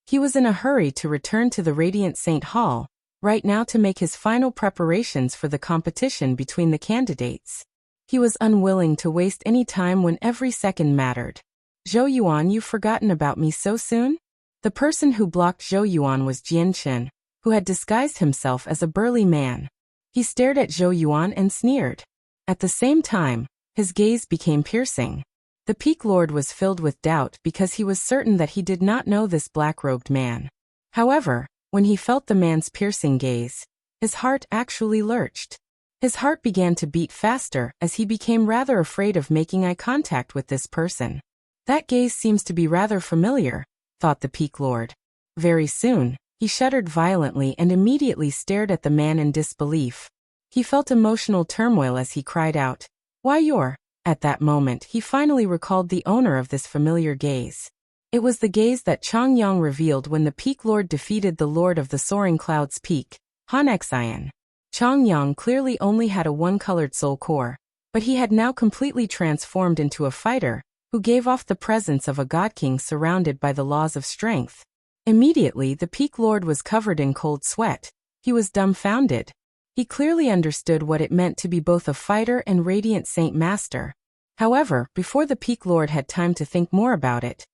He was in a hurry to return to the Radiant Saint Hall, right now to make his final preparations for the competition between the candidates. He was unwilling to waste any time when every second mattered. "Zhou Yuan, you've forgotten about me so soon?" The person who blocked Zhou Yuan was Jianchen, who had disguised himself as a burly man. He stared at Zhou Yuan and sneered. At the same time, his gaze became piercing. The Peak Lord was filled with doubt because he was certain that he did not know this black-robed man. However, when he felt the man's piercing gaze, his heart actually lurched. His heart began to beat faster as he became rather afraid of making eye contact with this person. That gaze seems to be rather familiar, thought the Peak Lord. Very soon, he shuddered violently and immediately stared at the man in disbelief. He felt emotional turmoil as he cried out, "Why you're..." At that moment, he finally recalled the owner of this familiar gaze. It was the gaze that Chang revealed when the Peak Lord defeated the Lord of the Soaring Clouds Peak, Xuan. Chang clearly only had a 1-colored soul core, but he had now completely transformed into a fighter, who gave off the presence of a Godking surrounded by the laws of strength. Immediately, the Peak Lord was covered in cold sweat. He was dumbfounded. He clearly understood what it meant to be both a fighter and Radiant Saint Master. However, before the Peak Lord had time to think more about it,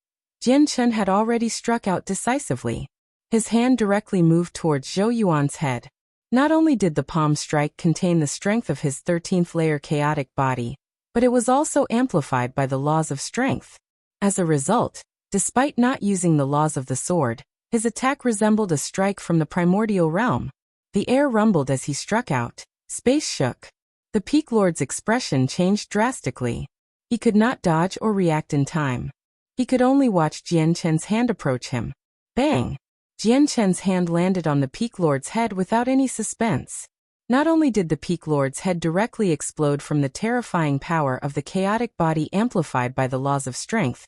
Jianchen had already struck out decisively. His hand directly moved towards Zhou Yuan's head. Not only did the palm strike contain the strength of his 13th layer chaotic body, but it was also amplified by the laws of strength. As a result, despite not using the laws of the sword, his attack resembled a strike from the primordial realm. The air rumbled as he struck out. Space shook. The Peak Lord's expression changed drastically. He could not dodge or react in time. He could only watch Jianchen's hand approach him. Bang! Jianchen's hand landed on the Peak Lord's head without any suspense. Not only did the Peak Lord's head directly explode from the terrifying power of the chaotic body amplified by the laws of strength,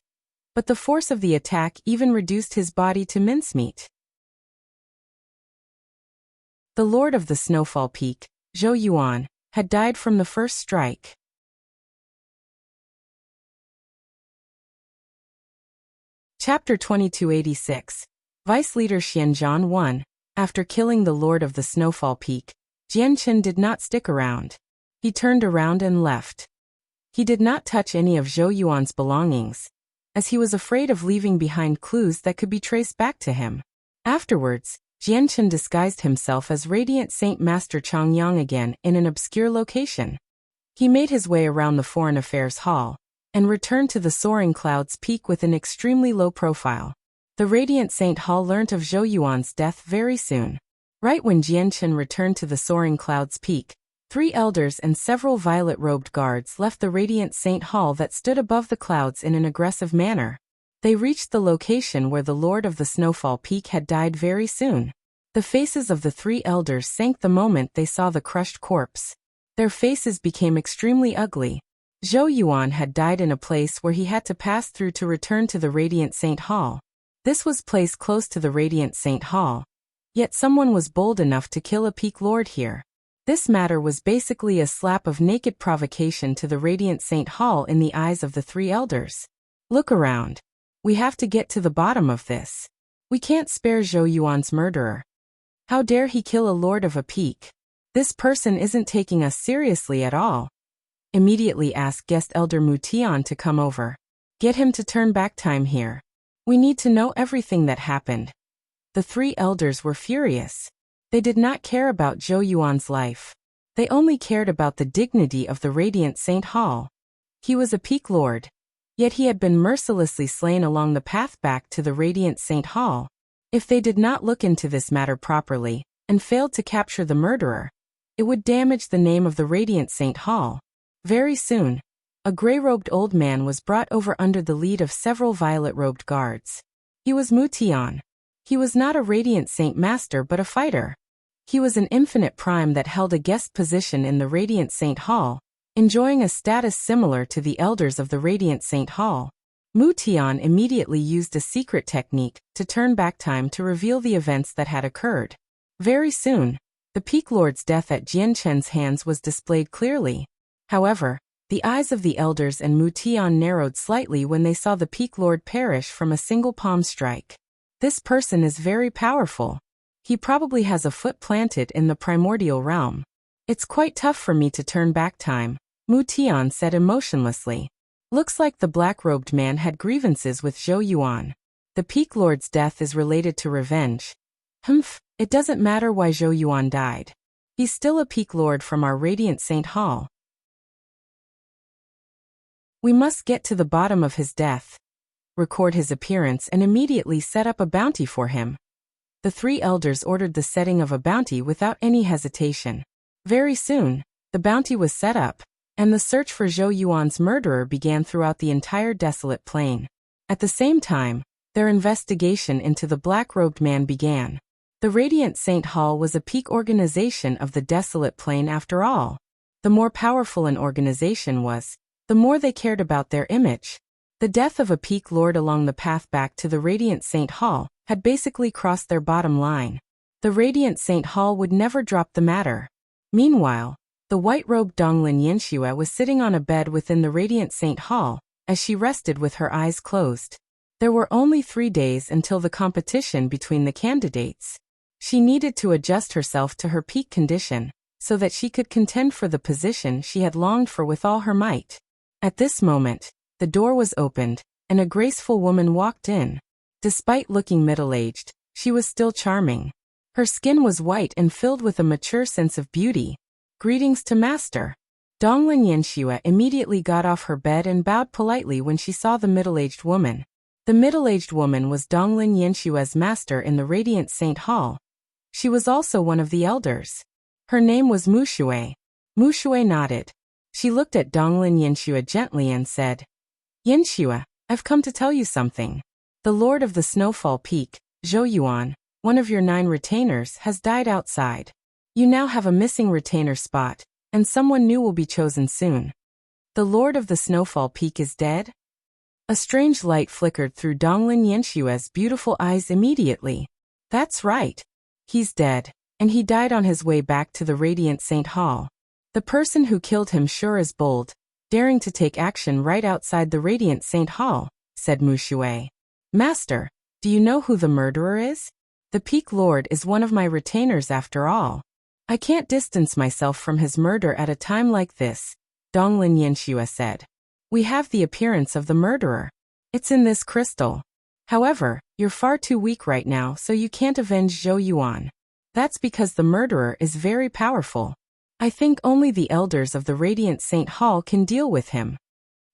but the force of the attack even reduced his body to mincemeat. The Lord of the Snowfall Peak, Zhou Yuan, had died from the first strike. Chapter 2286. Vice Leader Xianzhan 1. After killing the Lord of the Snowfall Peak, Jianchen did not stick around. He turned around and left. He did not touch any of Zhou Yuan's belongings, as he was afraid of leaving behind clues that could be traced back to him. Afterwards, Jianchen disguised himself as Radiant Saint Master Chang again in an obscure location. He made his way around the Foreign Affairs Hall, and returned to the Soaring Clouds Peak with an extremely low profile. The Radiant Saint Hall learnt of Zhou Yuan's death very soon. Right when Jianchen returned to the Soaring Clouds Peak, 3 elders and several violet-robed guards left the Radiant Saint Hall that stood above the clouds in an aggressive manner. They reached the location where the Lord of the Snowfall Peak had died very soon. The faces of the 3 elders sank the moment they saw the crushed corpse. Their faces became extremely ugly. Zhou Yuan had died in a place where he had to pass through to return to the Radiant Saint Hall. This was placed close to the Radiant Saint Hall. Yet someone was bold enough to kill a peak lord here. This matter was basically a slap of naked provocation to the Radiant Saint Hall in the eyes of the 3 elders. Look around. We have to get to the bottom of this. We can't spare Zhou Yuan's murderer. How dare he kill a lord of a peak? This person isn't taking us seriously at all. Immediately ask guest elder Mu Tian to come over. Get him to turn back time here. We need to know everything that happened. The 3 elders were furious. They did not care about Zhou Yuan's life. They only cared about the dignity of the Radiant Saint Hall. He was a peak lord. Yet he had been mercilessly slain along the path back to the Radiant Saint Hall. If they did not look into this matter properly, and failed to capture the murderer, it would damage the name of the Radiant Saint Hall. Very soon, a gray-robed old man was brought over under the lead of several violet-robed guards. He was Mu Tian. He was not a Radiant Saint Master but a fighter. He was an infinite prime that held a guest position in the Radiant Saint Hall, enjoying a status similar to the elders of the Radiant Saint Hall. Mu Tian immediately used a secret technique to turn back time to reveal the events that had occurred. Very soon, the Peak Lord's death at Jian Chen's hands was displayed clearly. However, the eyes of the elders and Mu Tian narrowed slightly when they saw the Peak Lord perish from a single palm strike. This person is very powerful. He probably has a foot planted in the primordial realm. It's quite tough for me to turn back time, Mu Tian said emotionlessly. Looks like the black-robed man had grievances with Zhou Yuan. The Peak Lord's death is related to revenge. It doesn't matter why Zhou Yuan died. He's still a Peak Lord from our Radiant Saint Hall. We must get to the bottom of his death, record his appearance and immediately set up a bounty for him. The 3 elders ordered the setting of a bounty without any hesitation. Very soon, the bounty was set up, and the search for Zhou Yuan's murderer began throughout the entire desolate plain. At the same time, their investigation into the black-robed man began. The Radiant Saint Hall was a peak organization of the desolate plain after all. The more powerful an organization was, the more they cared about their image. The death of a peak lord along the path back to the Radiant Saint Hall had basically crossed their bottom line. The Radiant Saint Hall would never drop the matter. Meanwhile, the white-robed Donglin Yanxue was sitting on a bed within the Radiant Saint Hall, as she rested with her eyes closed. There were only 3 days until the competition between the candidates. She needed to adjust herself to her peak condition, so that she could contend for the position she had longed for with all her might. At this moment, the door was opened, and a graceful woman walked in. Despite looking middle-aged, she was still charming. Her skin was white and filled with a mature sense of beauty. Greetings to Master. Donglin Yanxue immediately got off her bed and bowed politely when she saw the middle-aged woman. The middle-aged woman was Donglin Yanshue's master in the Radiant Saint Hall. She was also one of the elders. Her name was Mu Shui. Mu Shui nodded. She looked at Donglin Yanxue gently and said, Yanxue, I've come to tell you something. The Lord of the Snowfall Peak, Zhou Yuan, one of your 9 retainers, has died outside. You now have a missing retainer spot, and someone new will be chosen soon. The Lord of the Snowfall Peak is dead? A strange light flickered through Donglin Yanshue's beautiful eyes immediately. That's right. He's dead, and he died on his way back to the Radiant Saint Hall. The person who killed him sure is bold, daring to take action right outside the Radiant Saint Hall, said Mu Shui. Master, do you know who the murderer is? The Peak Lord is one of my retainers after all. I can't distance myself from his murder at a time like this, Donglin Yanxue said. We have the appearance of the murderer. It's in this crystal. However, you're far too weak right now, so you can't avenge Zhou Yuan. That's because the murderer is very powerful. I think only the elders of the Radiant Saint Hall can deal with him.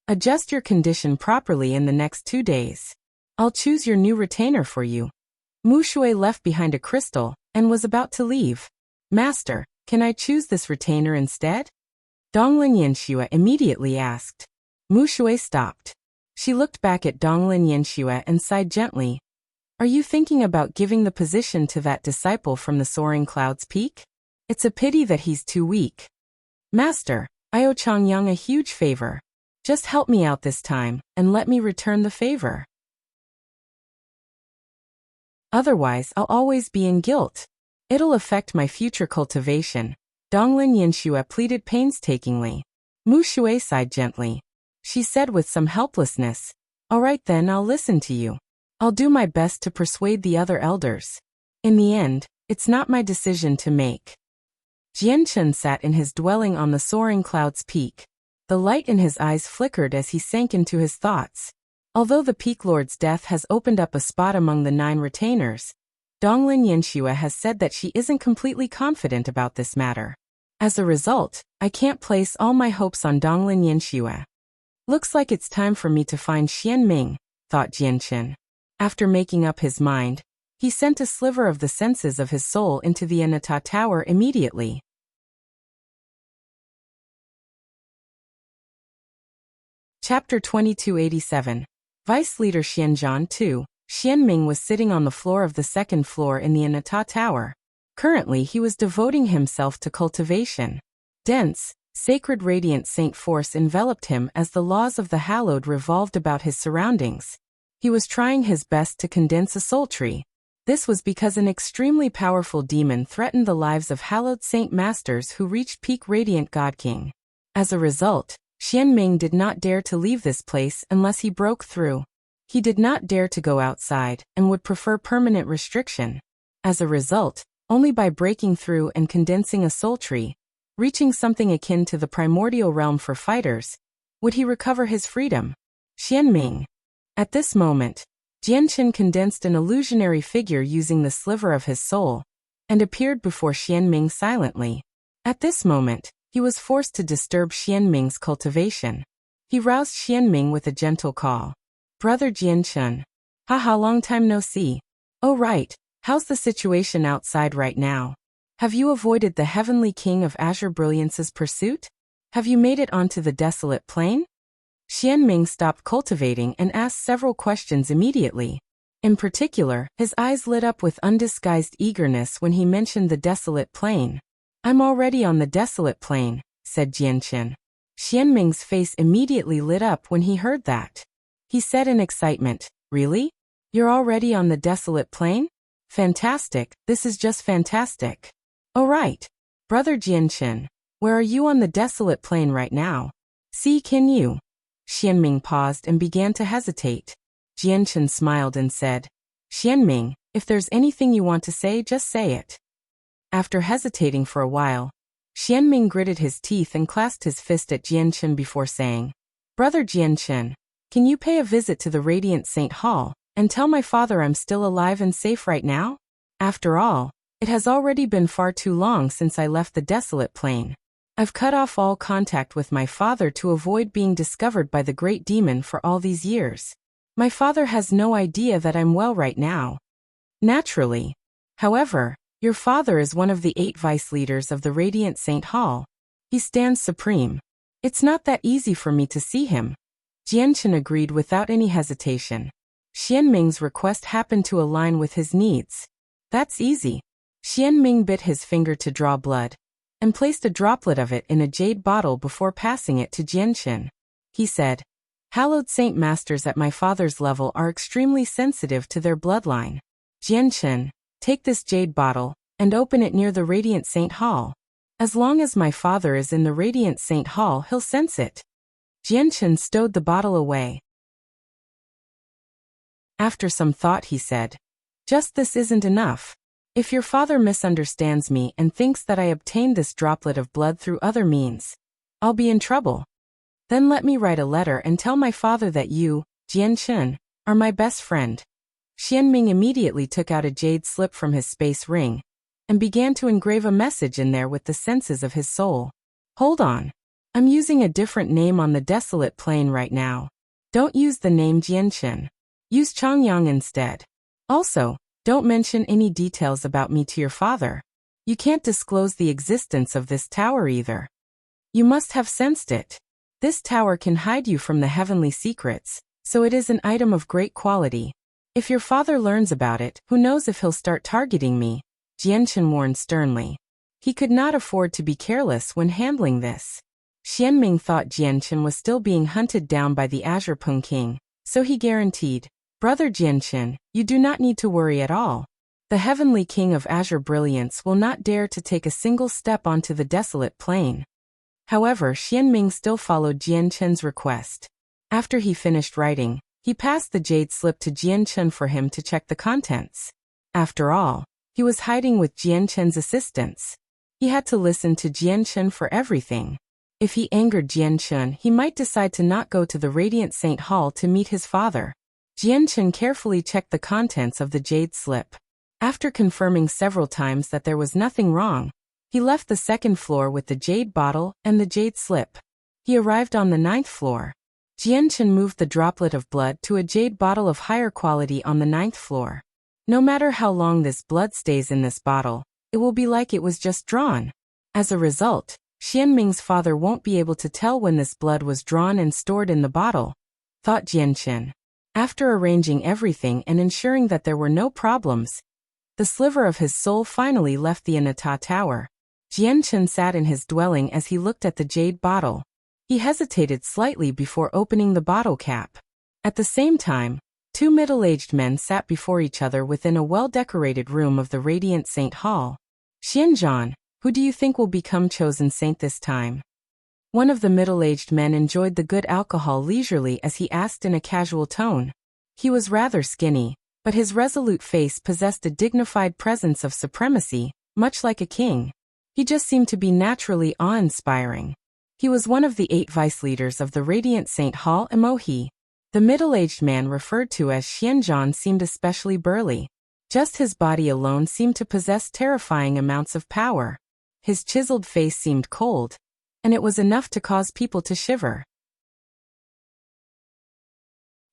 Adjust your condition properly in the next 2 days. I'll choose your new retainer for you. Mu Shui left behind a crystal and was about to leave. Master, Can I choose this retainer instead? Donglin Yanxue immediately asked. Mu Shui stopped. She looked back at Donglin Yanxue and sighed gently. Are you thinking about giving the position to that disciple from the Soaring Clouds Peak? It's a pity that he's too weak. Master, I owe Changyang a huge favor. Just help me out this time, and let me return the favor. Otherwise, I'll always be in guilt. It'll affect my future cultivation. Donglin Yanxue pleaded painstakingly. Mu Shui sighed gently. She said with some helplessness, All right then, I'll listen to you. I'll do my best to persuade the other elders. In the end, it's not my decision to make. Jianchen sat in his dwelling on the Soaring Clouds Peak. The light in his eyes flickered as he sank into his thoughts. Although the Peak Lord's death has opened up a spot among the 9 retainers, Donglin Yanxue has said that she isn't completely confident about this matter. As a result, I can't place all my hopes on Donglin Yanxue. Looks like it's time for me to find Xianming, thought Jianchen. After making up his mind, he sent a sliver of the senses of his soul into the Anata Tower immediately. Chapter 2287. Vice Leader Xianzhan II. Xianming was sitting on the floor of the 2nd floor in the Anata Tower. Currently he was devoting himself to cultivation. Dense, sacred radiant saint force enveloped him as the laws of the hallowed revolved about his surroundings. He was trying his best to condense a soul tree. This was because an extremely powerful demon threatened the lives of hallowed saint masters who reached peak radiant Godking. As a result, Xianming did not dare to leave this place unless he broke through. He did not dare to go outside and would prefer permanent restriction. As a result, only by breaking through and condensing a soul tree, reaching something akin to the primordial realm for fighters, would he recover his freedom. Xianming. At this moment, Jianchen condensed an illusionary figure using the sliver of his soul, and appeared before Xianming silently. At this moment, he was forced to disturb Xianming's cultivation. He roused Xianming with a gentle call. Brother Jianchen. Haha, long time no see. Oh right, how's the situation outside right now? Have you avoided the Heavenly King of Azure Brilliance's pursuit? Have you made it onto the desolate plain? Xianming stopped cultivating and asked several questions immediately. In particular, his eyes lit up with undisguised eagerness when he mentioned the desolate plain. I'm already on the desolate plain, said Jianchen. Xianming's face immediately lit up when he heard that. He said in excitement, Really? You're already on the desolate plain? Fantastic, this is just fantastic. Oh right. Brother Jianchen, where are you on the desolate plain right now? See, can you? Xianming paused and began to hesitate. Jianchen smiled and said, Xianming, if there's anything you want to say, just say it. After hesitating for a while, Xianming gritted his teeth and clasped his fist at Jianchen before saying, Brother Jianchen, can you pay a visit to the Radiant Saint Hall, and tell my father I'm still alive and safe right now? After all, it has already been far too long since I left the desolate plain. I've cut off all contact with my father to avoid being discovered by the great demon for all these years. My father has no idea that I'm well right now. Naturally. However, your father is one of the 8 vice leaders of the Radiant Saint Hall. He stands supreme. It's not that easy for me to see him. Jianchen agreed without any hesitation. Xianming's request happened to align with his needs. That's easy. Xianming bit his finger to draw blood, and placed a droplet of it in a jade bottle before passing it to Jianchen. He said, Hallowed Saint Masters at my father's level are extremely sensitive to their bloodline. Jianchen, take this jade bottle, and open it near the Radiant Saint Hall. As long as my father is in the Radiant Saint Hall, he'll sense it. Jianchen stowed the bottle away. After some thought he said, Just this isn't enough. If your father misunderstands me and thinks that I obtained this droplet of blood through other means, I'll be in trouble. Then let me write a letter and tell my father that you, Jianchen, are my best friend. Xianming immediately took out a jade slip from his space ring, and began to engrave a message in there with the senses of his soul. Hold on. I'm using a different name on the desolate plain right now. Don't use the name Jianchen. Use Changyang instead. Also, don't mention any details about me to your father. You can't disclose the existence of this tower either. You must have sensed it. This tower can hide you from the heavenly secrets, so it is an item of great quality. If your father learns about it, who knows if he'll start targeting me, Jianchen warned sternly. He could not afford to be careless when handling this. Xianming thought Jianchen was still being hunted down by the Azure Peng King, so he guaranteed, Brother Jianchen, you do not need to worry at all. The Heavenly King of Azure Brilliance will not dare to take a single step onto the desolate plain. However, Xianming still followed Jianchen's request. After he finished writing, he passed the jade slip to Jianchen for him to check the contents. After all, he was hiding with Jianchen's assistance. He had to listen to Jianchen for everything. If he angered Jianchen, he might decide to not go to the Radiant Saint Hall to meet his father. Jianchen carefully checked the contents of the jade slip. After confirming several times that there was nothing wrong, he left the second floor with the jade bottle and the jade slip. He arrived on the 9th floor. Jianchen moved the droplet of blood to a jade bottle of higher quality on the 9th floor. No matter how long this blood stays in this bottle, it will be like it was just drawn. As a result, Xianming's father won't be able to tell when this blood was drawn and stored in the bottle, thought Jianchen. After arranging everything and ensuring that there were no problems, the sliver of his soul finally left the Anata Tower. Jianchen sat in his dwelling as he looked at the jade bottle. He hesitated slightly before opening the bottle cap. At the same time, two middle-aged men sat before each other within a well-decorated room of the Radiant Saint Hall. Xianzhan, who do you think will become chosen saint this time? One of the middle-aged men enjoyed the good alcohol leisurely as he asked in a casual tone. He was rather skinny, but his resolute face possessed a dignified presence of supremacy, much like a king. He just seemed to be naturally awe-inspiring. He was one of the 8 vice leaders of the Radiant Saint Hall Emohi. The middle-aged man referred to as Xianzhan seemed especially burly. Just his body alone seemed to possess terrifying amounts of power. His chiseled face seemed cold, and it was enough to cause people to shiver.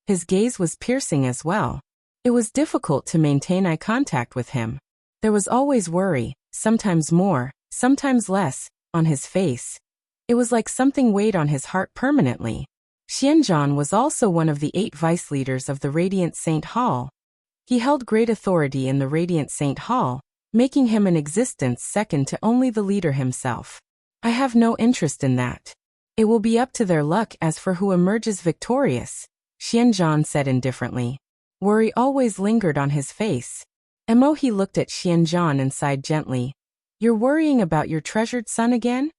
His gaze was piercing as well. It was difficult to maintain eye contact with him. There was always worry, sometimes more, sometimes less, on his face. It was like something weighed on his heart permanently. Xianzhan was also one of the 8 vice leaders of the Radiant Saint Hall. He held great authority in the Radiant Saint Hall, making him an existence second to only the leader himself. I have no interest in that. It will be up to their luck as for who emerges victorious, Xianzhan said indifferently. Worry always lingered on his face. Emohi looked at Xianzhan and sighed gently. You're worrying about your treasured son again?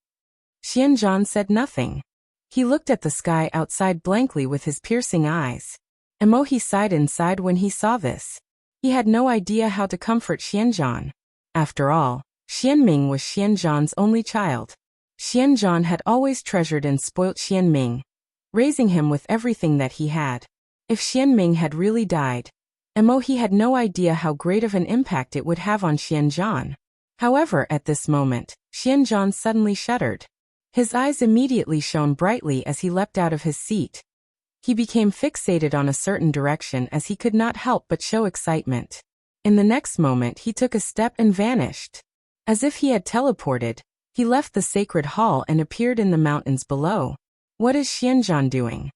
Xianzhan said nothing. He looked at the sky outside blankly with his piercing eyes. Emohi sighed inside when he saw this. He had no idea how to comfort Xianzhan. After all, Xianming was Xianzhan's only child. Xianzhan had always treasured and spoilt Xianming, raising him with everything that he had. If Xianming had really died, Emohi had no idea how great of an impact it would have on Xianzhan. However, at this moment, Xianzhan suddenly shuddered. His eyes immediately shone brightly as he leapt out of his seat. He became fixated on a certain direction as he could not help but show excitement. In the next moment he took a step and vanished. As if he had teleported, he left the sacred hall and appeared in the mountains below. What is Xianzhan doing?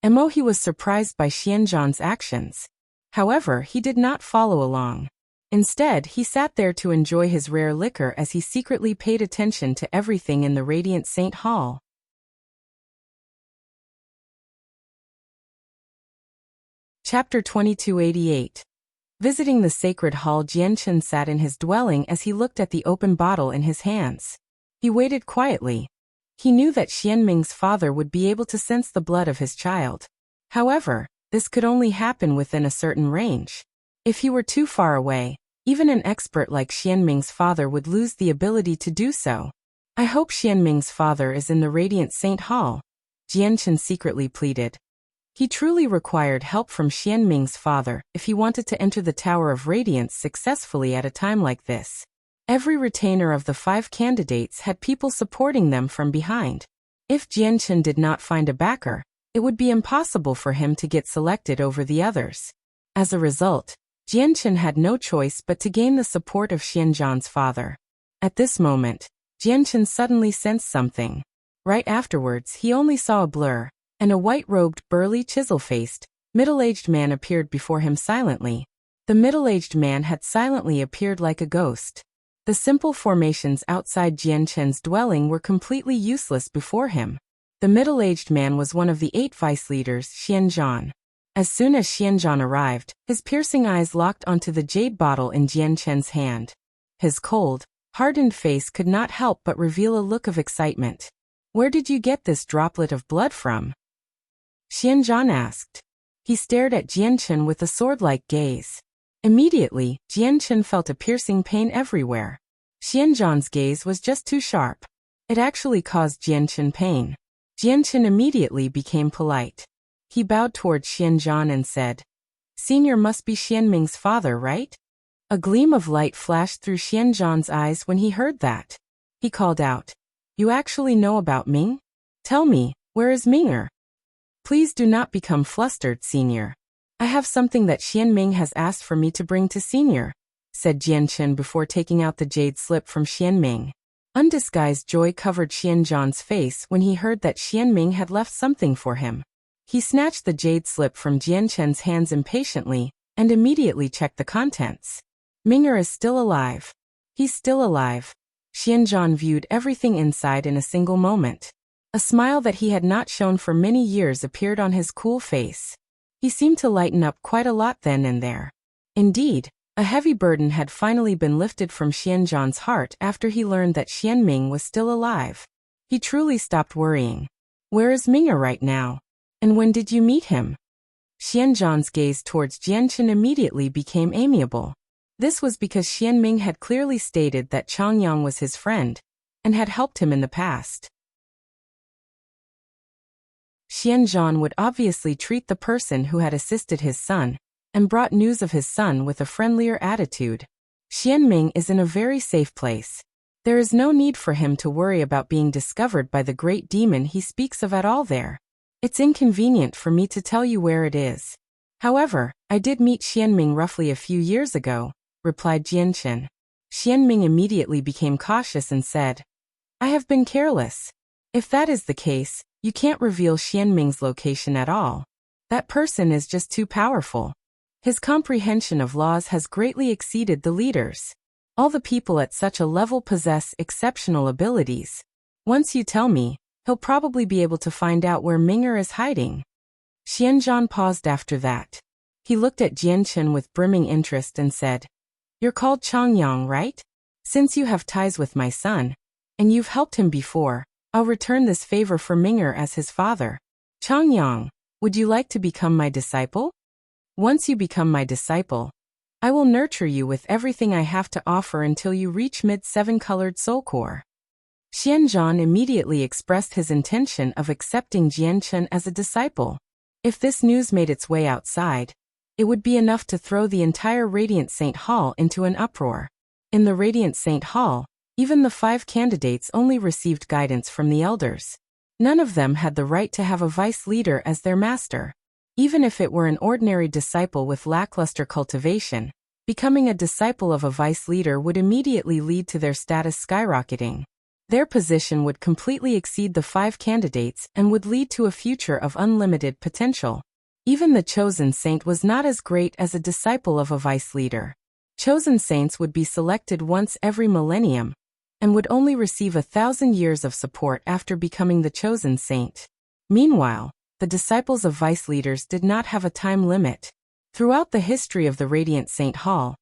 Emohi was surprised by Xianzhan's actions. However, he did not follow along. Instead, he sat there to enjoy his rare liquor as he secretly paid attention to everything in the Radiant Saint Hall. Chapter 2288. Visiting the sacred hall, Jianchen sat in his dwelling as he looked at the open bottle in his hands. He waited quietly. He knew that Xianming's father would be able to sense the blood of his child. However, this could only happen within a certain range. If he were too far away, even an expert like Xianming's father would lose the ability to do so. I hope Xianming's father is in the Radiant Saint Hall, Jianchen secretly pleaded. He truly required help from Xianming's father if he wanted to enter the Tower of Radiance successfully at a time like this. Every retainer of the 5 candidates had people supporting them from behind. If Jianchen did not find a backer, it would be impossible for him to get selected over the others. As a result, Jianchen had no choice but to gain the support of Xianzhan's father. At this moment, Jianchen suddenly sensed something. Right afterwards, he only saw a blur, and a white-robed, burly, chisel-faced, middle-aged man appeared before him silently. The middle-aged man had silently appeared like a ghost. The simple formations outside Jianchen's dwelling were completely useless before him. The middle-aged man was one of the 8 vice leaders, Xianzhan. As soon as Xianzhan arrived, his piercing eyes locked onto the jade bottle in Jianchen's hand. His cold, hardened face could not help but reveal a look of excitement. "Where did you get this droplet of blood from?" Xianzhan asked. He stared at Jianchen with a sword-like gaze. Immediately, Jianchen felt a piercing pain everywhere. Xianzhan's gaze was just too sharp. It actually caused Jianchen pain. Jianchen immediately became polite. He bowed towards Xianzhan and said, "Senior must be Xianming's father, right?" A gleam of light flashed through Xianzhan's eyes when he heard that. He called out, "You actually know about Ming? Tell me, where is Minger?" "Please do not become flustered, Senior. I have something that Xianming has asked for me to bring to Senior," said Jianchen before taking out the jade slip from Xianming. Undisguised joy covered Xianzhan's face when he heard that Xianming had left something for him. He snatched the jade slip from Jianchen's hands impatiently and immediately checked the contents. "Minger is still alive. He's still alive." Xianzhan viewed everything inside in a single moment. A smile that he had not shown for many years appeared on his cool face. He seemed to lighten up quite a lot then and there. Indeed, a heavy burden had finally been lifted from Xianzhan's heart after he learned that Xianming was still alive. He truly stopped worrying. "Where is Minger right now? And when did you meet him?" Xianzhan's gaze towards Jianchen immediately became amiable. This was because Xianming had clearly stated that Changyang was his friend, and had helped him in the past. Xianzhan would obviously treat the person who had assisted his son, and brought news of his son with a friendlier attitude. Xianming is in a very safe place. There is no need for him to worry about being discovered by the great demon he speaks of at all there. It's inconvenient for me to tell you where it is. However, I did meet Xianming roughly a few years ago, replied Jianchen. Xianming immediately became cautious and said, "I have been careless. If that is the case, you can't reveal Xianming's location at all. That person is just too powerful. His comprehension of laws has greatly exceeded the leaders. All the people at such a level possess exceptional abilities. Once you tell me, he'll probably be able to find out where Minger is hiding." Xianzhan paused after that. He looked at Jianchen with brimming interest and said, "You're called Changyang, right? Since you have ties with my son, and you've helped him before, I'll return this favor for Minger as his father. Changyang, would you like to become my disciple? Once you become my disciple, I will nurture you with everything I have to offer until you reach mid-7-colored soul core." Xianzhan immediately expressed his intention of accepting Jianchen as a disciple. If this news made its way outside, it would be enough to throw the entire Radiant Saint Hall into an uproar. In the Radiant Saint Hall, even the 5 candidates only received guidance from the elders. None of them had the right to have a vice leader as their master. Even if it were an ordinary disciple with lackluster cultivation, becoming a disciple of a vice leader would immediately lead to their status skyrocketing. Their position would completely exceed the 5 candidates and would lead to a future of unlimited potential. Even the chosen saint was not as great as a disciple of a vice leader. Chosen saints would be selected once every millennium, and would only receive 1,000 years of support after becoming the chosen saint. Meanwhile, the disciples of vice leaders did not have a time limit. Throughout the history of the Radiant Saint Hall,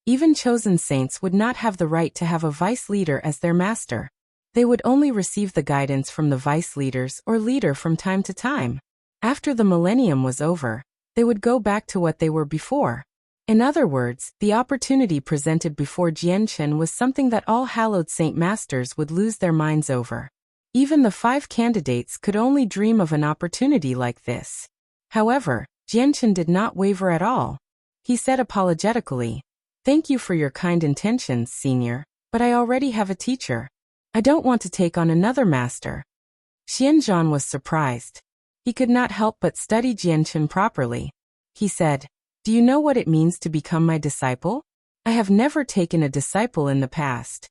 even chosen saints would not have the right to have a vice leader as their master. They would only receive the guidance from the vice leaders or leader from time to time. After the millennium was over, they would go back to what they were before. In other words, the opportunity presented before Jianchen was something that all hallowed saint masters would lose their minds over. Even the 5 candidates could only dream of an opportunity like this. However, Jianchen did not waver at all. He said apologetically, "Thank you for your kind intentions, Senior, but I already have a teacher. I don't want to take on another master." Xianzhan was surprised. He could not help but study Jianchen properly. He said, "Do you know what it means to become my disciple? I have never taken a disciple in the past."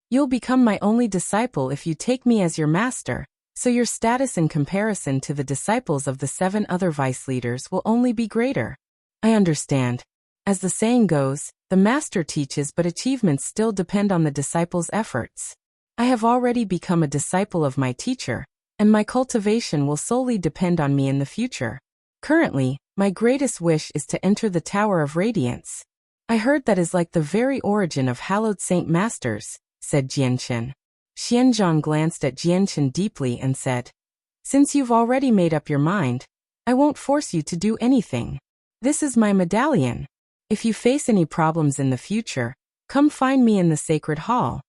You'll become my only disciple if you take me as your master, so your status in comparison to the disciples of the 7 other vice leaders will only be greater. I understand. As the saying goes, the master teaches but achievements still depend on the disciple's efforts. I have already become a disciple of my teacher, and my cultivation will solely depend on me in the future. Currently, my greatest wish is to enter the Tower of Radiance. I heard that is like the very origin of hallowed saint masters, said Jianchen. Xianzhan glanced at Jianchen deeply and said, Since you've already made up your mind, I won't force you to do anything. This is my medallion. If you face any problems in the future, come find me in the Sacred Hall.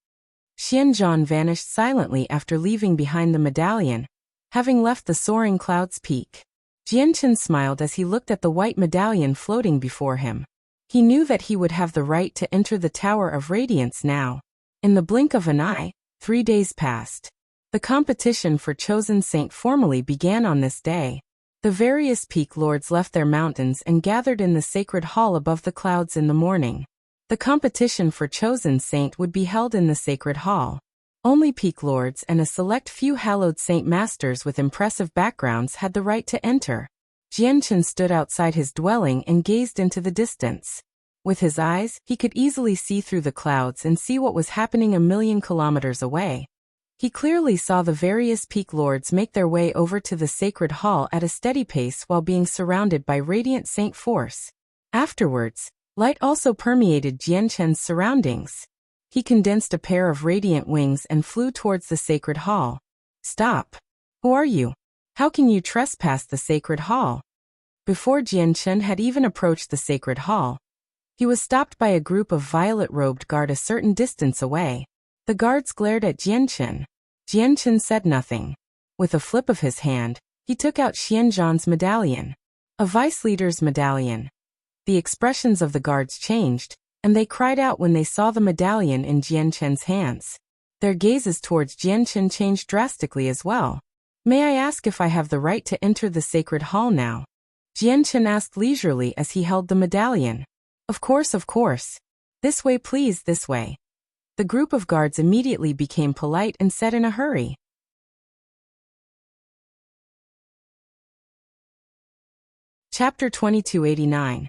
Xianzhan vanished silently after leaving behind the medallion, having left the soaring cloud's peak. Jianchen smiled as he looked at the white medallion floating before him. He knew that he would have the right to enter the Tower of Radiance now. In the blink of an eye, 3 days passed. The competition for Chosen Saint formally began on this day. The various peak lords left their mountains and gathered in the sacred hall above the clouds in the morning. The competition for Chosen Saint would be held in the sacred hall. Only peak lords and a select few hallowed saint masters with impressive backgrounds had the right to enter. Jianchen stood outside his dwelling and gazed into the distance. With his eyes, he could easily see through the clouds and see what was happening a million kilometers away. He clearly saw the various peak lords make their way over to the sacred hall at a steady pace while being surrounded by radiant saint force. Afterwards, light also permeated Jianchen's surroundings. He condensed a pair of radiant wings and flew towards the sacred hall. Stop! Who are you? How can you trespass the sacred hall? Before Jianchen had even approached the sacred hall, he was stopped by a group of violet-robed guard a certain distance away. The guards glared at Jianchen. Jianchen said nothing. With a flip of his hand, he took out Xianzhan's medallion. A vice leader's medallion. The expressions of the guards changed, and they cried out when they saw the medallion in Jianchen's hands. Their gazes towards Jianchen changed drastically as well. May I ask if I have the right to enter the sacred hall now? Jianchen asked leisurely as he held the medallion. Of course, of course. This way please, this way. The group of guards immediately became polite and said in a hurry. Chapter 2289.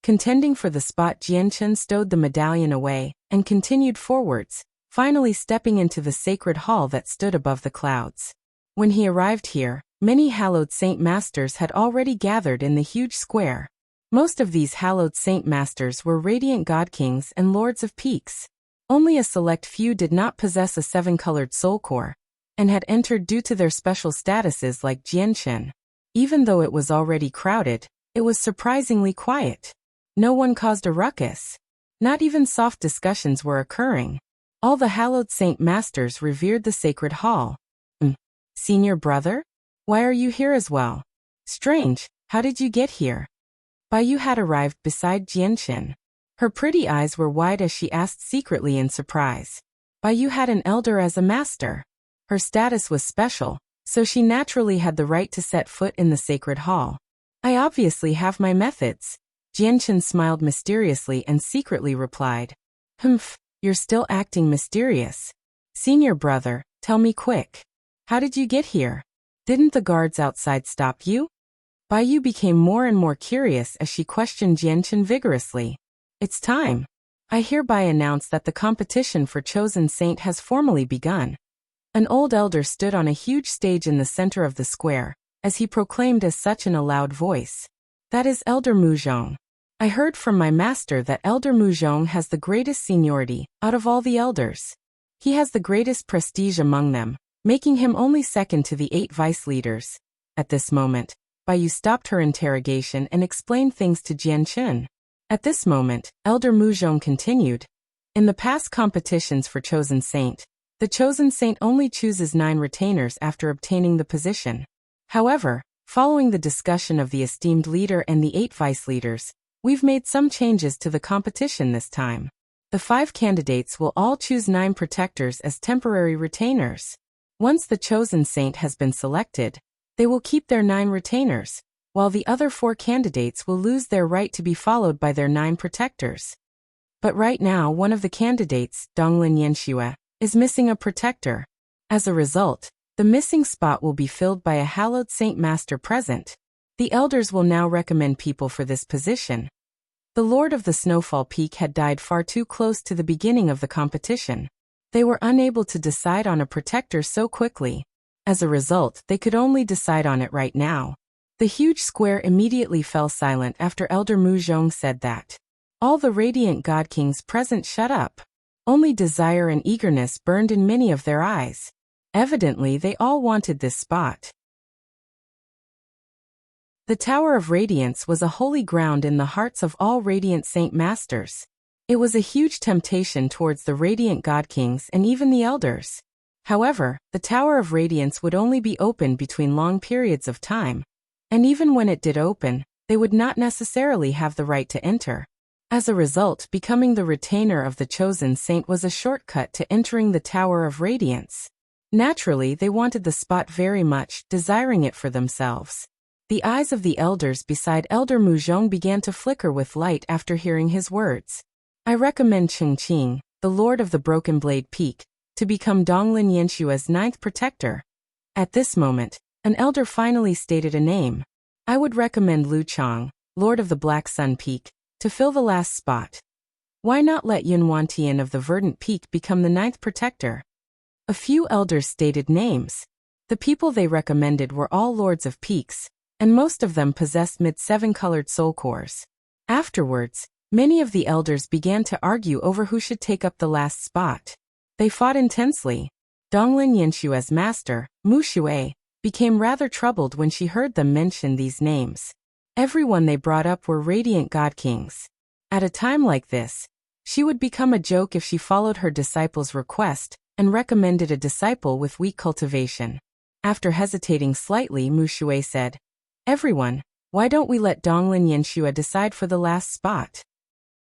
Contending for the spot, Jianchen stowed the medallion away and continued forwards, finally stepping into the sacred hall that stood above the clouds. When he arrived here, many hallowed saint masters had already gathered in the huge square. Most of these hallowed saint masters were radiant godkings and lords of peaks. Only a select few did not possess a 7-colored soul core, and had entered due to their special statuses like Jianchen. Even though it was already crowded, it was surprisingly quiet. No one caused a ruckus. Not even soft discussions were occurring. All the hallowed saint masters revered the sacred hall. Senior brother? Why are you here as well? Strange, how did you get here? Baiyu had arrived beside Jianchen. Her pretty eyes were wide as she asked secretly in surprise. Baiyu had an elder as a master. Her status was special, so she naturally had the right to set foot in the sacred hall. I obviously have my methods. Jianchen smiled mysteriously and secretly replied. Humph, you're still acting mysterious. Senior brother, tell me quick. How did you get here? Didn't the guards outside stop you? Baiyu became more and more curious as she questioned Jianchen vigorously. It's time. I hereby announce that the competition for Chosen Saint has formally begun. An old elder stood on a huge stage in the center of the square, as he proclaimed as such in a loud voice. That is Elder Muzhong. I heard from my master that Elder Muzhong has the greatest seniority out of all the elders. He has the greatest prestige among them, making him only second to the 8 vice leaders. At this moment, Baiyu stopped her interrogation and explained things to Jianchen. At this moment, Elder Muzhong continued. In the past competitions for Chosen Saint, the Chosen Saint only chooses 9 retainers after obtaining the position. However, following the discussion of the esteemed leader and the 8 vice leaders, we've made some changes to the competition this time. The 5 candidates will all choose 9 protectors as temporary retainers. Once the Chosen Saint has been selected, they will keep their 9 retainers, while the other 4 candidates will lose their right to be followed by their 9 protectors. But right now one of the candidates, Donglin Yanxue, is missing a protector. As a result, the missing spot will be filled by a hallowed saint master present. The elders will now recommend people for this position. The Lord of the Snowfall Peak had died far too close to the beginning of the competition. They were unable to decide on a protector so quickly. As a result, they could only decide on it right now. The huge square immediately fell silent after Elder Mu Zhong said that. All the radiant god kings present shut up. Only desire and eagerness burned in many of their eyes. Evidently, they all wanted this spot. The Tower of Radiance was a holy ground in the hearts of all radiant saint masters. It was a huge temptation towards the radiant god kings and even the elders. However, the Tower of Radiance would only be open between long periods of time. And even when it did open, they would not necessarily have the right to enter. As a result, becoming the retainer of the chosen saint was a shortcut to entering the Tower of Radiance. Naturally, they wanted the spot very much, desiring it for themselves. The eyes of the elders beside Elder Mu Zhong began to flicker with light after hearing his words. I recommend Cheng Qing, the Lord of the Broken Blade Peak, to become Donglin Yenshua's 9th protector. At this moment, an elder finally stated a name. I would recommend Lu Chang, Lord of the Black Sun Peak, to fill the last spot. Why not let Yun Wantian of the Verdant Peak become the 9th protector? A few elders stated names. The people they recommended were all lords of peaks, and most of them possessed mid-7-colored soul cores. Afterwards, many of the elders began to argue over who should take up the last spot. They fought intensely. Donglin Yenshua's master, Mu Shui, became rather troubled when she heard them mention these names. Everyone they brought up were radiant god kings. At a time like this, she would become a joke if she followed her disciple's request and recommended a disciple with weak cultivation. After hesitating slightly, Mu Shui said, Everyone, why don't we let Donglin Yenshua decide for the last spot?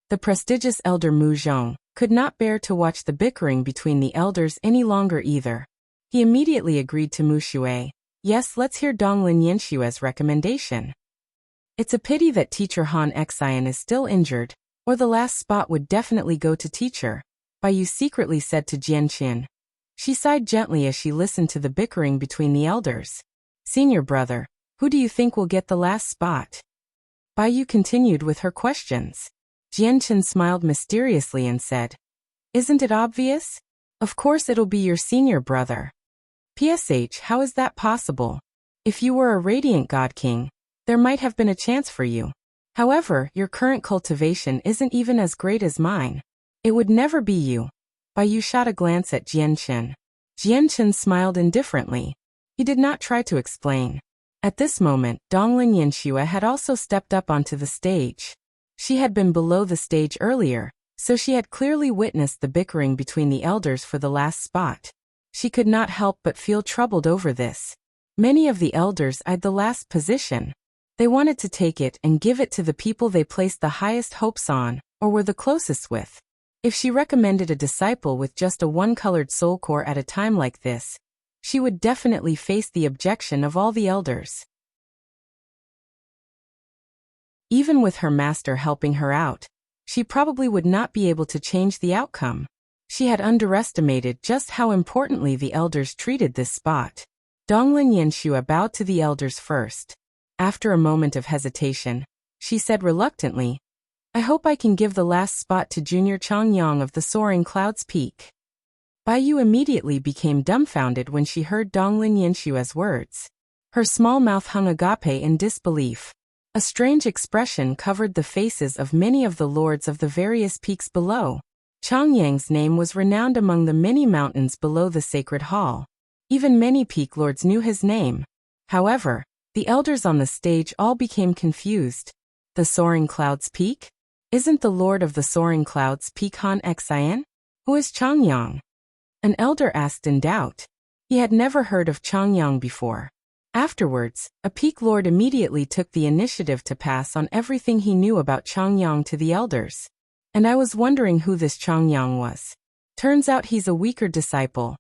The prestigious elder Mu Zhong could not bear to watch the bickering between the elders any longer either. He immediately agreed to Mu Shui. Yes, let's hear Donglin Yenshua's recommendation. It's a pity that teacher Han Xian is still injured, or the last spot would definitely go to teacher, Bai Yu secretly said to Jianqin. She sighed gently as she listened to the bickering between the elders. Senior brother, who do you think will get the last spot? Bai Yu continued with her questions. Jianqin smiled mysteriously and said, Isn't it obvious? Of course it'll be your senior brother. PSH, how is that possible? If you were a radiant god king, there might have been a chance for you. However, your current cultivation isn't even as great as mine. It would never be you. Bai Yu shot a glance at Jianqin. Jianqin smiled indifferently. He did not try to explain. At this moment, Donglin Yenshua had also stepped up onto the stage. She had been below the stage earlier, so she had clearly witnessed the bickering between the elders for the last spot. She could not help but feel troubled over this. Many of the elders eyed the last position. They wanted to take it and give it to the people they placed the highest hopes on, or were the closest with. If she recommended a disciple with just a one-colored soul core at a time like this, she would definitely face the objection of all the elders. Even with her master helping her out, she probably would not be able to change the outcome. She had underestimated just how importantly the elders treated this spot. Donglin Yenshua bowed to the elders first. After a moment of hesitation, she said reluctantly, I hope I can give the last spot to Junior Chang Yang of the Soaring Clouds Peak. Bai Yu immediately became dumbfounded when she heard Donglin Yenshua's words. Her small mouth hung agape in disbelief. A strange expression covered the faces of many of the lords of the various peaks below. Chang Yang's name was renowned among the many mountains below the sacred hall. Even many peak lords knew his name. However, the elders on the stage all became confused. The Soaring Clouds Peak? Isn't the Lord of the Soaring Clouds Peak Han Xian? Who is Chang Yang? An elder asked in doubt. He had never heard of Chang Yang before. Afterwards, a peak lord immediately took the initiative to pass on everything he knew about Chang Yang to the elders. And I was wondering who this Chang Yang was. Turns out he's a weaker disciple.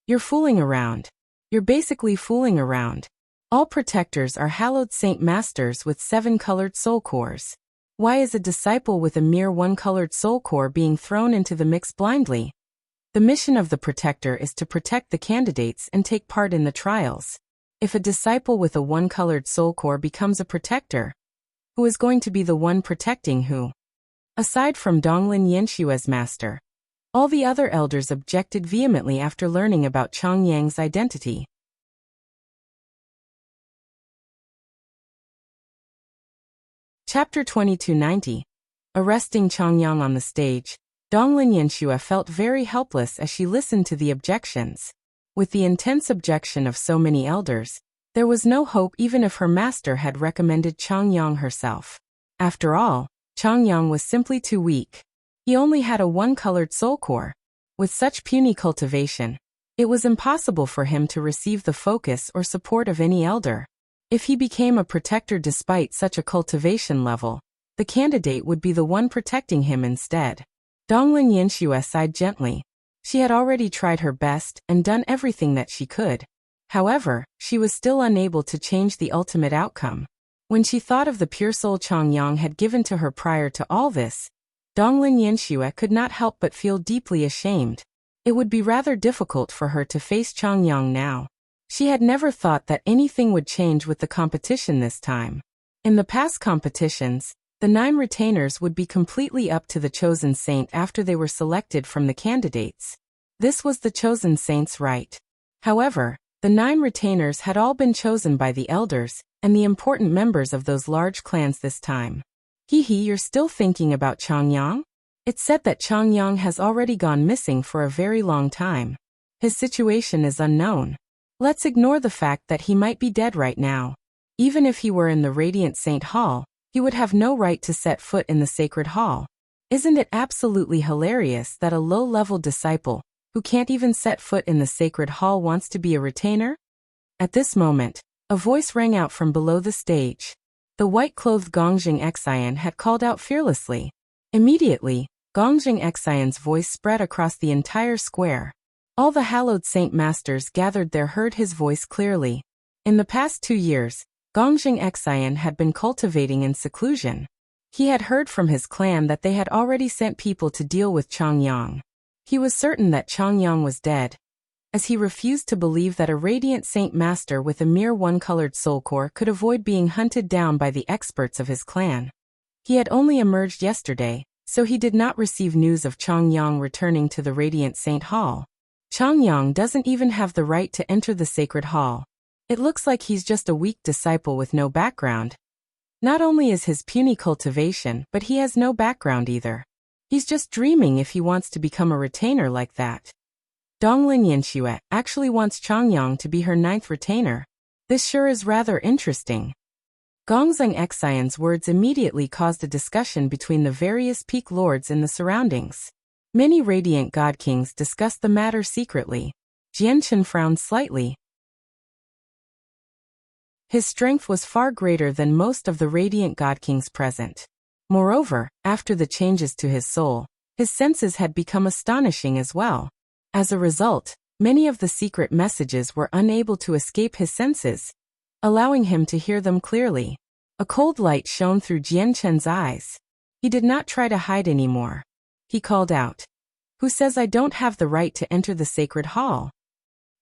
You're fooling around. You're basically fooling around. All protectors are hallowed saint masters with 7-colored soul cores. Why is a disciple with a mere 1-colored soul core being thrown into the mix blindly? The mission of the protector is to protect the candidates and take part in the trials. If a disciple with a one-colored soul core becomes a protector, who is going to be the one protecting who? Aside from Donglin Yenshue's master, all the other elders objected vehemently after learning about Chang Yang's identity. Chapter 2290. Arresting Chang Yang on the stage, Donglin Yanshue felt very helpless as she listened to the objections. With the intense objection of so many elders, there was no hope even if her master had recommended Chang Yang herself. After all, Chang Yang was simply too weak. He only had a one-colored soul core. With such puny cultivation, it was impossible for him to receive the focus or support of any elder. If he became a protector despite such a cultivation level, the candidate would be the one protecting him instead. Donglin Yanshue sighed gently. She had already tried her best and done everything that she could. However, she was still unable to change the ultimate outcome. When she thought of the pure soul Chang Yang had given to her prior to all this, Donglin Yanshue could not help but feel deeply ashamed. It would be rather difficult for her to face Chang Yang now. She had never thought that anything would change with the competition this time. In the past competitions, the 9 retainers would be completely up to the chosen saint after they were selected from the candidates. This was the chosen saint's right. However, the 9 retainers had all been chosen by the elders and the important members of those large clans this time. You're still thinking about Chang Yang? It's said that Chang Yang has already gone missing for a very long time. His situation is unknown. Let's ignore the fact that he might be dead right now. Even if he were in the Radiant Saint Hall, he would have no right to set foot in the Sacred Hall. Isn't it absolutely hilarious that a low-level disciple, who can't even set foot in the Sacred Hall, wants to be a retainer? At this moment, a voice rang out from below the stage. The white-clothed Gongjing Xian had called out fearlessly. Immediately, Gongjing Xian's voice spread across the entire square. All the hallowed saint masters gathered there heard his voice clearly. In the past 2 years, Gongjing Xian had been cultivating in seclusion. He had heard from his clan that they had already sent people to deal with Chang Yang. He was certain that Chang Yang was dead, as he refused to believe that a Radiant Saint Master with a mere one-colored soul core could avoid being hunted down by the experts of his clan. He had only emerged yesterday, so he did not receive news of Chang Yang returning to the Radiant Saint Hall. Chang Yang doesn't even have the right to enter the Sacred Hall. It looks like he's just a weak disciple with no background. Not only is his puny cultivation, but he has no background either. He's just dreaming if he wants to become a retainer like that. Donglin Yanshue actually wants Chang Yang to be her 9th retainer. This sure is rather interesting. Gongjing Xian's words immediately caused a discussion between the various peak lords in the surroundings. Many radiant god kings discussed the matter secretly. Jianchen frowned slightly. His strength was far greater than most of the radiant god kings present. Moreover, after the changes to his soul, his senses had become astonishing as well. As a result, many of the secret messages were unable to escape his senses, allowing him to hear them clearly. A cold light shone through Jianchen's eyes. He did not try to hide anymore. He called out, "Who says I don't have the right to enter the Sacred Hall?"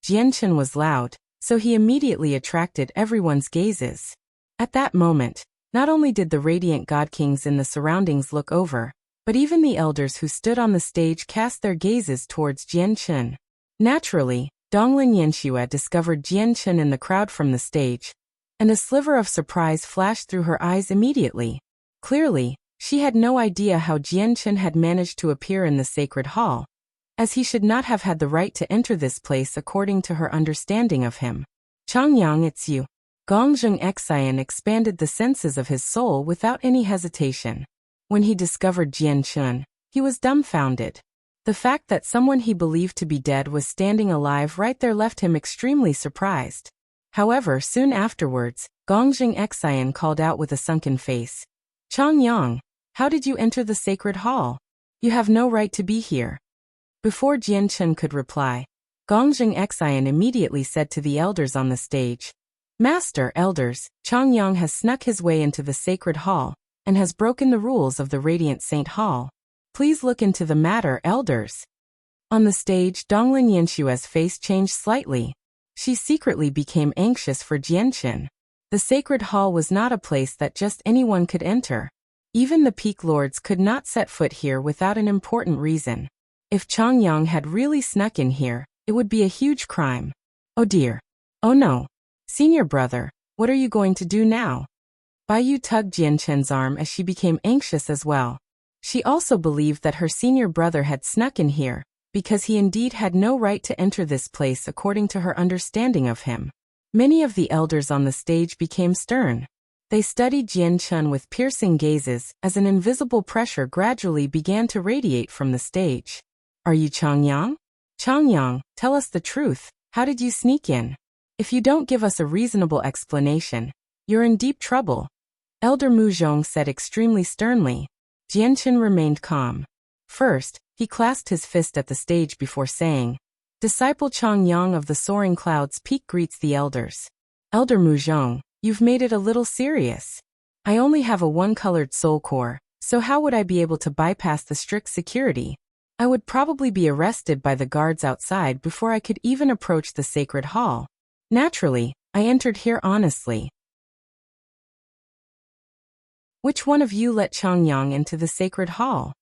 Jianchen was loud, so he immediately attracted everyone's gazes. At that moment, not only did the radiant god kings in the surroundings look over, but even the elders who stood on the stage cast their gazes towards Jianchen. Naturally, Donglin Yanshue discovered Jianchen in the crowd from the stage, and a sliver of surprise flashed through her eyes immediately. Clearly, she had no idea how Jianchen had managed to appear in the Sacred Hall, as he should not have had the right to enter this place according to her understanding of him. "Chang Yang, it's you." Gongjing Xian expanded the senses of his soul without any hesitation. When he discovered Jianchen, he was dumbfounded. The fact that someone he believed to be dead was standing alive right there left him extremely surprised. However, soon afterwards, Gongjing Xian called out with a sunken face, "Chang Yang, how did you enter the Sacred Hall? You have no right to be here." Before Jianchen could reply, Gongjing Xian immediately said to the elders on the stage, "Master, elders, Chang Yang has snuck his way into the Sacred Hall, and has broken the rules of the Radiant Saint Hall. Please look into the matter, elders." On the stage, Donglin Yanshua's face changed slightly. She secretly became anxious for Jianchen. The sacred hall was not a place that just anyone could enter. Even the peak lords could not set foot here without an important reason. If Changyang had really snuck in here, it would be a huge crime. Oh dear. Oh no. Senior brother, what are you going to do now? Baiyu tugged Jianchen's arm as she became anxious as well. She also believed that her senior brother had snuck in here, because he indeed had no right to enter this place according to her understanding of him. Many of the elders on the stage became stern. They studied Jianchen with piercing gazes as an invisible pressure gradually began to radiate from the stage. Are you Changyang? Changyang, tell us the truth. How did you sneak in? If you don't give us a reasonable explanation, you're in deep trouble. Elder Mu Zhong said extremely sternly. Jianchen remained calm. First, he clasped his fist at the stage before saying, Disciple Changyang of the Soaring Clouds Peak greets the elders. Elder Mu Zhong, you've made it a little serious. I only have a one-colored soul core, so how would I be able to bypass the strict security? I would probably be arrested by the guards outside before I could even approach the sacred hall. Naturally, I entered here honestly. Which one of you let Changyang into the sacred hall?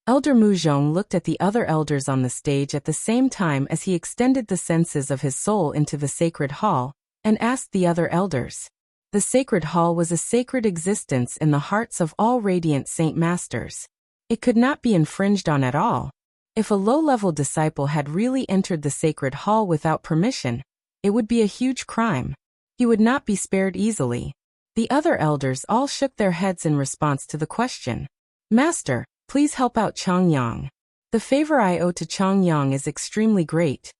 Elder Mu Zhong looked at the other elders on the stage at the same time as he extended the senses of his soul into the sacred hall, and asked the other elders. The sacred hall was a sacred existence in the hearts of all radiant saint masters. It could not be infringed on at all. If a low-level disciple had really entered the sacred hall without permission, it would be a huge crime. He would not be spared easily. The other elders all shook their heads in response to the question. Master, please help out Changyang. The favor I owe to Changyang is extremely great.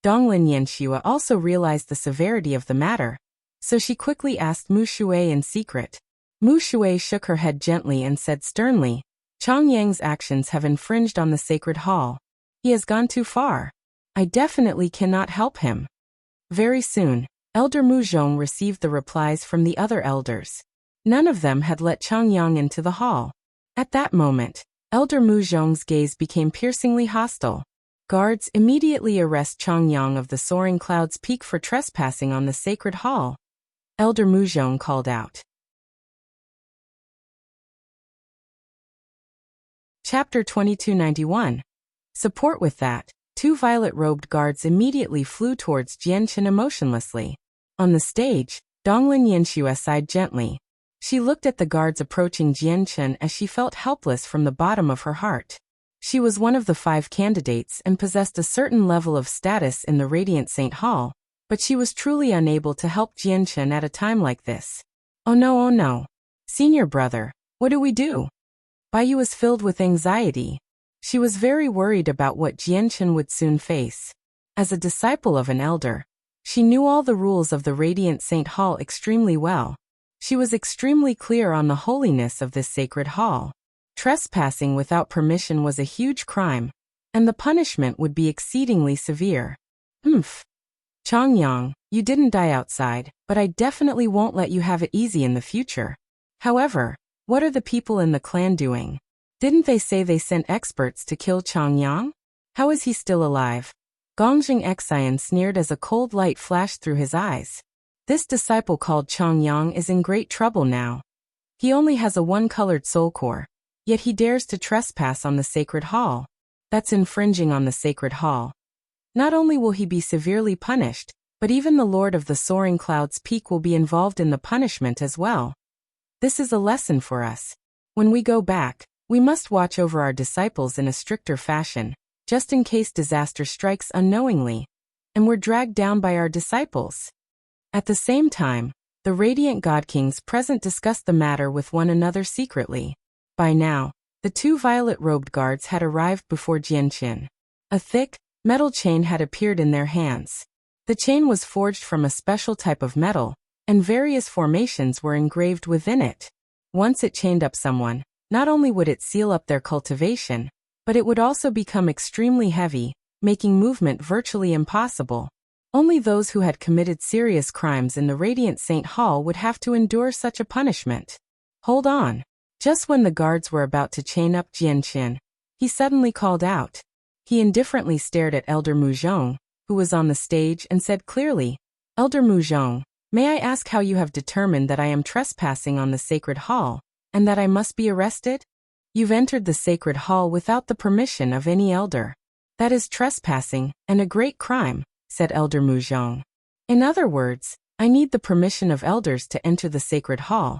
Donglin Yanshua also realized the severity of the matter, so she quickly asked Mu Shui in secret. Mu Shui shook her head gently and said sternly, Changyang's actions have infringed on the sacred hall. He has gone too far. I definitely cannot help him. Very soon, Elder Mu Zhong received the replies from the other elders. None of them had let Changyang into the hall. At that moment, Elder Mu Zhong's gaze became piercingly hostile. Guards immediately arrest Changyang of the Soaring Clouds Peak for trespassing on the sacred hall. Elder Mu Zhong called out. Chapter 2291. Support with that. Two violet-robed guards immediately flew towards Jianchen emotionlessly. On the stage, Donglin Yanshua sighed gently. She looked at the guards approaching Jianchen as she felt helpless from the bottom of her heart. She was one of the 5 candidates and possessed a certain level of status in the Radiant Saint Hall, but she was truly unable to help Jianchen at a time like this. Oh no. Senior brother, what do we do? Baiyu was filled with anxiety. She was very worried about what Jianchen would soon face. As a disciple of an elder, she knew all the rules of the Radiant Saint Hall extremely well. She was extremely clear on the holiness of this sacred hall. Trespassing without permission was a huge crime, and the punishment would be exceedingly severe. Changyang, you didn't die outside, but I definitely won't let you have it easy in the future. However, what are the people in the clan doing? Didn't they say they sent experts to kill Changyang? How is he still alive? Gongjing Xian sneered as a cold light flashed through his eyes. This disciple called Changyang is in great trouble now. He only has a one-colored soul core, yet he dares to trespass on the sacred hall. That's infringing on the sacred hall. Not only will he be severely punished, but even the Lord of the Soaring Clouds Peak will be involved in the punishment as well. This is a lesson for us. When we go back, we must watch over our disciples in a stricter fashion, just in case disaster strikes unknowingly, and we're dragged down by our disciples. At the same time, the Radiant God Kings present discussed the matter with one another secretly. By now, the 2 violet-robed guards had arrived before Jianchen. A thick, metal chain had appeared in their hands. The chain was forged from a special type of metal, and various formations were engraved within it. Once it chained up someone, not only would it seal up their cultivation, but it would also become extremely heavy, making movement virtually impossible. Only those who had committed serious crimes in the Radiant Saint Hall would have to endure such a punishment. Hold on. Just when the guards were about to chain up Jianchen, he suddenly called out. He indifferently stared at Elder Muzhong, who was on the stage, and said clearly, "Elder Muzhong, may I ask how you have determined that I am trespassing on the sacred hall, and that I must be arrested? You've entered the sacred hall without the permission of any elder. That is trespassing, and a great crime," said Elder Muzhong. "In other words, I need the permission of elders to enter the sacred hall,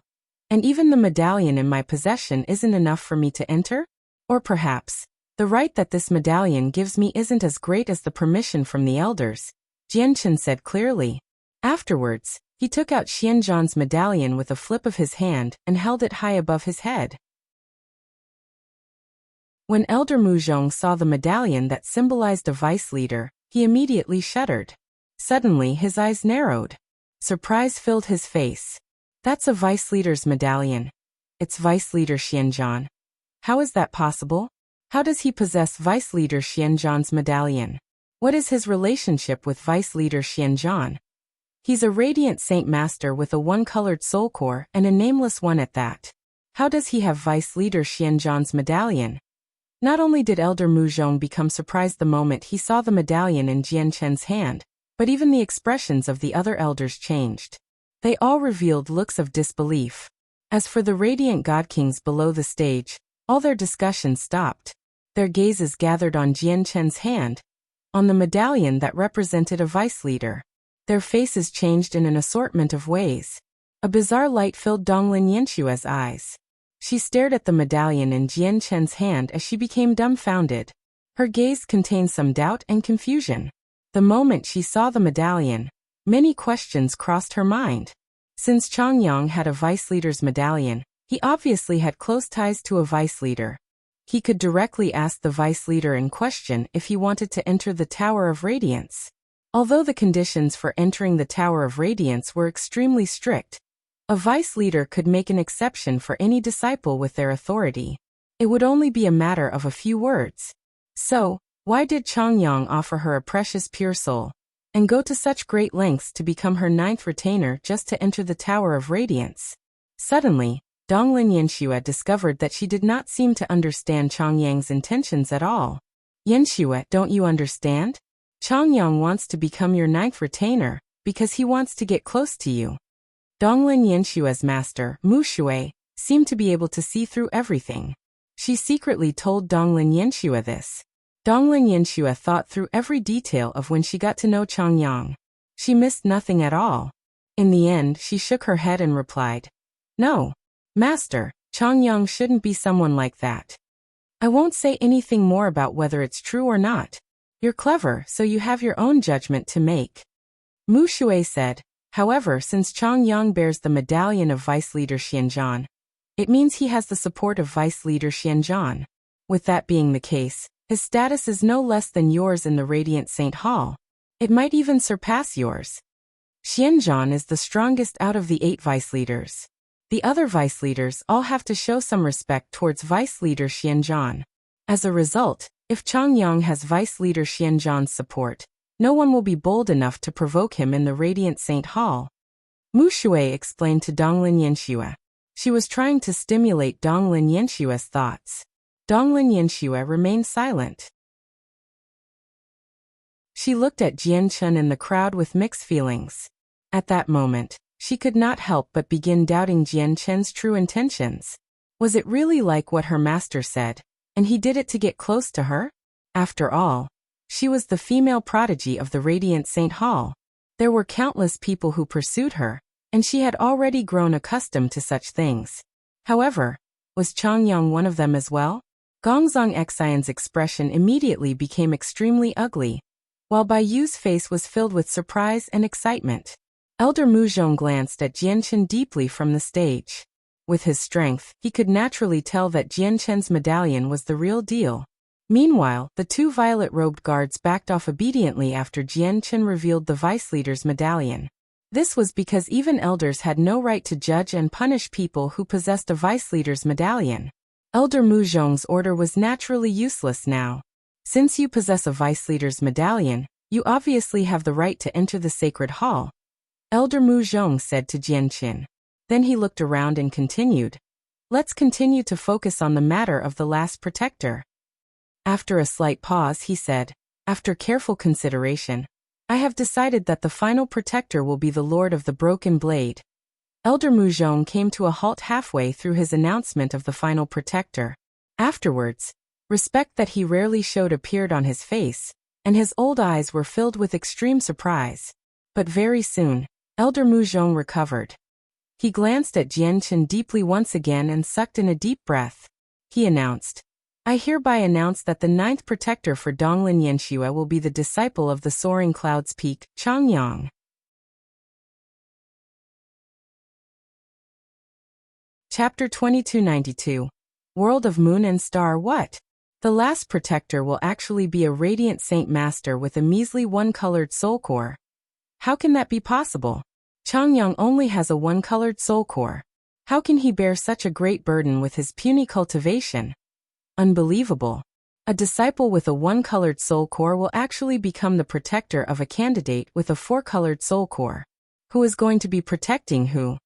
and even the medallion in my possession isn't enough for me to enter? Or perhaps, the right that this medallion gives me isn't as great as the permission from the elders," Jianchen said clearly. Afterwards, he took out Xianzhan's medallion with a flip of his hand and held it high above his head. When Elder Muzhong saw the medallion that symbolized a vice leader, he immediately shuddered. Suddenly his eyes narrowed. Surprise filled his face. "That's a vice leader's medallion. It's vice leader Xianzhan. How is that possible? How does he possess vice leader Xianzhan's medallion? What is his relationship with vice leader Xianzhan? He's a radiant saint master with a one-colored soul core and a nameless one at that. How does he have vice leader Xianzhan's medallion?" Not only did Elder Muzhong become surprised the moment he saw the medallion in Jianchen's hand, but even the expressions of the other elders changed. They all revealed looks of disbelief. As for the radiant godkings below the stage, all their discussions stopped. Their gazes gathered on Jianchen's hand, on the medallion that represented a vice leader. Their faces changed in an assortment of ways. A bizarre light filled Donglin Yenshua's eyes. She stared at the medallion in Jianchen's hand as she became dumbfounded. Her gaze contained some doubt and confusion. The moment she saw the medallion, many questions crossed her mind. Since Changyang had a vice leader's medallion, he obviously had close ties to a vice leader. He could directly ask the vice leader in question if he wanted to enter the Tower of Radiance. Although the conditions for entering the Tower of Radiance were extremely strict, a vice leader could make an exception for any disciple with their authority. It would only be a matter of a few words. So, why did Changyang offer her a precious pure soul, and go to such great lengths to become her 9th retainer just to enter the Tower of Radiance? Suddenly, Donglin Yanxue discovered that she did not seem to understand Changyang's intentions at all. "Yanxue, don't you understand? Changyang wants to become your 9th retainer, because he wants to get close to you." Donglin Yanshua's master, Mu Shui, seemed to be able to see through everything. She secretly told Donglin Yanshua this. Donglin Yanshua thought through every detail of when she got to know Changyang. She missed nothing at all. In the end, she shook her head and replied, "No, Master, Changyang shouldn't be someone like that. I won't say anything more about whether it's true or not. You're clever, so you have your own judgment to make." Mu Shui said, "However, since Changyang bears the medallion of Vice Leader Xianzhan, it means he has the support of Vice Leader Xianzhan. With that being the case, his status is no less than yours in the Radiant Saint Hall. It might even surpass yours. Xianzhan is the strongest out of the 8 Vice Leaders. The other Vice Leaders all have to show some respect towards Vice Leader Xianzhan. As a result, if Changyang has Vice Leader Xianzhan's support, no one will be bold enough to provoke him in the Radiant Saint Hall." Mu Shui explained to Donglin Yanshua. She was trying to stimulate Donglin Yanshua's thoughts. Donglin Yanshua remained silent. She looked at Jianchen and the crowd with mixed feelings. At that moment, she could not help but begin doubting Jianchen's true intentions. Was it really like what her master said, and he did it to get close to her? After all, she was the female prodigy of the Radiant Saint Hall. There were countless people who pursued her, and she had already grown accustomed to such things. However, was Changyang one of them as well? Gongzong Xian's expression immediately became extremely ugly, while Bai Yu's face was filled with surprise and excitement. Elder Muzhong glanced at Jianchen deeply from the stage. With his strength, he could naturally tell that Jianchen's medallion was the real deal. Meanwhile, the 2 violet-robed guards backed off obediently after Jianchen revealed the vice leader's medallion. This was because even elders had no right to judge and punish people who possessed a vice leader's medallion. Elder Muzhong's order was naturally useless now. Since you possess a vice leader's medallion, you obviously have the right to enter the sacred hall, Elder Muzhong said to Jianchen. Then he looked around and continued, "Let's continue to focus on the matter of the last protector." After a slight pause, he said, "After careful consideration, I have decided that the final protector will be the Lord of the Broken Blade." Elder Muzhong came to a halt halfway through his announcement of the final protector. Afterwards, respect that he rarely showed appeared on his face, and his old eyes were filled with extreme surprise. But very soon, Elder Muzhong recovered. He glanced at Jianchen deeply once again and sucked in a deep breath. He announced, "I hereby announce that the 9th protector for Donglin Yanxue will be the disciple of the Soaring Clouds Peak, Chang. Chapter 2292. World of Moon and Star. What? The last protector will actually be a radiant saint master with a measly one-colored soul core. How can that be possible? Changyang only has a one-colored soul core. How can he bear such a great burden with his puny cultivation? Unbelievable. A disciple with a one-colored soul core will actually become the protector of a candidate with a four-colored soul core. Who is going to be protecting who?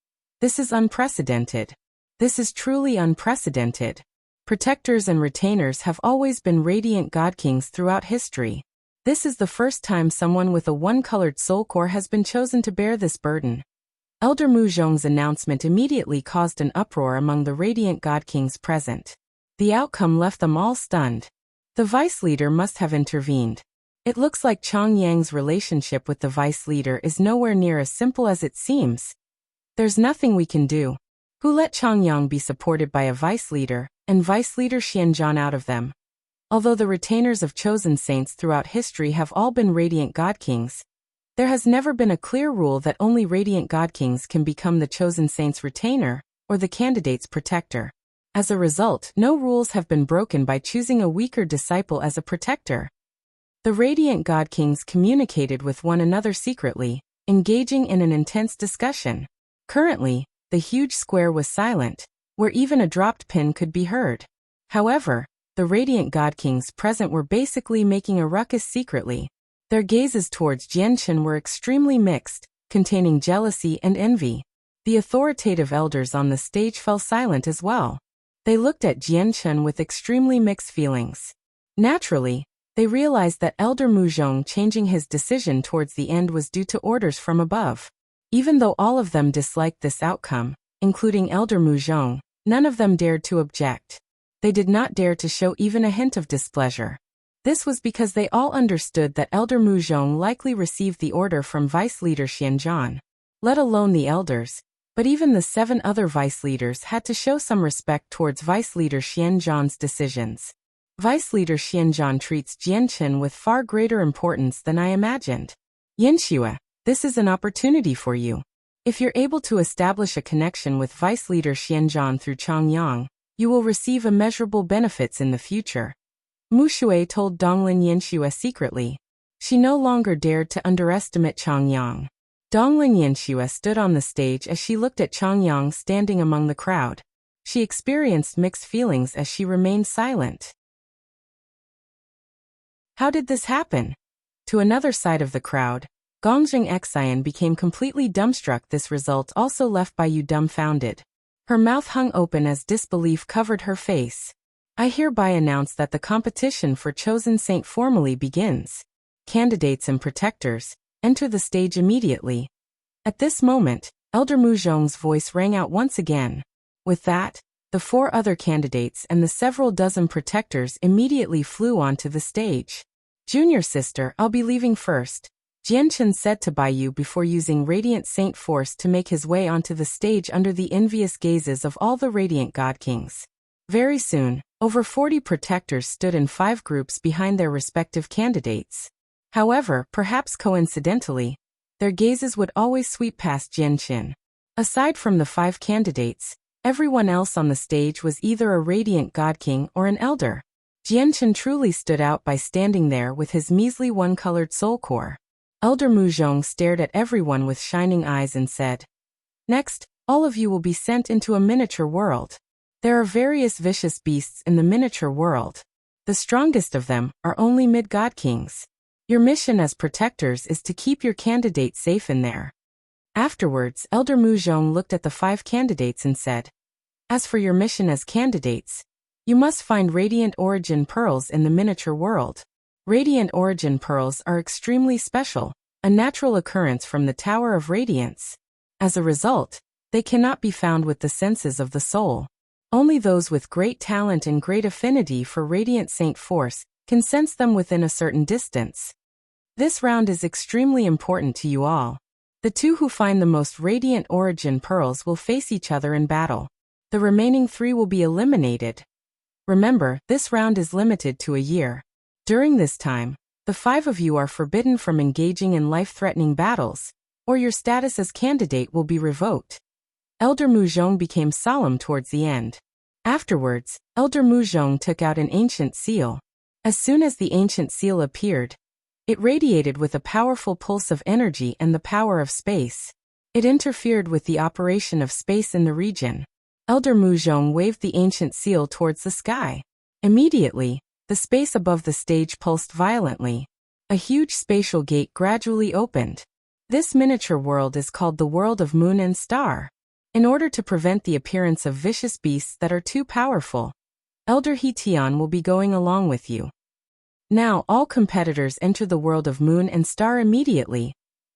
This is unprecedented. This is truly unprecedented. Protectors and retainers have always been radiant godkings throughout history. This is the first time someone with a one-colored soul core has been chosen to bear this burden. Elder Muzhong's announcement immediately caused an uproar among the radiant godkings present. The outcome left them all stunned. The vice leader must have intervened. It looks like Chang Yang's relationship with the vice leader is nowhere near as simple as it seems. There's nothing we can do. Who let Chang Yang be supported by a vice leader, and vice leader Xianzhan out of them? Although the retainers of chosen saints throughout history have all been radiant godkings, there has never been a clear rule that only radiant godkings can become the chosen saint's retainer, or the candidate's protector. As a result, no rules have been broken by choosing a weaker disciple as a protector. The radiant godkings communicated with one another secretly, engaging in an intense discussion. Currently, the huge square was silent, where even a dropped pin could be heard. However, the radiant godkings present were basically making a ruckus secretly. Their gazes towards Jianchen were extremely mixed, containing jealousy and envy. The authoritative elders on the stage fell silent as well. They looked at Jianchen with extremely mixed feelings. Naturally, they realized that Elder Muzhong changing his decision towards the end was due to orders from above. Even though all of them disliked this outcome, including Elder Muzhong, none of them dared to object. They did not dare to show even a hint of displeasure. This was because they all understood that Elder Muzhong likely received the order from Vice Leader Xianzhan. Let alone the elders, but even the 7 other vice leaders had to show some respect towards Vice Leader Xianzhan's decisions. Vice Leader Xianzhan treats Jianchen with far greater importance than I imagined. Yanxue, this is an opportunity for you. If you're able to establish a connection with Vice Leader Xianzhan through Changyang, you will receive immeasurable benefits in the future. Mu Shui told Donglin Yanxue secretly. She no longer dared to underestimate Changyang. Donglin Yanxue stood on the stage as she looked at Changyang standing among the crowd. She experienced mixed feelings as she remained silent. How did this happen? To another side of the crowd, Gongjing Xian became completely dumbstruck. This result also left Bai Yu dumbfounded. Her mouth hung open as disbelief covered her face. I hereby announce that the competition for Chosen Saint formally begins. Candidates and protectors, enter the stage immediately. At this moment, Elder Muzhong's voice rang out once again. With that, the 4 other candidates and the several dozen protectors immediately flew onto the stage. Junior sister, I'll be leaving first, Jianchen said to Bai Yu before using Radiant Saint Force to make his way onto the stage under the envious gazes of all the Radiant godkings. Very soon, over 40 protectors stood in 5 groups behind their respective candidates. However, perhaps coincidentally, their gazes would always sweep past Jianchen. Aside from the 5 candidates, everyone else on the stage was either a Radiant godking or an elder. Jianchen truly stood out by standing there with his measly one-colored soul core. Elder Muzhong stared at everyone with shining eyes and said, "Next, all of you will be sent into a miniature world. There are various vicious beasts in the miniature world. The strongest of them are only mid-godkings. Your mission as protectors is to keep your candidate safe in there." Afterwards, Elder Muzhong looked at the 5 candidates and said, "As for your mission as candidates, You must find Radiant Origin Pearls in the miniature world. Radiant Origin Pearls are extremely special, a natural occurrence from the Tower of Radiance. As a result, they cannot be found with the senses of the soul. Only those with great talent and great affinity for Radiant Saint Force can sense them within a certain distance. This round is extremely important to you all. The two who find the most Radiant Origin Pearls will face each other in battle. The remaining 3 will be eliminated. Remember, this round is limited to a year. During this time, the 5 of you are forbidden from engaging in life-threatening battles, or your status as candidate will be revoked. Elder Muzhong became solemn towards the end. Afterwards, Elder Muzhong took out an ancient seal. As soon as the ancient seal appeared, it radiated with a powerful pulse of energy and the power of space. It interfered with the operation of space in the region. Elder Muzhong waved the ancient seal towards the sky. Immediately, the space above the stage pulsed violently. A huge spatial gate gradually opened. This miniature world is called the World of Moon and Star. In order to prevent the appearance of vicious beasts that are too powerful, Elder He-Tian will be going along with you. Now all competitors enter the World of Moon and Star immediately.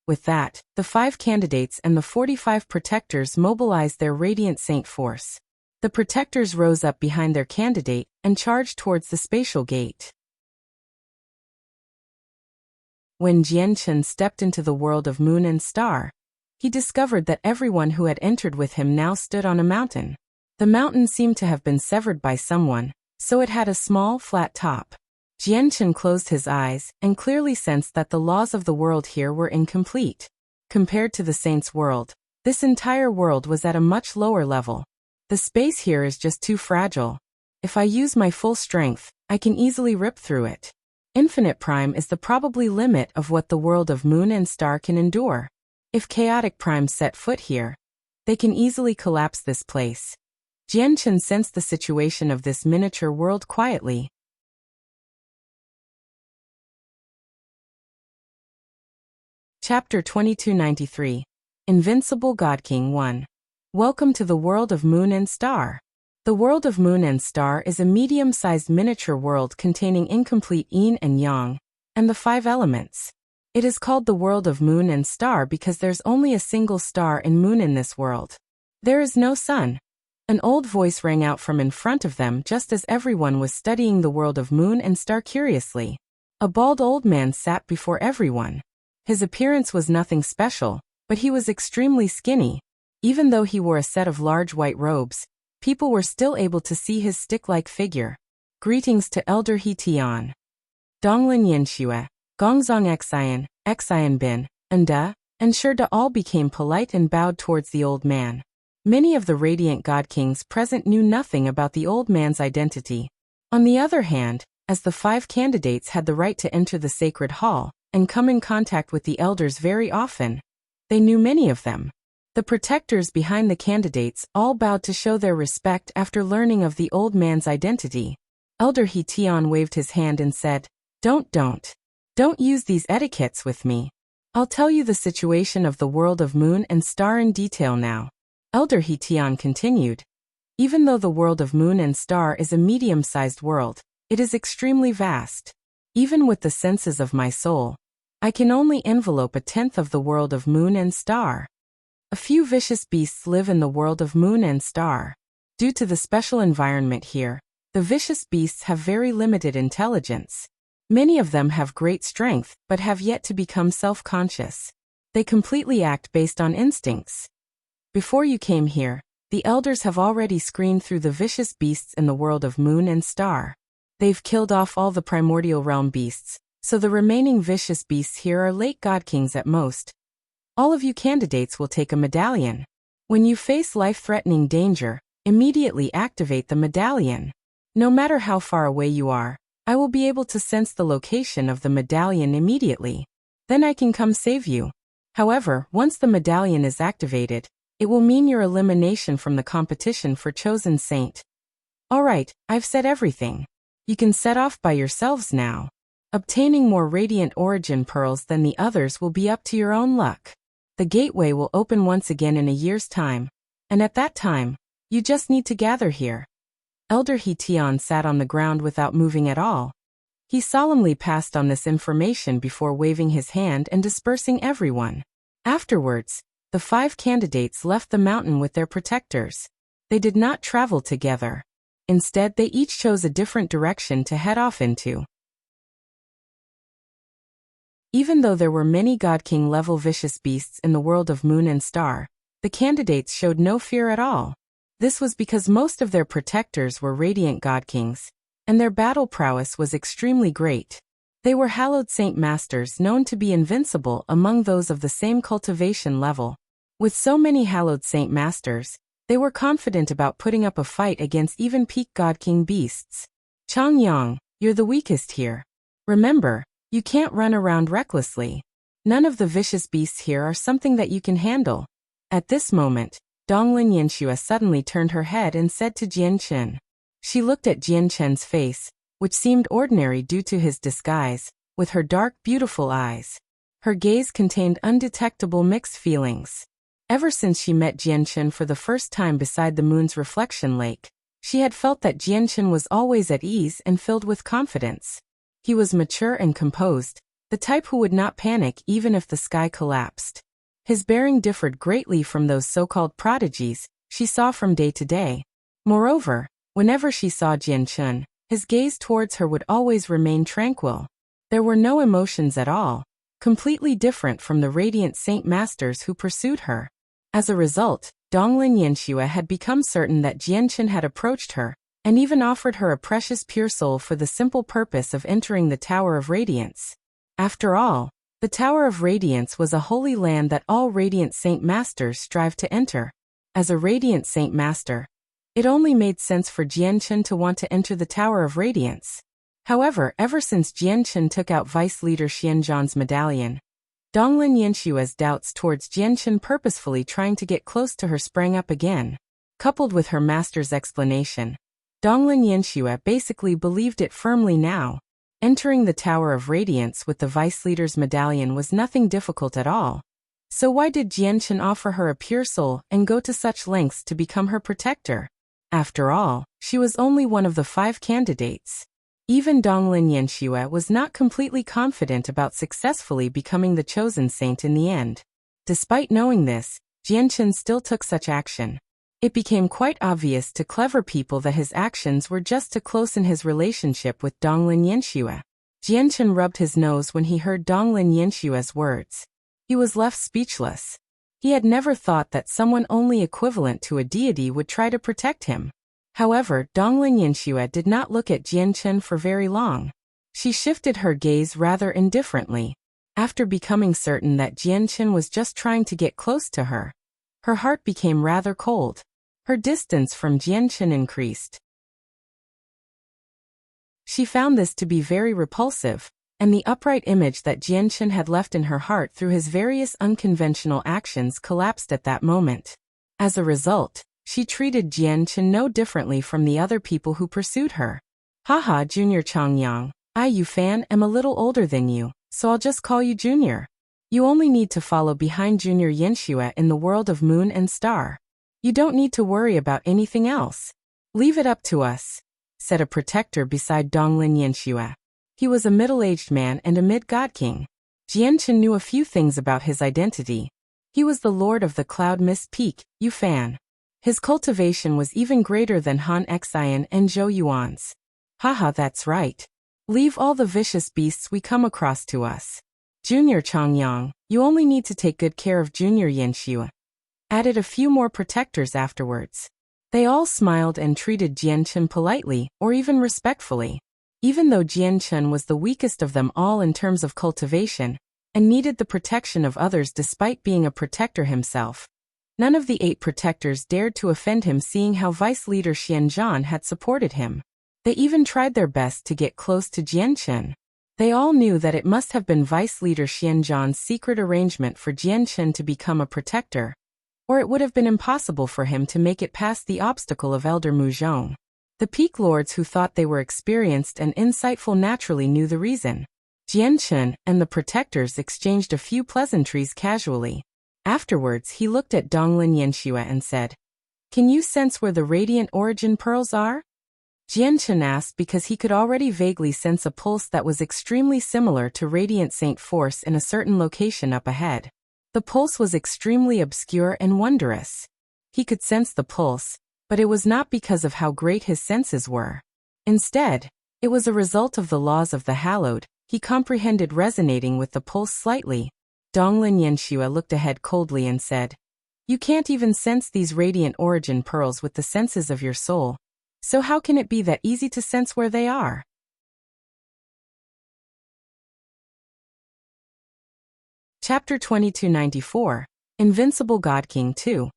With that, the 5 candidates and the 45 protectors mobilized their Radiant Saint Force. The protectors rose up behind their candidate and charged towards the spatial gate. When Jianchen stepped into the World of Moon and Star, he discovered that everyone who had entered with him now stood on a mountain. The mountain seemed to have been severed by someone, so it had a small, flat top. Jianchen closed his eyes and clearly sensed that the laws of the world here were incomplete. Compared to the Saints' world, this entire world was at a much lower level. The space here is just too fragile. If I use my full strength, I can easily rip through it. Infinite Prime is the probably limit of what the World of Moon and Star can endure. If Chaotic Primes set foot here, they can easily collapse this place. Jianchen sensed the situation of this miniature world quietly. Chapter 2293. Invincible Godking 1. Welcome to the World of Moon and Star. The World of Moon and Star is a medium-sized miniature world containing incomplete yin and yang, and the 5 elements. It is called the World of Moon and Star because there's only a single star and moon in this world. There is no sun. An old voice rang out from in front of them just as everyone was studying the World of Moon and Star curiously. A bald old man sat before everyone. His appearance was nothing special, but he was extremely skinny. Even though he wore a set of large white robes, people were still able to see his stick-like figure. Greetings to Elder He-Tian. Donglin Yanxue, Gongzong Xian Bin, and Da, and Shida all became polite and bowed towards the old man. Many of the Radiant God Kings present knew nothing about the old man's identity. On the other hand, as the 5 candidates had the right to enter the sacred hall and come in contact with the elders very often, they knew many of them. The protectors behind the candidates all bowed to show their respect after learning of the old man's identity. Elder He-Tian waved his hand and said, Don't use these etiquettes with me. I'll tell you the situation of the World of Moon and Star in detail now. Elder He-Tian continued. Even though the World of Moon and Star is a medium-sized world, it is extremely vast. Even with the senses of my soul, I can only envelope a 10th of the World of Moon and Star. A few vicious beasts live in the World of Moon and Star. Due to the special environment here, the vicious beasts have very limited intelligence. Many of them have great strength, but have yet to become self-conscious. They completely act based on instincts. Before you came here, the elders have already screened through the vicious beasts in the World of Moon and Star. They've killed off all the primordial realm beasts, so the remaining vicious beasts here are late god kings at most. All of you candidates will take a medallion. When you face life-threatening danger, immediately activate the medallion. No matter how far away you are, I will be able to sense the location of the medallion immediately. Then I can come save you. However, once the medallion is activated, it will mean your elimination from the competition for Chosen Saint. Alright, I've said everything. You can set off by yourselves now. Obtaining more Radiant Origin Pearls than the others will be up to your own luck. The gateway will open once again in a year's time, and at that time, you just need to gather here. Elder He Tian sat on the ground without moving at all. He solemnly passed on this information before waving his hand and dispersing everyone. Afterwards, the 5 candidates left the mountain with their protectors. They did not travel together. Instead, they each chose a different direction to head off into. Even though there were many Godking-level vicious beasts in the world of Moon and Star, the candidates showed no fear at all. This was because most of their protectors were radiant Godkings, and their battle prowess was extremely great. They were hallowed Saint Masters known to be invincible among those of the same cultivation level. With so many hallowed Saint Masters, they were confident about putting up a fight against even peak Godking beasts. Chang Yang, you're the weakest here. Remember, you can't run around recklessly. None of the vicious beasts here are something that you can handle. At this moment, Donglin Yanxue suddenly turned her head and said to Jian Chen. She looked at Jian Chen's face, which seemed ordinary due to his disguise, with her dark, beautiful eyes. Her gaze contained undetectable mixed feelings. Ever since she met Jian Chen for the first time beside the moon's reflection lake, she had felt that Jian Chen was always at ease and filled with confidence. He was mature and composed, the type who would not panic even if the sky collapsed. His bearing differed greatly from those so-called prodigies she saw from day to day. Moreover, whenever she saw Jian Chen, his gaze towards her would always remain tranquil. There were no emotions at all, completely different from the radiant Saint Masters who pursued her. As a result, Donglin Yanxue had become certain that Jian Chen had approached her, and even offered her a precious pure soul for the simple purpose of entering the Tower of Radiance. After all, the Tower of Radiance was a holy land that all radiant Saint Masters strive to enter. As a radiant Saint Master, it only made sense for Jian Chen to want to enter the Tower of Radiance. However, ever since Jian Chen took out Vice Leader Xianzhan's medallion, Donglin Yanxue's doubts towards Jian Chen purposefully trying to get close to her sprang up again. Coupled with her master's explanation, Donglin Yanxue basically believed it firmly now. Entering the Tower of Radiance with the Vice Leader's medallion was nothing difficult at all. So why did Jian Chen offer her a pure soul and go to such lengths to become her protector? After all, she was only one of the 5 candidates. Even Donglin Yanxue was not completely confident about successfully becoming the chosen saint in the end. Despite knowing this, Jian Chen still took such action. It became quite obvious to clever people that his actions were just to closen his relationship with Donglin Yanxue. Jian Chen rubbed his nose when he heard Donglin Yanxue's words. He was left speechless. He had never thought that someone only equivalent to a deity would try to protect him. However, Donglin Yanxue did not look at Jian Chen for very long. She shifted her gaze rather indifferently. After becoming certain that Jian Chen was just trying to get close to her, her heart became rather cold. Her distance from Jian Chen increased. She found this to be very repulsive, and the upright image that Jian Chen had left in her heart through his various unconventional actions collapsed at that moment. As a result, she treated Jian Chen no differently from the other people who pursued her. Haha, Junior Chang Yang, I you fan am a little older than you, so I'll just call you Junior. You only need to follow behind Junior Yanxue in the world of Moon and Star. You don't need to worry about anything else. Leave it up to us, said a protector beside Donglin Yanxue. He was a middle-aged man and a mid-god-king. Jian Chen knew a few things about his identity. He was the lord of the Cloud Mist Peak, Yufan. His cultivation was even greater than Han Xian and Zhou Yuan's. Haha, that's right. Leave all the vicious beasts we come across to us. Junior Chang Yang, you only need to take good care of Junior Yanxue. Added a few more protectors afterwards. They all smiled and treated Jian Chen politely, or even respectfully. Even though Jian Chen was the weakest of them all in terms of cultivation, and needed the protection of others despite being a protector himself, none of the 8 protectors dared to offend him, seeing how Vice Leader Zhan had supported him. They even tried their best to get close to Jian Chen. They all knew that it must have been Vice Leader Zhan's secret arrangement for Jian Chen to become a protector, or it would have been impossible for him to make it past the obstacle of Elder Mu Zhong. The peak lords who thought they were experienced and insightful naturally knew the reason. Jian Chen and the protectors exchanged a few pleasantries casually. Afterwards, he looked at Donglin Yanxue and said, "Can you sense where the radiant origin pearls are?" Jianchen asked because he could already vaguely sense a pulse that was extremely similar to Radiant Saint Force in a certain location up ahead. The pulse was extremely obscure and wondrous. He could sense the pulse, but it was not because of how great his senses were. Instead, it was a result of the laws of the hallowed. He comprehended resonating with the pulse slightly. Donglin Yanxue looked ahead coldly and said, "You can't even sense these radiant origin pearls with the senses of your soul. So how can it be that easy to sense where they are?" Chapter 2294, Invincible Godking 2.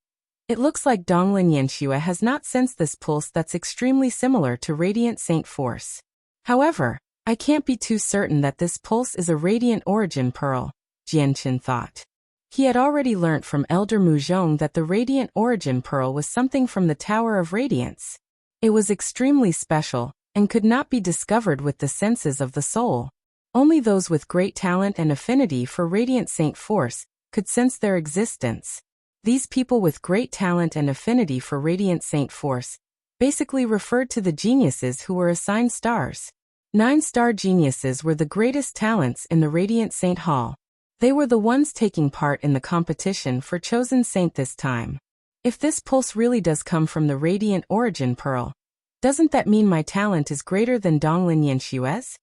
It looks like Donglin Yanxue has not sensed this pulse that's extremely similar to Radiant Saint Force. However, I can't be too certain that this pulse is a radiant origin pearl, Jianchen thought. He had already learnt from Elder Muzhong that the radiant origin pearl was something from the Tower of Radiance. It was extremely special, and could not be discovered with the senses of the soul. Only those with great talent and affinity for Radiant Saint Force could sense their existence. These people with great talent and affinity for Radiant Saint Force basically referred to the geniuses who were assigned stars. 9-star geniuses were the greatest talents in the Radiant Saint Hall. They were the ones taking part in the competition for Chosen Saint this time. If this pulse really does come from the Radiant Origin Pearl, doesn't that mean my talent is greater than Donglin Yanxue's?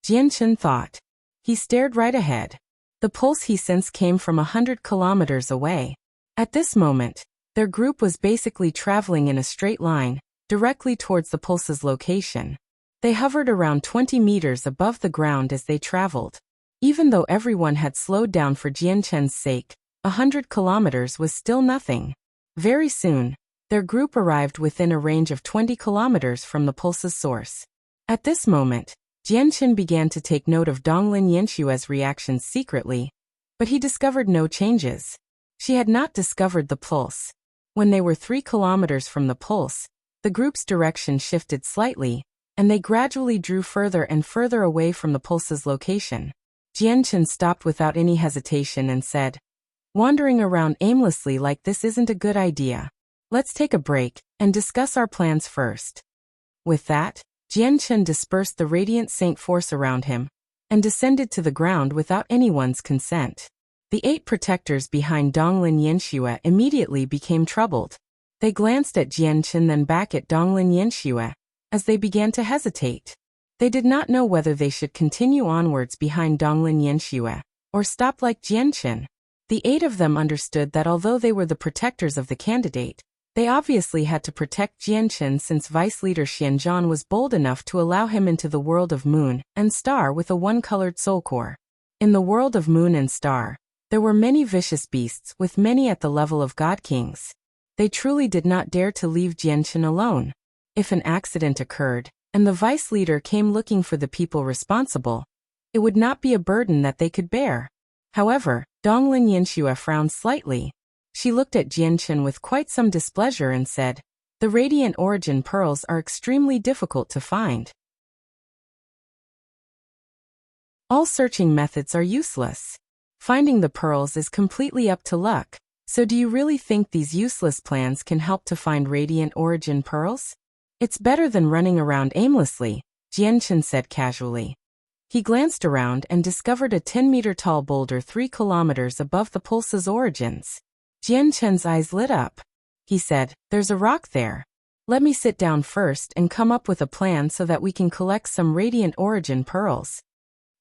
Jianchen thought. He stared right ahead. The pulse he sensed came from 100 kilometers away. At this moment, their group was basically traveling in a straight line, directly towards the pulse's location. They hovered around 20 meters above the ground as they traveled. Even though everyone had slowed down for Jianchen's sake, 100 kilometers was still nothing. Very soon, their group arrived within a range of 20 kilometers from the pulse's source. At this moment, Jianchen began to take note of Donglin Yanxue's reactions secretly, but he discovered no changes. She had not discovered the pulse. When they were 3 kilometers from the pulse, the group's direction shifted slightly, and they gradually drew further and further away from the pulse's location. Jianchen stopped without any hesitation and said, "Wandering around aimlessly like this isn't a good idea. Let's take a break and discuss our plans first." With that, Jianchen dispersed the Radiant Saint Force around him and descended to the ground without anyone's consent. The 8 protectors behind Donglin Yanxue immediately became troubled. They glanced at Jianchen then back at Donglin Yanxue, as they began to hesitate. They did not know whether they should continue onwards behind Donglin Yanxue, or stop like Jianchen. The 8 of them understood that although they were the protectors of the candidate, they obviously had to protect Jianchen since Vice Leader Xianzhan was bold enough to allow him into the world of Moon and Star with a one-colored soul core. In the world of Moon and Star, there were many vicious beasts with many at the level of God Kings. They truly did not dare to leave Jianchen alone. If an accident occurred, and the Vice Leader came looking for the people responsible, it would not be a burden that they could bear. However, Donglin Yanxue frowned slightly. She looked at Jianchen with quite some displeasure and said, "The Radiant Origin Pearls are extremely difficult to find. All searching methods are useless. Finding the pearls is completely up to luck, so do you really think these useless plans can help to find Radiant Origin Pearls? It's better than running around aimlessly," Jianchen said casually. He glanced around and discovered a 10-meter-tall boulder 3 kilometers above the pulse's origins. Jianchen's eyes lit up. He said, "There's a rock there. Let me sit down first and come up with a plan so that we can collect some Radiant Origin Pearls."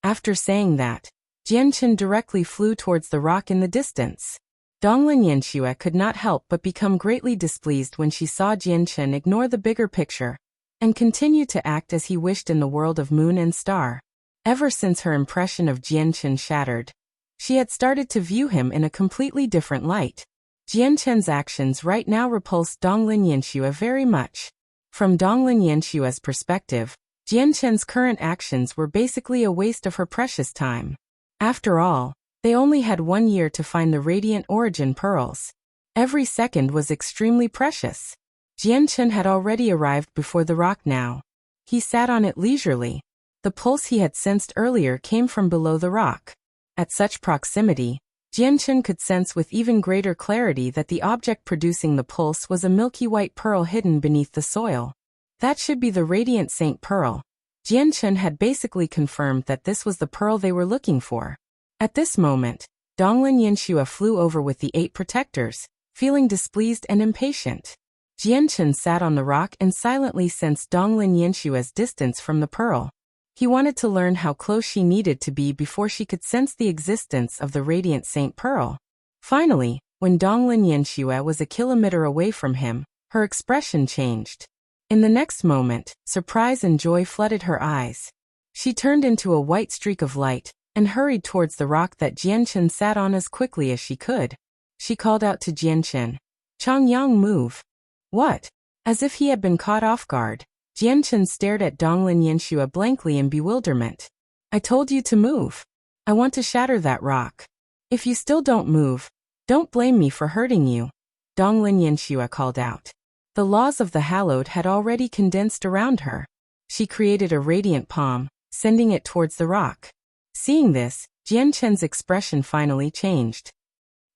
After saying that, Jianchen directly flew towards the rock in the distance. Donglin Yanxue could not help but become greatly displeased when she saw Jianchen ignore the bigger picture and continue to act as he wished in the world of Moon and Star. Ever since her impression of Jianchen shattered, she had started to view him in a completely different light. Jianchen's actions right now repulsed Donglin Yanxue very much. From Donglin Yanshue's perspective, Jianchen's current actions were basically a waste of her precious time. After all, they only had 1 year to find the Radiant Origin Pearls. Every second was extremely precious. Jianchen had already arrived before the rock now. He sat on it leisurely. The pulse he had sensed earlier came from below the rock. At such proximity, Jianchen could sense with even greater clarity that the object producing the pulse was a milky white pearl hidden beneath the soil. That should be the Radiant Saint Pearl. Jianchen had basically confirmed that this was the pearl they were looking for. At this moment, Donglin Yanxue flew over with the 8 protectors, feeling displeased and impatient. Jianchen sat on the rock and silently sensed Donglin Yanshue's distance from the pearl. He wanted to learn how close she needed to be before she could sense the existence of the Radiant Saint Pearl. Finally, when Donglin Yanxue was a kilometer away from him, her expression changed. In the next moment, surprise and joy flooded her eyes. She turned into a white streak of light and hurried towards the rock that Jianchen sat on as quickly as she could. She called out to Jianchen, "Chang Yang, move." What? As if he had been caught off guard, Jianchen stared at Donglin Yanxue blankly in bewilderment. "I told you to move. I want to shatter that rock. If you still don't move, don't blame me for hurting you," Donglin Yanxue called out. The laws of the hallowed had already condensed around her. She created a radiant palm, sending it towards the rock. Seeing this, Jianchen's expression finally changed.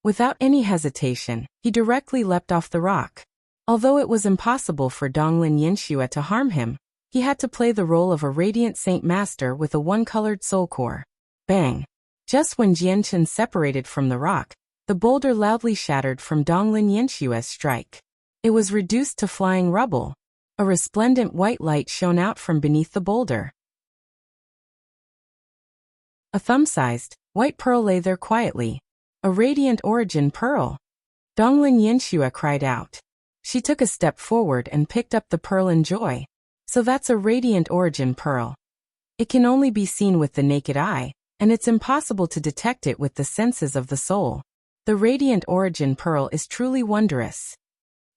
Without any hesitation, he directly leapt off the rock. Although it was impossible for Donglin Yanxue to harm him, he had to play the role of a radiant saint master with a one-colored soul core. Bang! Just when Jianchen separated from the rock, the boulder loudly shattered from Donglin Yanshue's strike. It was reduced to flying rubble. A resplendent white light shone out from beneath the boulder. A thumb-sized, white pearl lay there quietly. A radiant origin pearl. Donglin Yanxue cried out. She took a step forward and picked up the pearl in joy. So that's a radiant origin pearl. It can only be seen with the naked eye, and it's impossible to detect it with the senses of the soul. The radiant origin pearl is truly wondrous.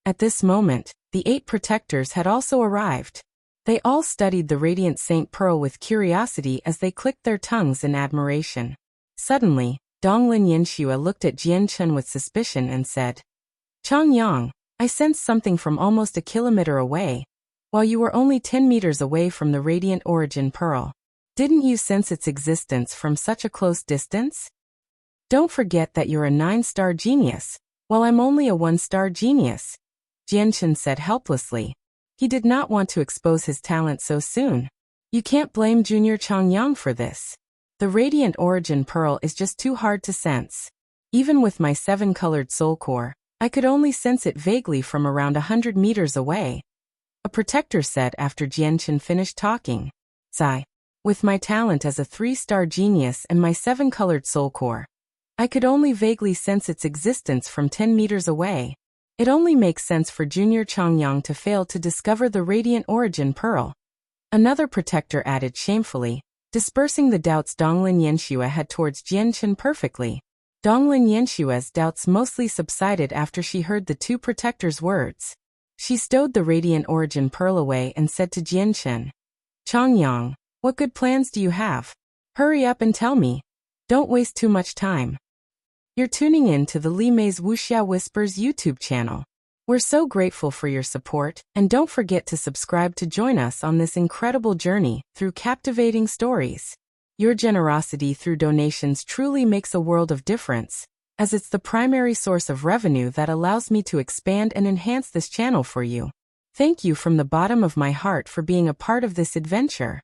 At this moment, the 8 protectors had also arrived. They all studied the Radiant Saint Pearl with curiosity as they clicked their tongues in admiration. Suddenly, Donglin Yanxue looked at Jianchen with suspicion and said, "Chang Yang, I sensed something from almost a kilometer away, while you were only 10 meters away from the Radiant Origin Pearl. Didn't you sense its existence from such a close distance? Don't forget that you're a 9-star genius, while I'm only a 1-star genius," Jianchen said helplessly. He did not want to expose his talent so soon. You can't blame Junior Chang Yang for this. The Radiant Origin Pearl is just too hard to sense. Even with my 7-colored soul core, I could only sense it vaguely from around 100 meters away. A protector said after Jianchen finished talking. Sigh. With my talent as a 3-star genius and my 7-colored soul core, I could only vaguely sense its existence from 10 meters away. It only makes sense for Junior Chang Yang to fail to discover the Radiant Origin Pearl. Another protector added shamefully, dispersing the doubts Donglin Yanxue had towards Jianchen perfectly. Donglin Yanshue's doubts mostly subsided after she heard the 2 protectors' words. She stowed the Radiant Origin Pearl away and said to Jianchen, "Chang Yang, what good plans do you have? Hurry up and tell me. Don't waste too much time." You're tuning in to the Li Mei's Wuxia Whispers YouTube channel. We're so grateful for your support, and don't forget to subscribe to join us on this incredible journey through captivating stories. Your generosity through donations truly makes a world of difference, as it's the primary source of revenue that allows me to expand and enhance this channel for you. Thank you from the bottom of my heart for being a part of this adventure.